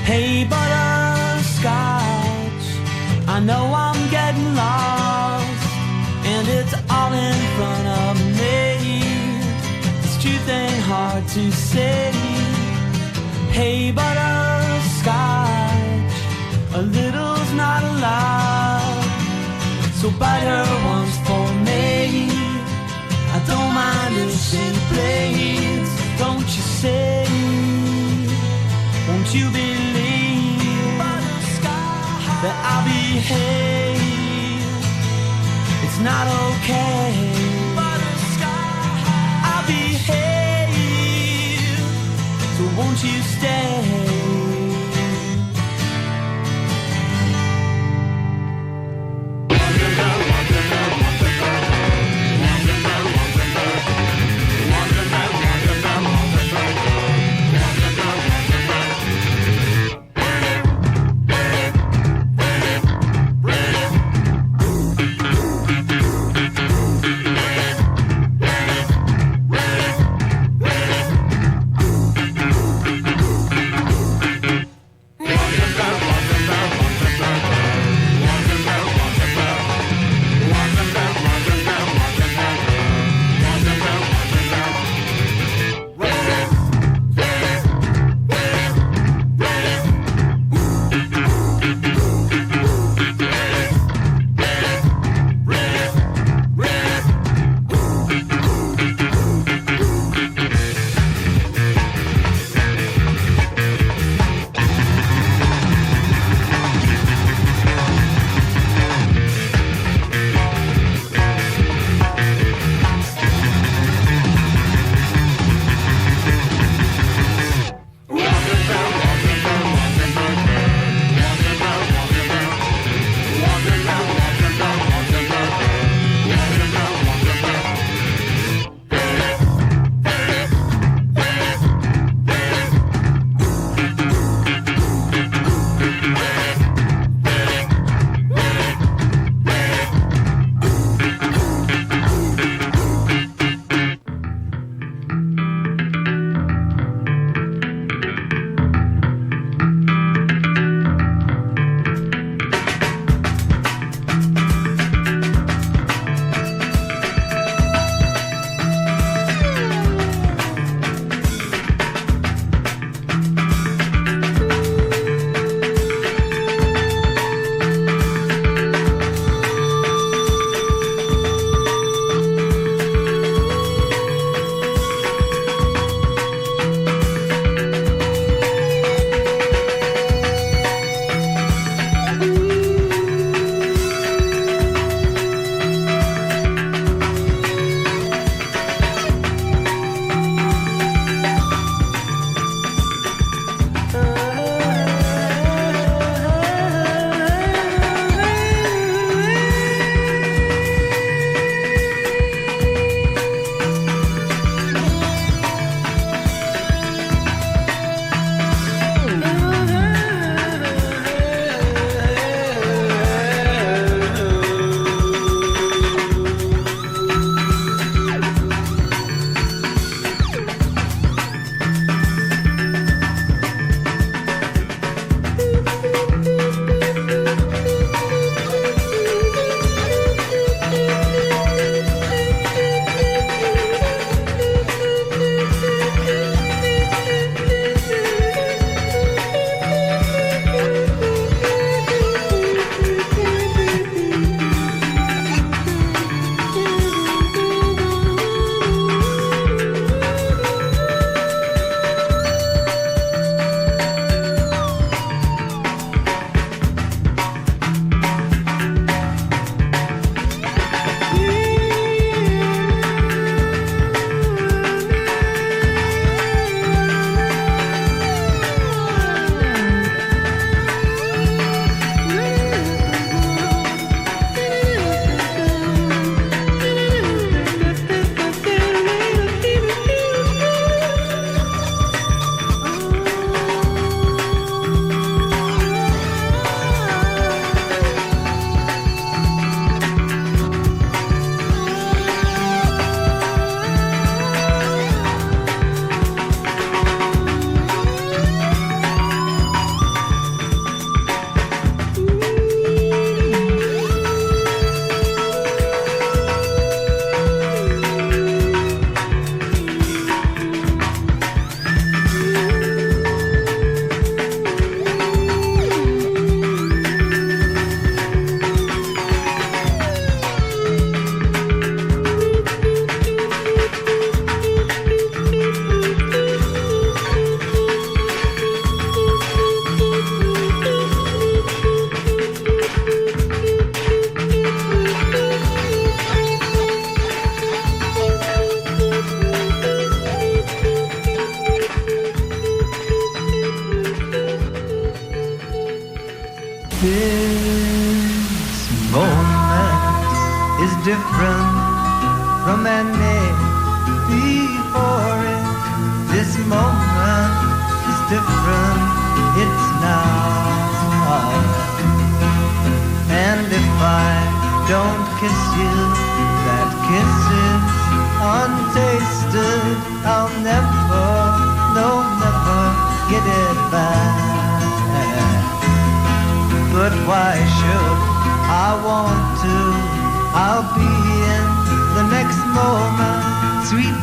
F: Hey, butterscotch, I know I'm getting lost, and it's all in front of me. This truth ain't hard to see. Hey, butterscotch, a little's not a lot, so bite her once for me. I don't mind if she plays, don't you say? Won't you believe that I'll behave? It's not okay. I'll behave, so won't you stay? moment is different from any before it. This moment is different, it's now. And if I don't kiss you, that kiss is untasted. I'll never, no, never get it back. But why should I want to? I'll be in the next moment, sweet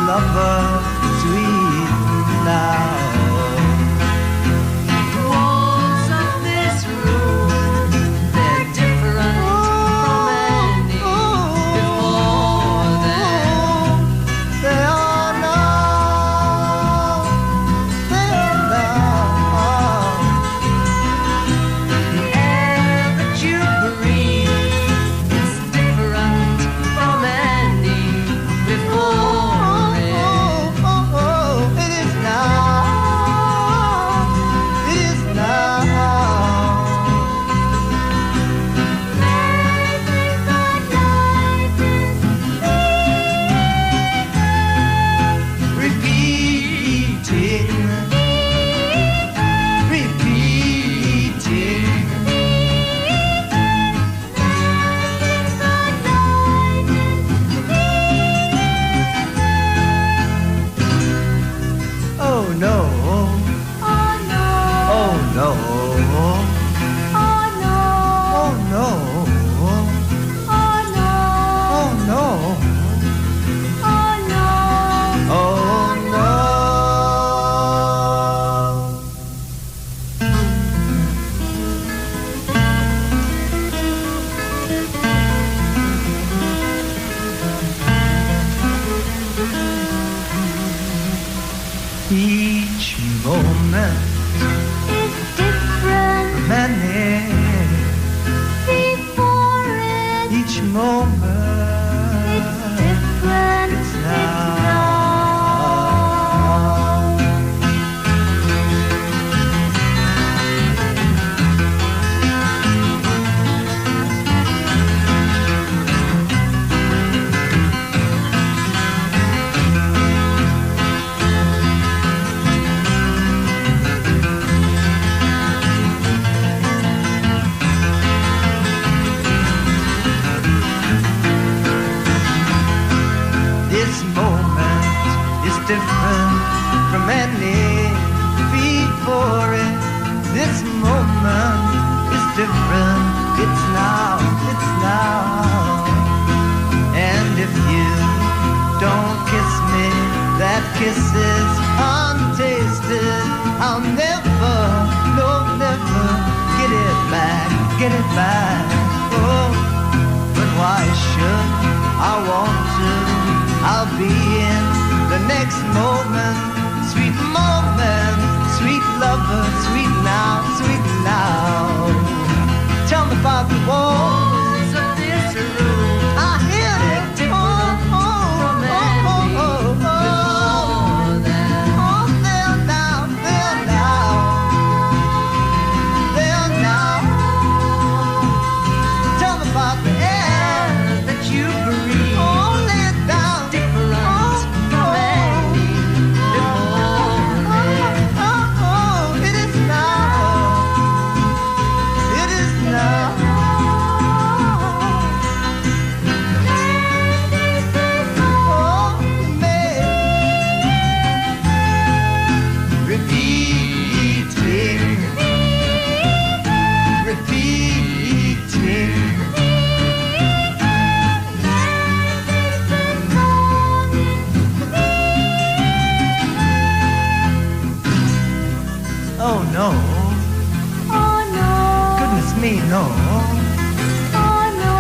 F: lover, sweet now.
B: Walls of this room, they're different from any before them.
F: They are now, they are now.
B: The air that you breathe is different from any before it.
F: It is now, it is now. Repeating, repeating. Oh no,
B: Oh no,
F: oh no,
B: oh no,
F: oh no,
B: oh no,
F: oh no,
B: oh no.
F: oh no. Each moment
B: It's different
F: from any,
B: before it.
F: each moment
B: Different
F: it's now. This moment is different from any before it. This moment is different. It's now, it's now. And if you don't kiss me, that kiss is untasted. I'll never, no, never get it back, get it back. Oh, but why should I want to? I'll be in the next moment, sweet lover, sweet now. Tell me about the walls of this room. I hear it different from any before them. Oh, they're now, they're now, they're now. Tell me about the air that you breathe. Oh, lay it down.
B: Different from any before it.
F: It is now. It is now. Oh, man. Repeating. Repeating. Oh no,
B: Oh no,
F: goodness me, no.
B: oh no,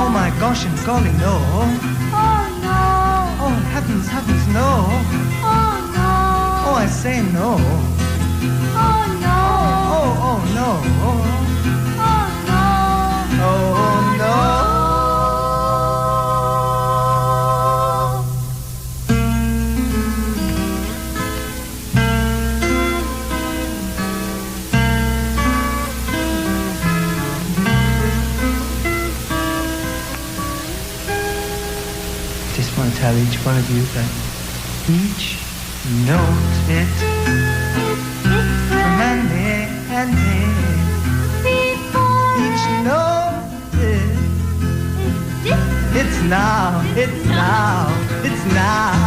F: Oh my gosh, and golly, no.
B: oh no,
F: Oh heavens, heavens, no.
B: oh no,
F: Oh, I say no.
B: oh no,
F: Oh no.
B: oh no.
F: Oh no.
U: want to tell each one of you that each note is from and each note is it's now, it's now, it's now.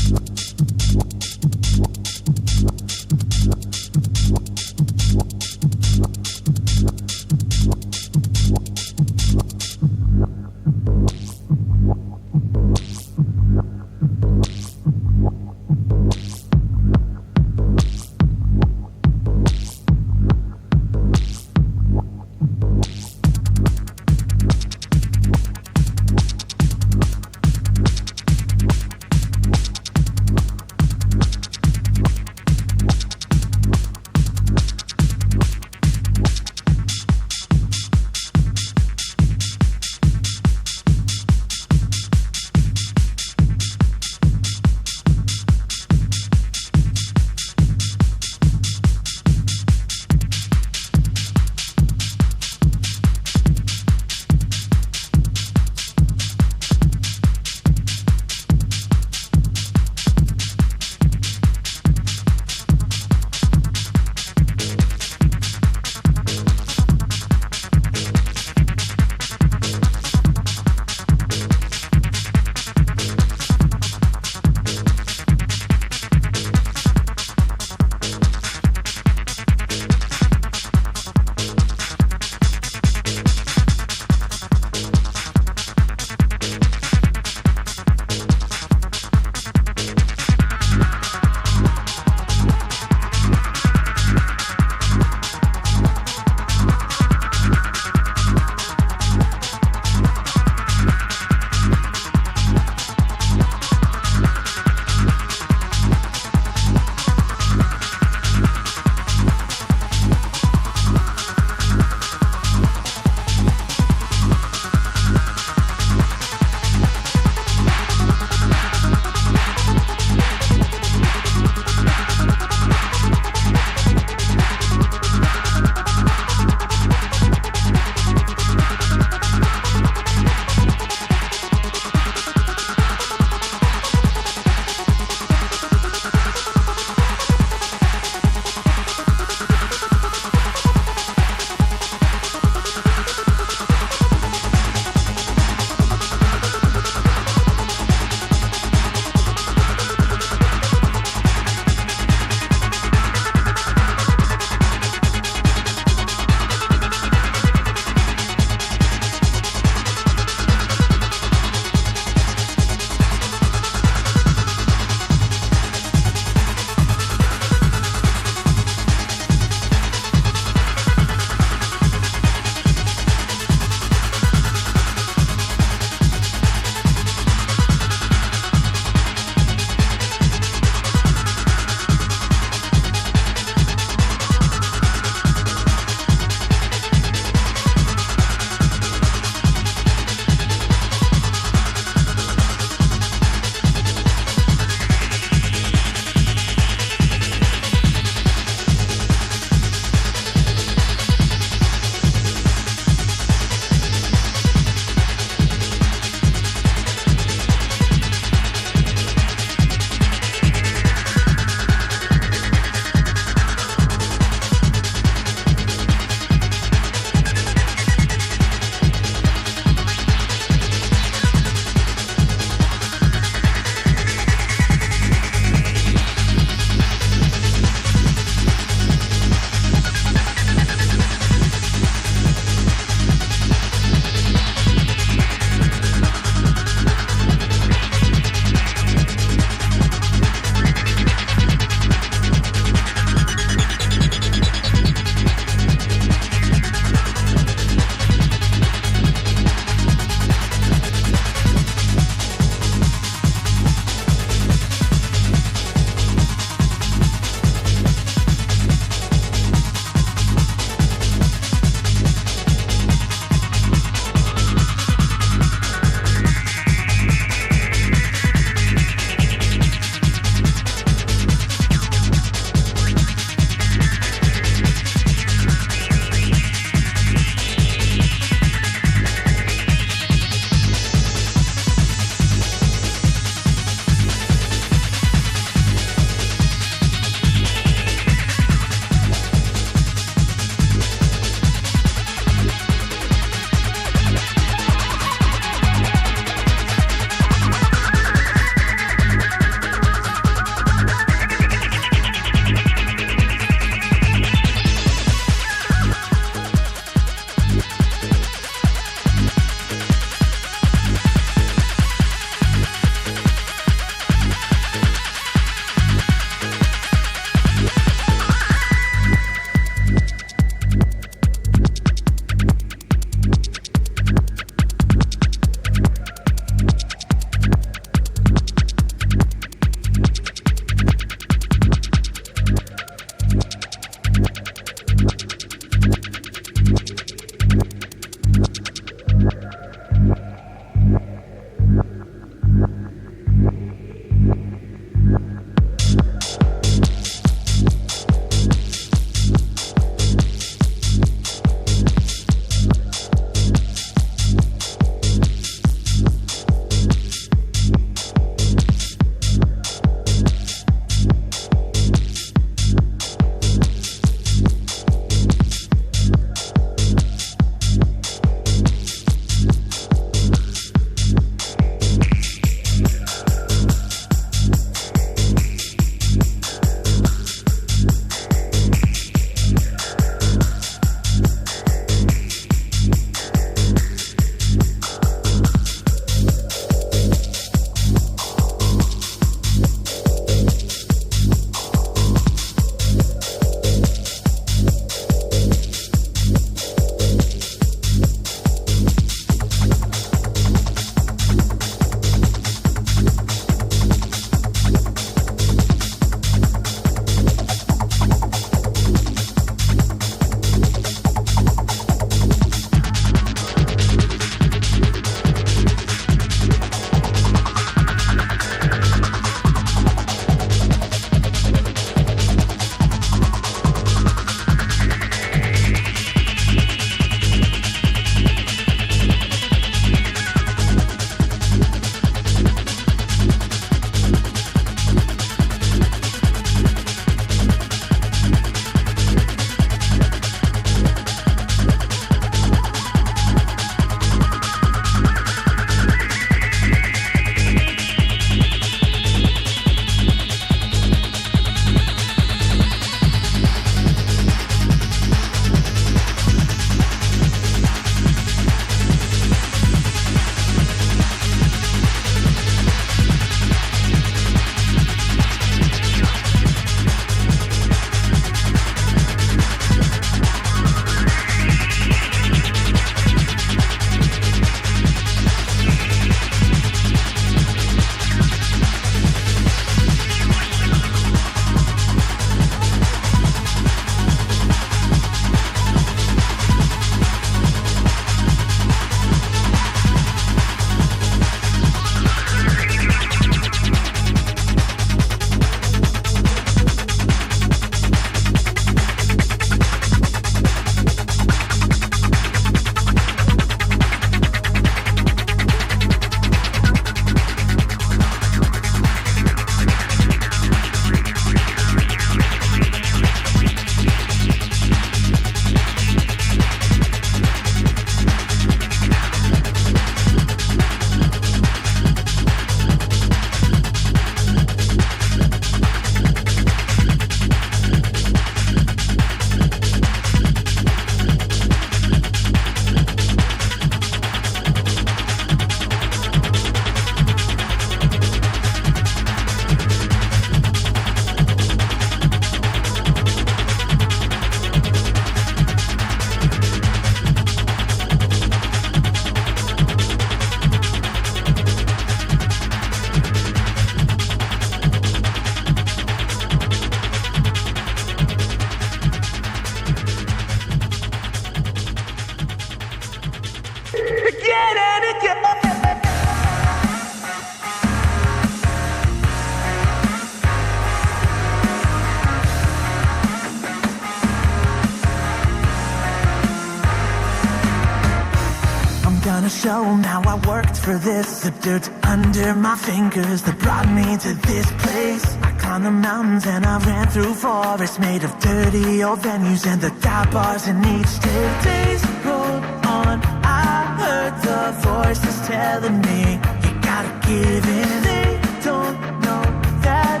K: gonna show 'em how I worked for this. The dirt under my fingers that brought me to this place. I climbed the mountains and I ran through forests made of dirty old venues and the dive bars in each state. Days rolled on, I heard the voices telling me, you gotta give in. They don't know that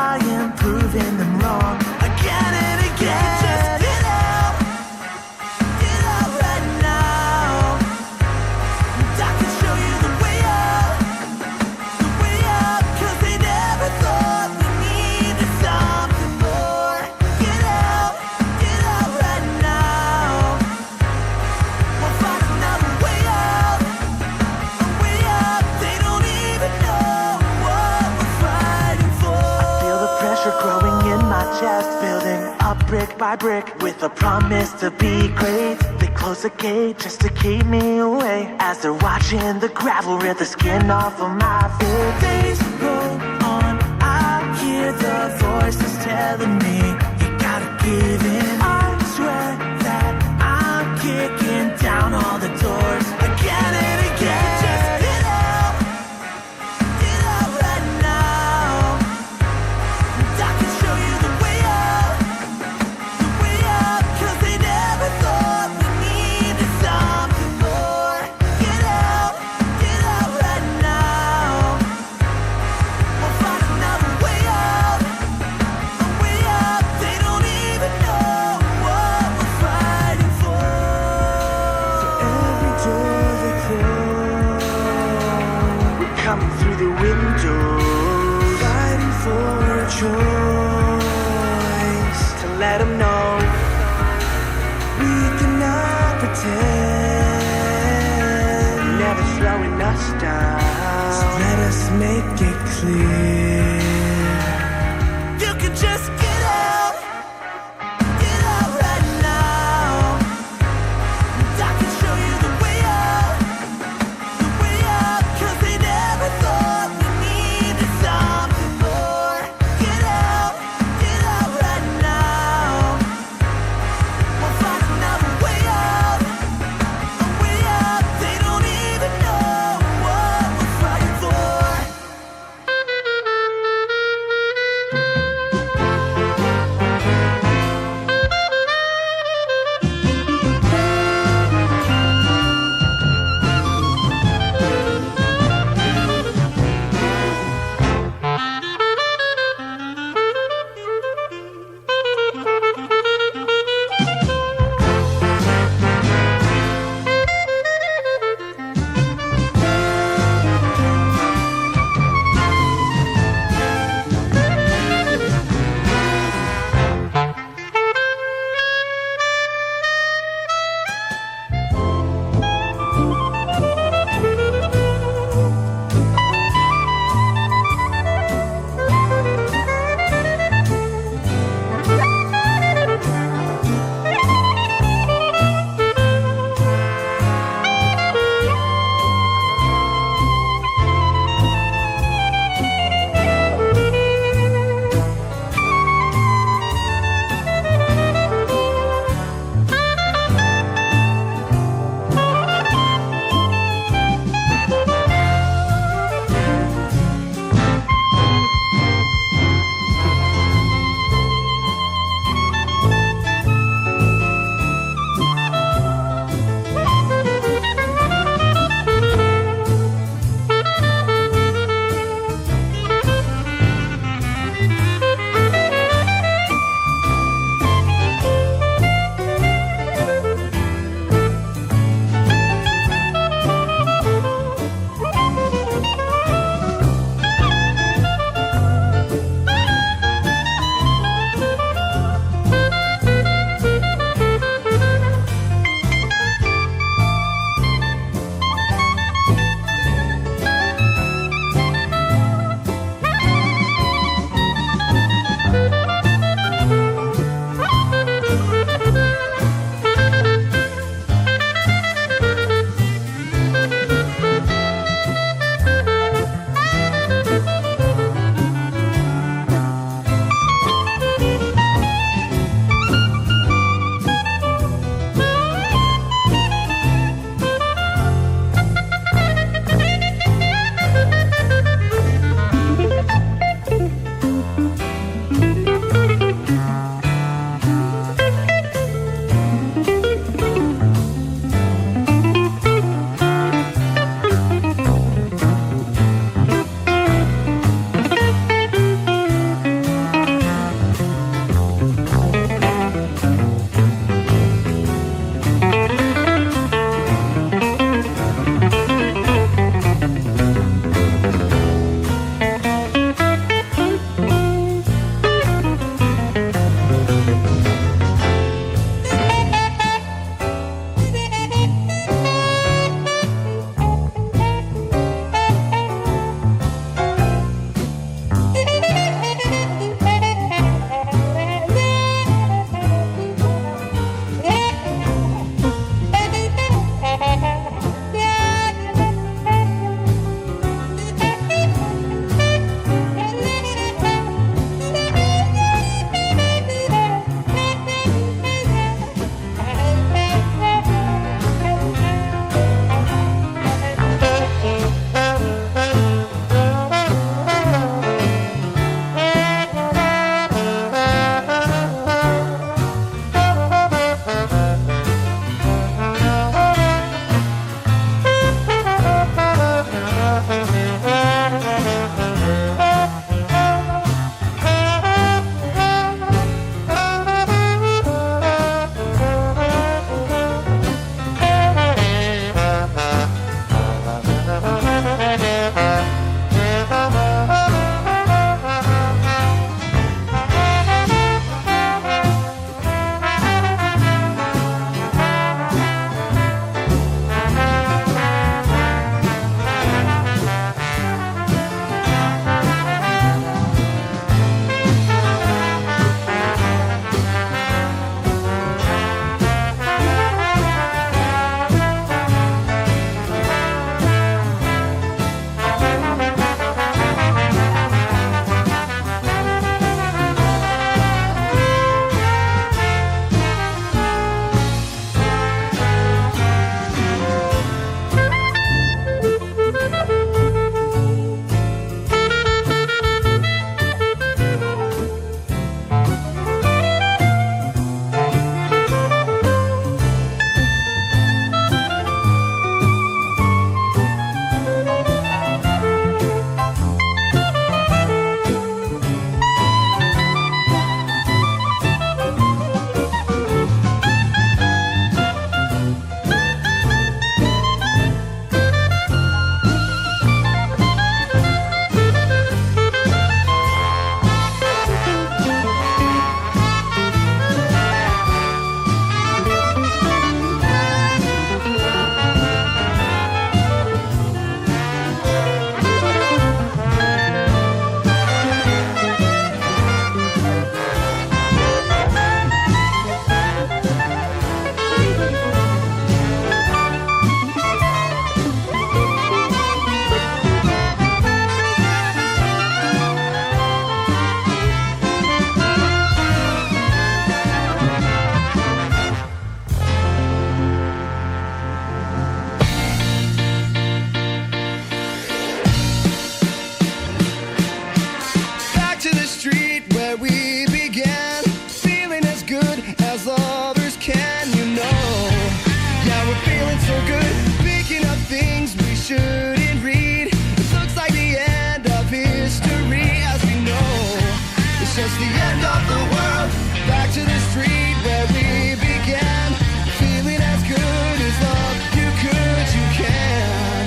K: I am proving them wrong again and again. Just get out right now. I can show you the way out, 'cause they never thought we needed something more. Get out right now. We'll find another way out, They don't even know what we're fighting for. I feel the pressure growing in my chest, building up brick by brick with a promise to be great. They close the gate just to keep me away as they're watching the gravel rip the skin off of my face. Days roll on, I hear the voices telling me, you gotta give in. I swear that I'm kicking down all the doors again and again. Just get out right now. I can show you the way out, 'cause they never thought we needed something more. Get out right now. We'll find another way out, They don't even know what we're fighting for. So every door they close, we're coming through the windows, fighting for a choice to let them know we cannot pretend, never slowing us down. So let us make it clear, you can just get out right now. I can show you the way out, 'cause they never thought we needed something more. Get out right now. We'll find another way out, They don't even know what we're fighting for.
B: it's the end of the world. Back to the street where we began, feeling as good as love you could, you can.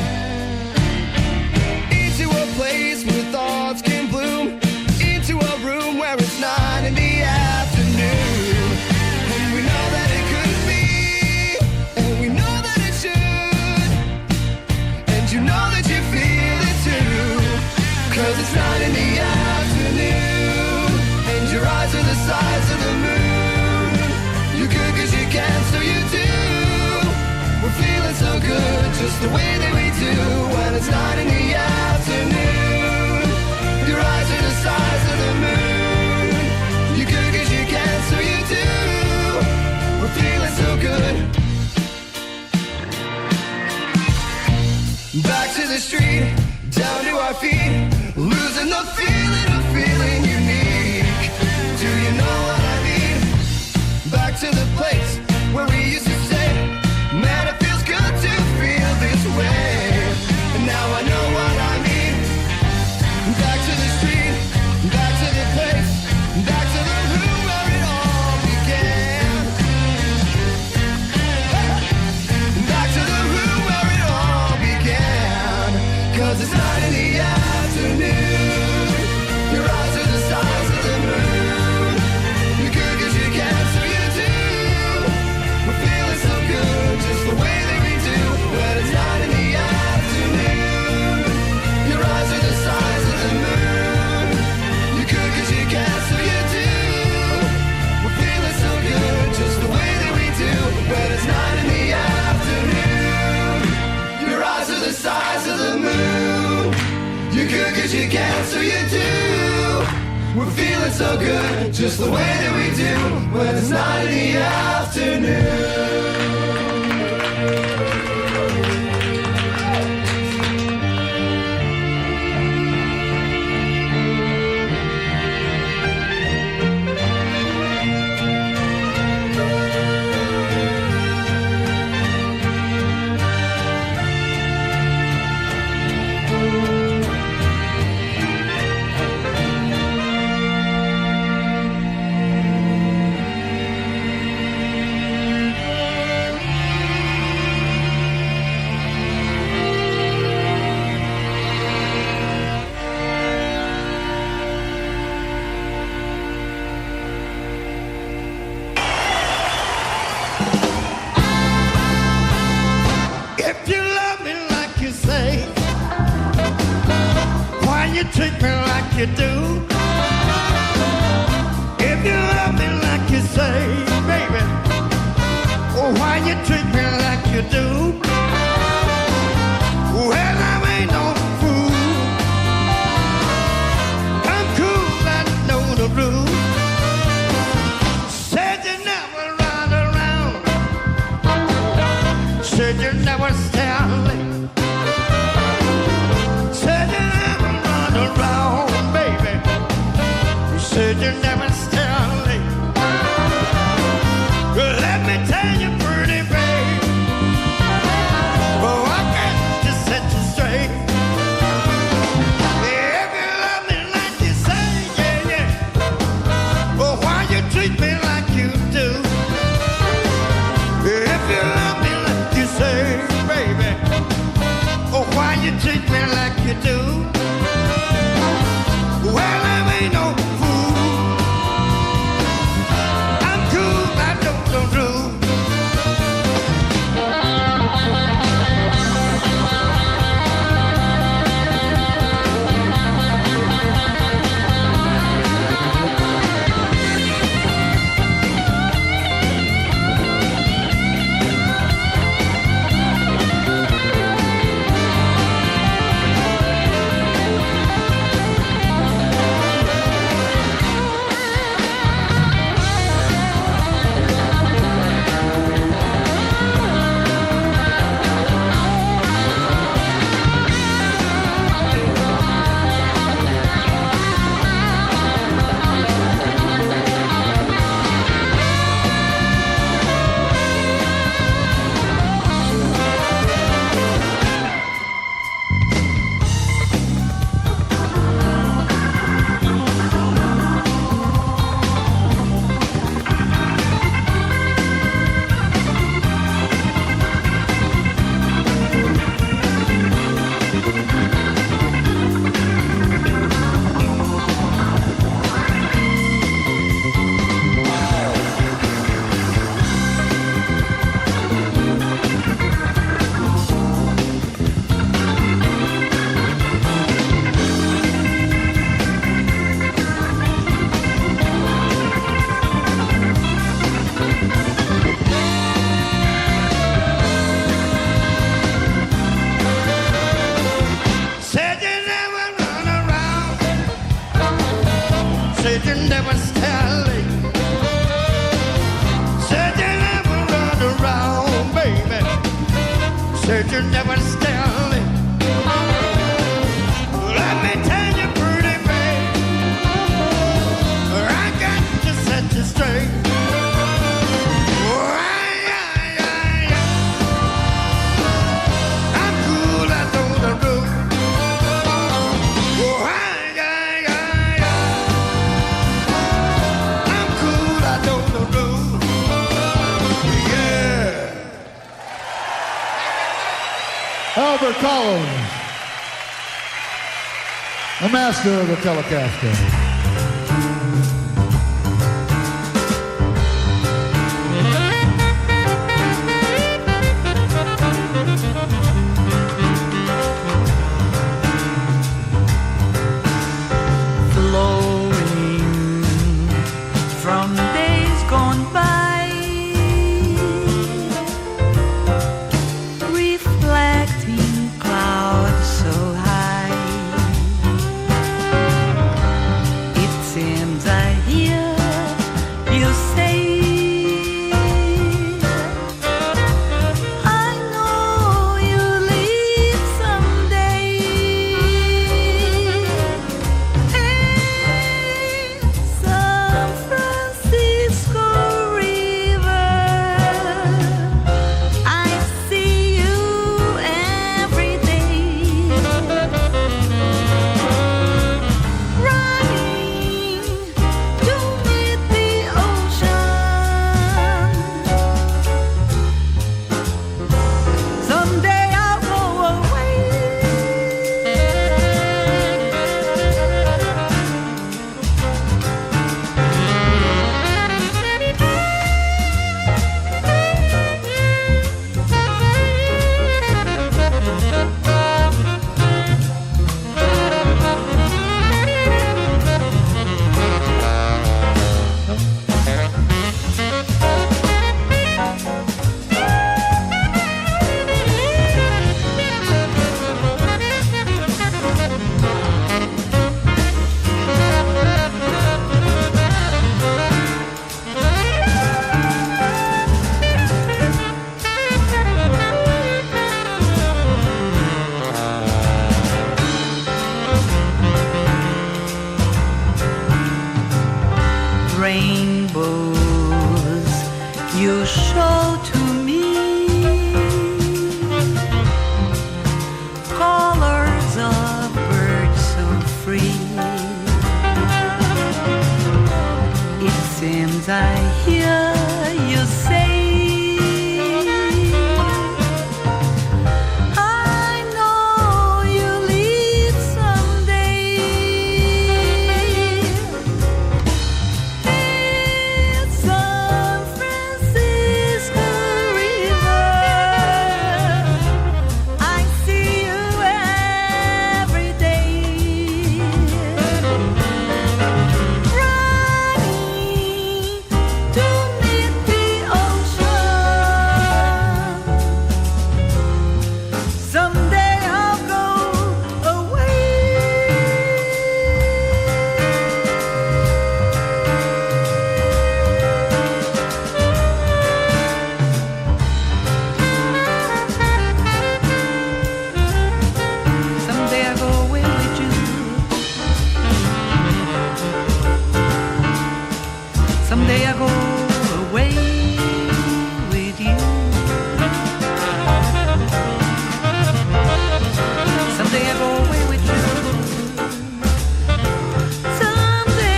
B: Into a place where thoughts can bloom, into a room where it's 9 in the afternoon. And we know that it could be, and we know that it should, and you know that you feel it too. 'Cause it's 9 in the afternoon, and your eyes are the size of the moon. You could 'cause you can, so you do. We're feeling so good, just the way that we do. When it's 9 in the afternoon, your eyes are the size of the moon. You could 'cause you can, so you do. We're feeling so good. Back to the street, down to our feet, losing the feeling of feeling unique. Do you know what I mean? Back to the place where we used to say, man, it feels good to feel this way. And now I know what I mean. Back to the street, back to the place, back to the room where it all began. Back to the room where it all began. 'Cause it's 9 in the afternoon, your eyes are the size of the moon. You could 'cause you can, so you do. We're feeling so good, just the way that we do. When it's 9 in the afternoon, your eyes are the size of the moon. You could 'cause you can, so you do. We're feeling so good, just the way that we do. When it's 9 in the afternoon, your eyes are the size of the moon. You could 'cause you can, so you do. We're feeling so good, just the way that we do. When it's 9 in the afternoon.
N: If you love me like you say, why you treat me like you do? If you love me like you say, baby, why you treat me like you do? Well, I ain't no fool. I'm cool, I know the rules. Said you never run around. Said you never stay out late. Said you never run around, baby. stay late. Said you never run around, baby. Said you never stay late. Let me tell you, pretty babe, I got to set you straight. I'm cool, I know the road. I'm cool, I know the road. Yeah.
L: Albert Collins, a master of the Telecaster.
F: Flowing from days gone by, reflecting clouds so high. It seems I hear you say, I know you leave someday. San Francisco River, I see you every day, running to meet the ocean. Someday I'll go away. Rainbows you show to me, colors of birds so free. It seems I hear you say, I know you leave someday. San Francisco River, I see you every day, running to meet the ocean. Someday I'll go away. Someday I'll go away with you. Someday I'll go away with you. Someday I'll go away with you. Someday.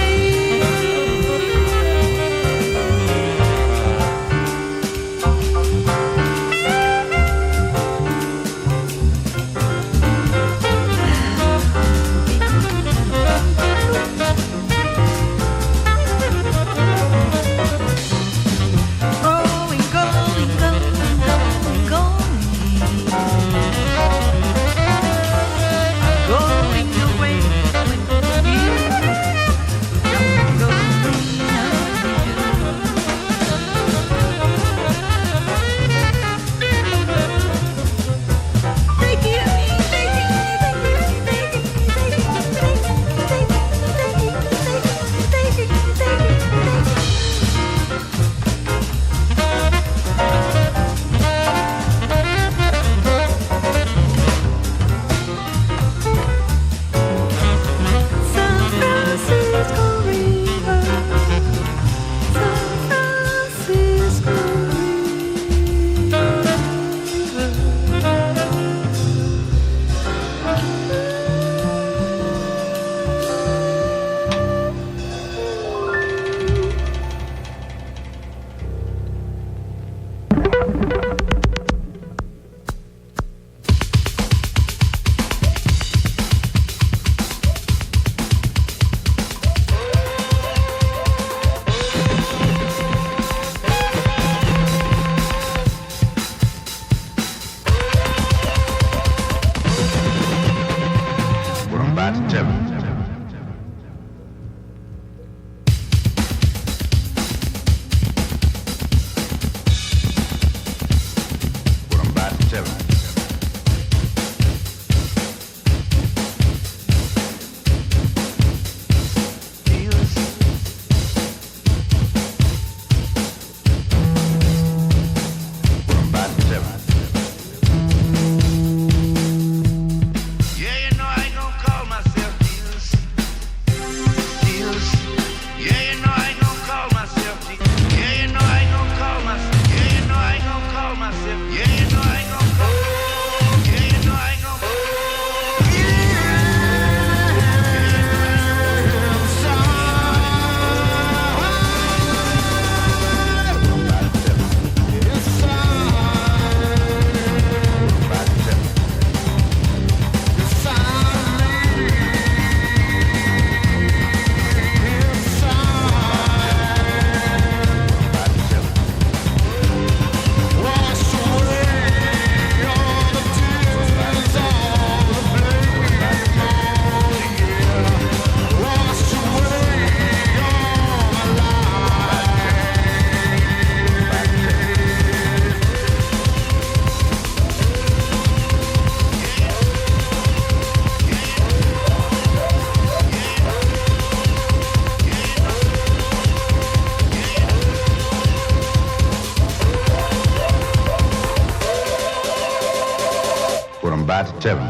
M: Bad Terry.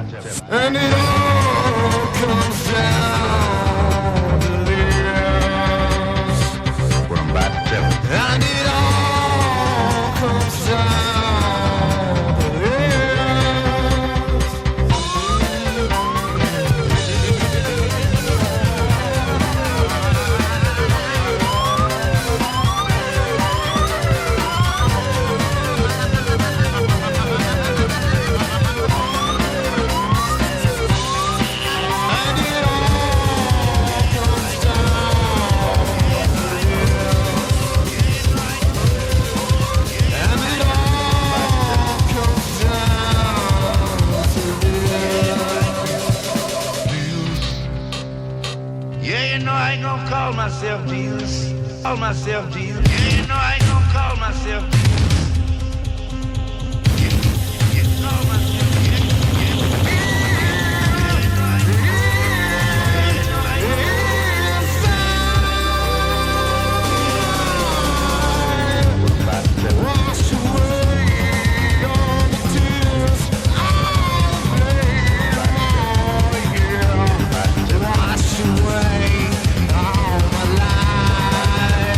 N: And it all comes down to this.
M: From Bad Terry.
N: And it all comes down to this.
O: Call myself Jesus. Call myself Jesus. Yeah, you know I ain't gonna call myself Jesus. Call myself
N: Wash away all the tears I've made. Oh, yeah. Wash away all my life.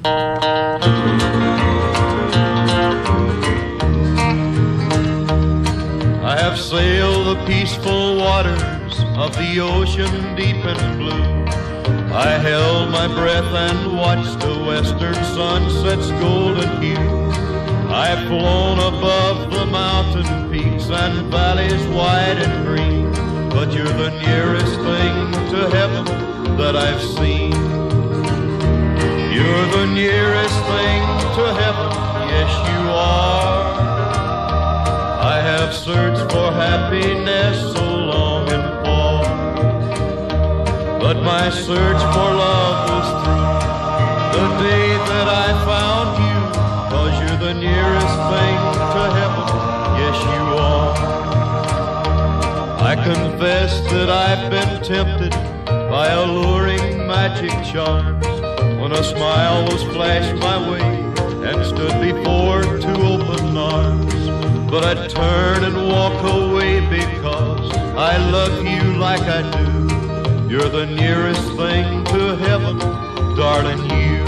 P: I have sailed the peaceful waters of the ocean deep and blue. I held my breath and watched the western sunset's golden hue. I've flown above the mountain peaks and valleys wide and green, but you're the nearest thing to heaven that I've seen. You're the nearest thing to heaven, yes you are. I have searched for happiness so long and far, but my search for love was through the day that I found you, 'cause you're the nearest thing to heaven, yes you are. I confess that I've been tempted by alluring magic charms, when a smile was flashed my way and stood before two open arms. But I turn and walk away because I love you like I do. You're the nearest thing to heaven, darling, you.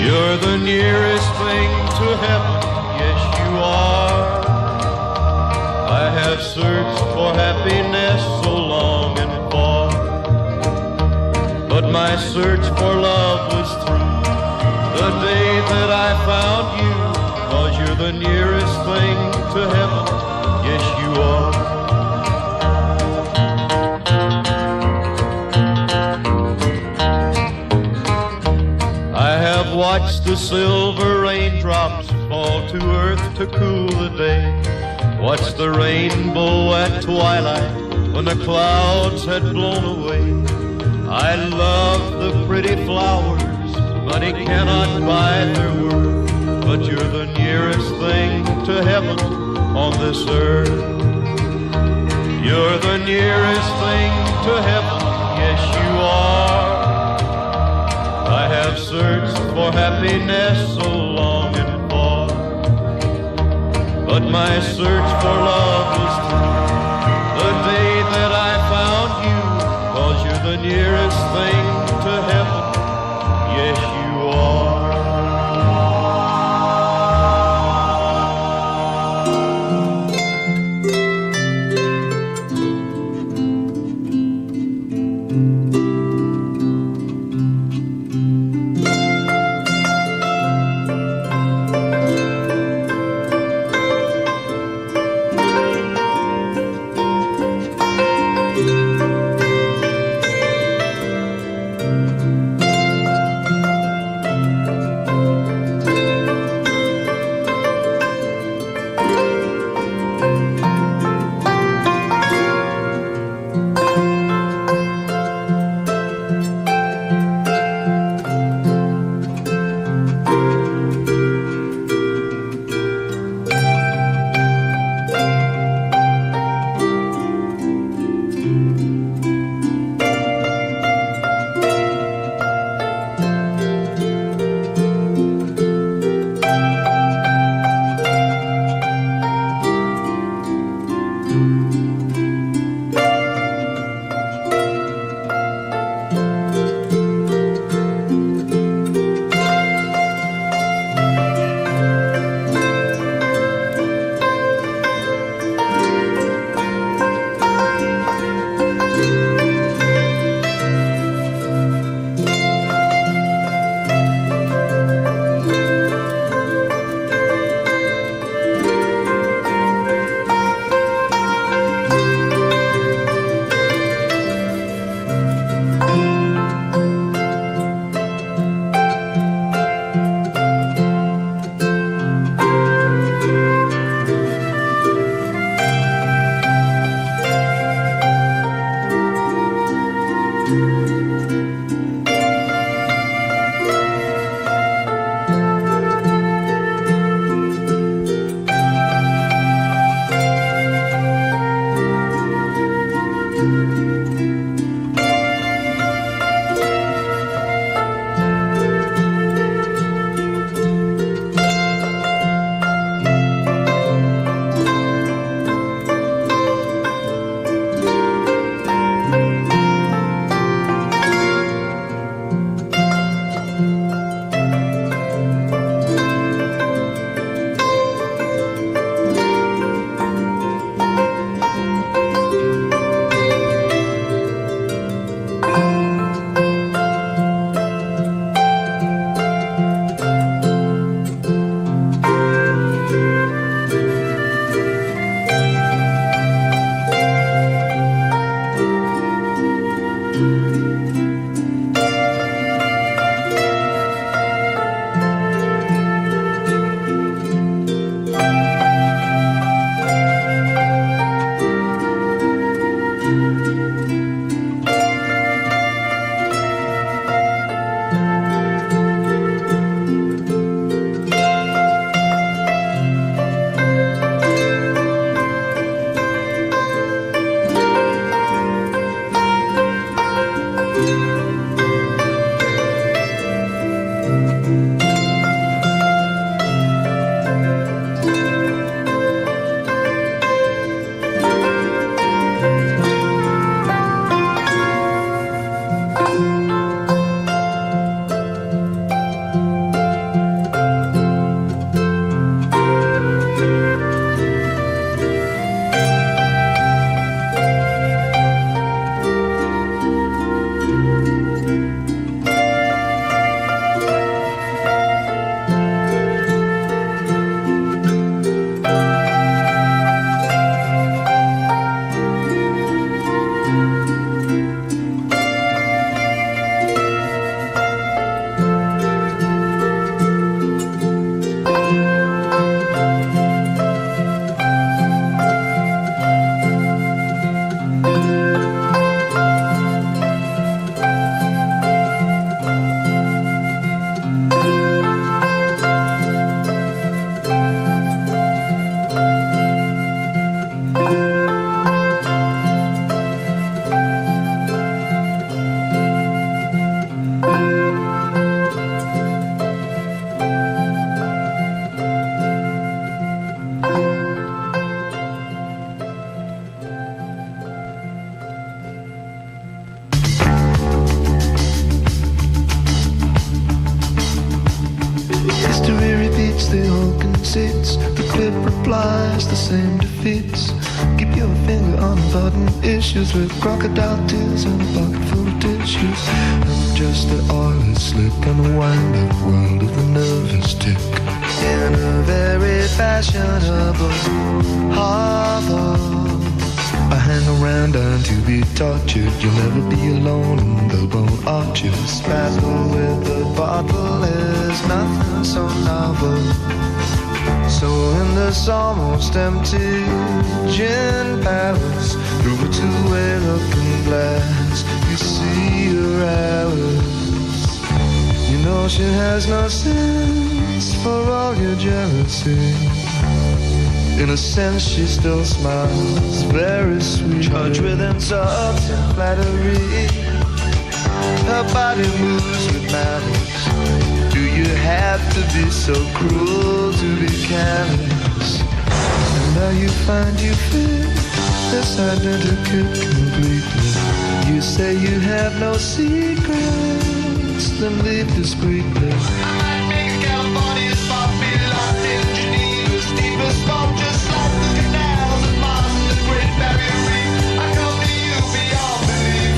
P: You're the nearest thing to heaven, yes you are. I have searched for happiness so long and far, but my search for love was through the day that I found you, 'cause you're the nearest thing to heaven, yes you are. I have watched the silver raindrops fall to earth to cool the day, watched the rainbow at twilight when the clouds had blown away. I love the pretty flowers, money cannot buy their worth, but you're the nearest thing to heaven on this earth. You're the nearest thing to heaven, yes you are. I have searched for happiness so long and far, but my search for love was through the day that I found you, 'cause you're the nearest thing to heaven, yes you are.
E: multiplies the same defeats. Keep your finger on button issues with crocodile tears and a pocket full of tissues. I'm just the oily slick on the wind-up world of the nervous tick. In a very fashionable harbor, I hang around and to be tortured. You'll never be alone in the bone arches. Battle with the bottle is nothing so novel. So in this almost empty gin palace, through a two-way looking glass, you see her Alice. You know she has no sense for all your jealousy. In a sense she still smiles, very sweet, charged with insults and flattery. Her body moves with malice. Do you have to be so cruel to be careless? And now you find you fit this identical completely. You say you have no secrets, then leave discreetly. I might make California's poppy locked in Geneva's deepest vault, just like the canals of Mars and the Great Barrier Reef. I come to you beyond belief.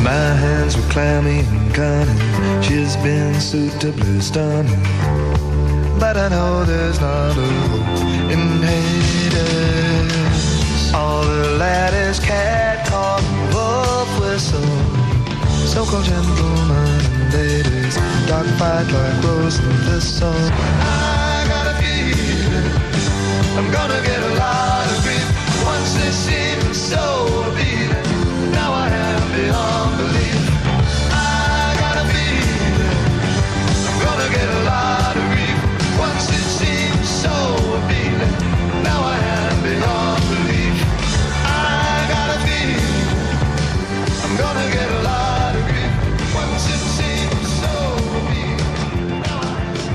E: My hands were clammy and cunning. She's been suitably stunning, but I know there's not a hope in Hades. All the lattice cat caught wolf whistle, so-called gentlemen and ladies, dark fight like rose and thistle. I got a feeling I'm gonna get a lot of grief. Once they seemed so appealing, now I am beyond belief. I got a feeling I'm gonna get a lot of grief. Once it seemed so appealing, now I am beyond belief. I got a feeling I'm gonna get a lot of grief. Once it seemed so appealing, now I am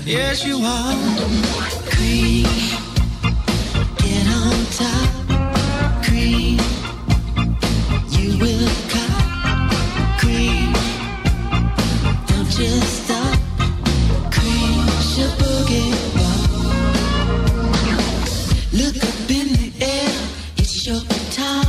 F: Yes, you are. Cream, get on top. Cream, you will cop. Cream, don't just stop. Cream, your boogie walk. Look up in the air, it's your time.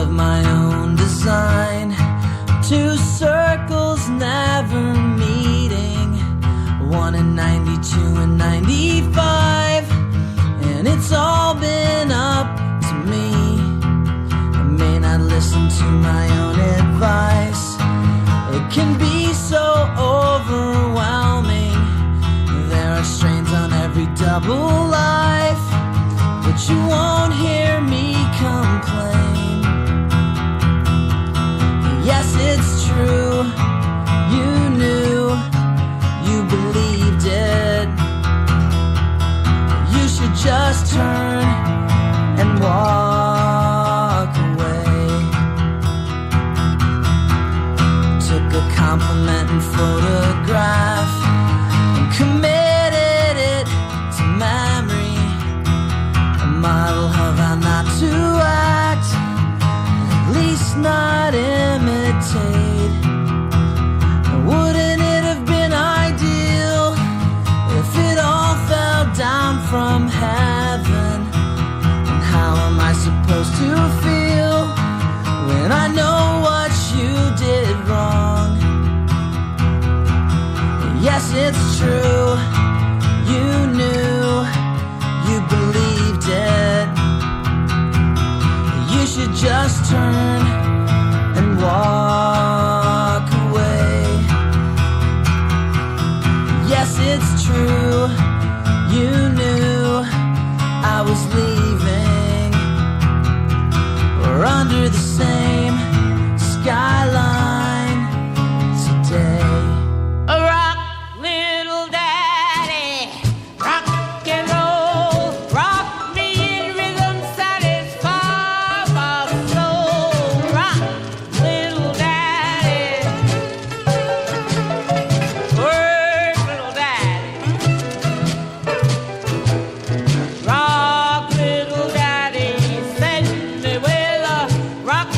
F: of my own design. Two circles never meeting, one in 92 and 95, and it's all been up to me. I may not listen to my own advice. It can be so overwhelming. There are strains on every double life, but you won't hear me complain. Yes, it's true, you knew, you believed it. You should just turn and walk away. Took a compliment and photograph and committed it to memory. A model of how not to act, at least not imitate. Wouldn't it have been ideal if it all fell down from heaven? And how am I supposed to feel when I know what you did wrong? Yes, it's true, you knew, you believed it. You should just turn and walk away. Yes, it's true, you knew I was leaving. We're under the same skyline today.
A: Rock, little daddy, rock and roll, rock me in rhythm, satisfy my soul. Rock, little daddy, work, little daddy, rock, little daddy, send me with a rock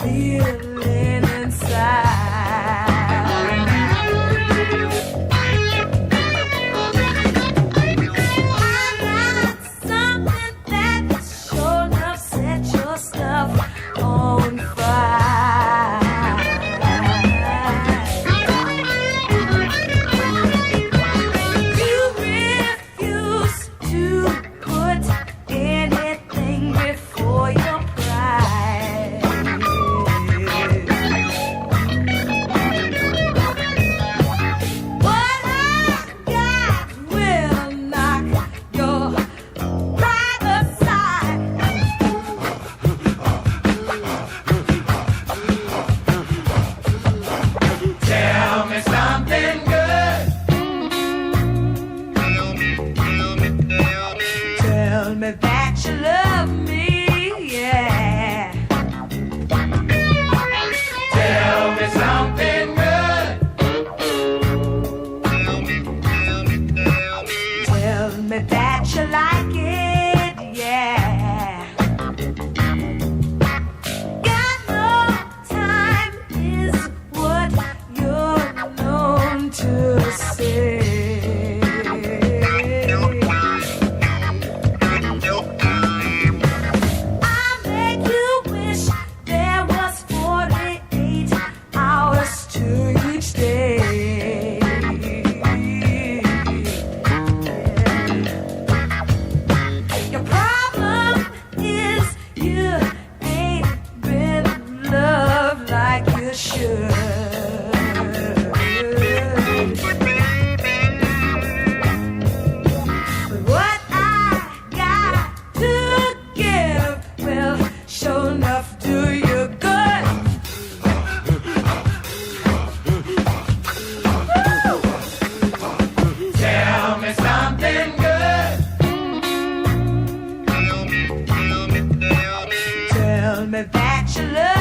F: feeling inside. I got something that sure enough set your stuff on fire. You refuse to put anything before your pride. What I got will knock your pride aside.
A: Tell me something good.
F: Tell me that you love me, yeah.
A: Tell me something good.
F: Tell me that you like it, yeah. Got no time is what you're known to say. I make you wish there was 48 hours to each day. Your problem is you ain't been loved like you should. But what I got to give will sure enough do you good. Woo!
A: Tell me something good.
F: Tell me that you love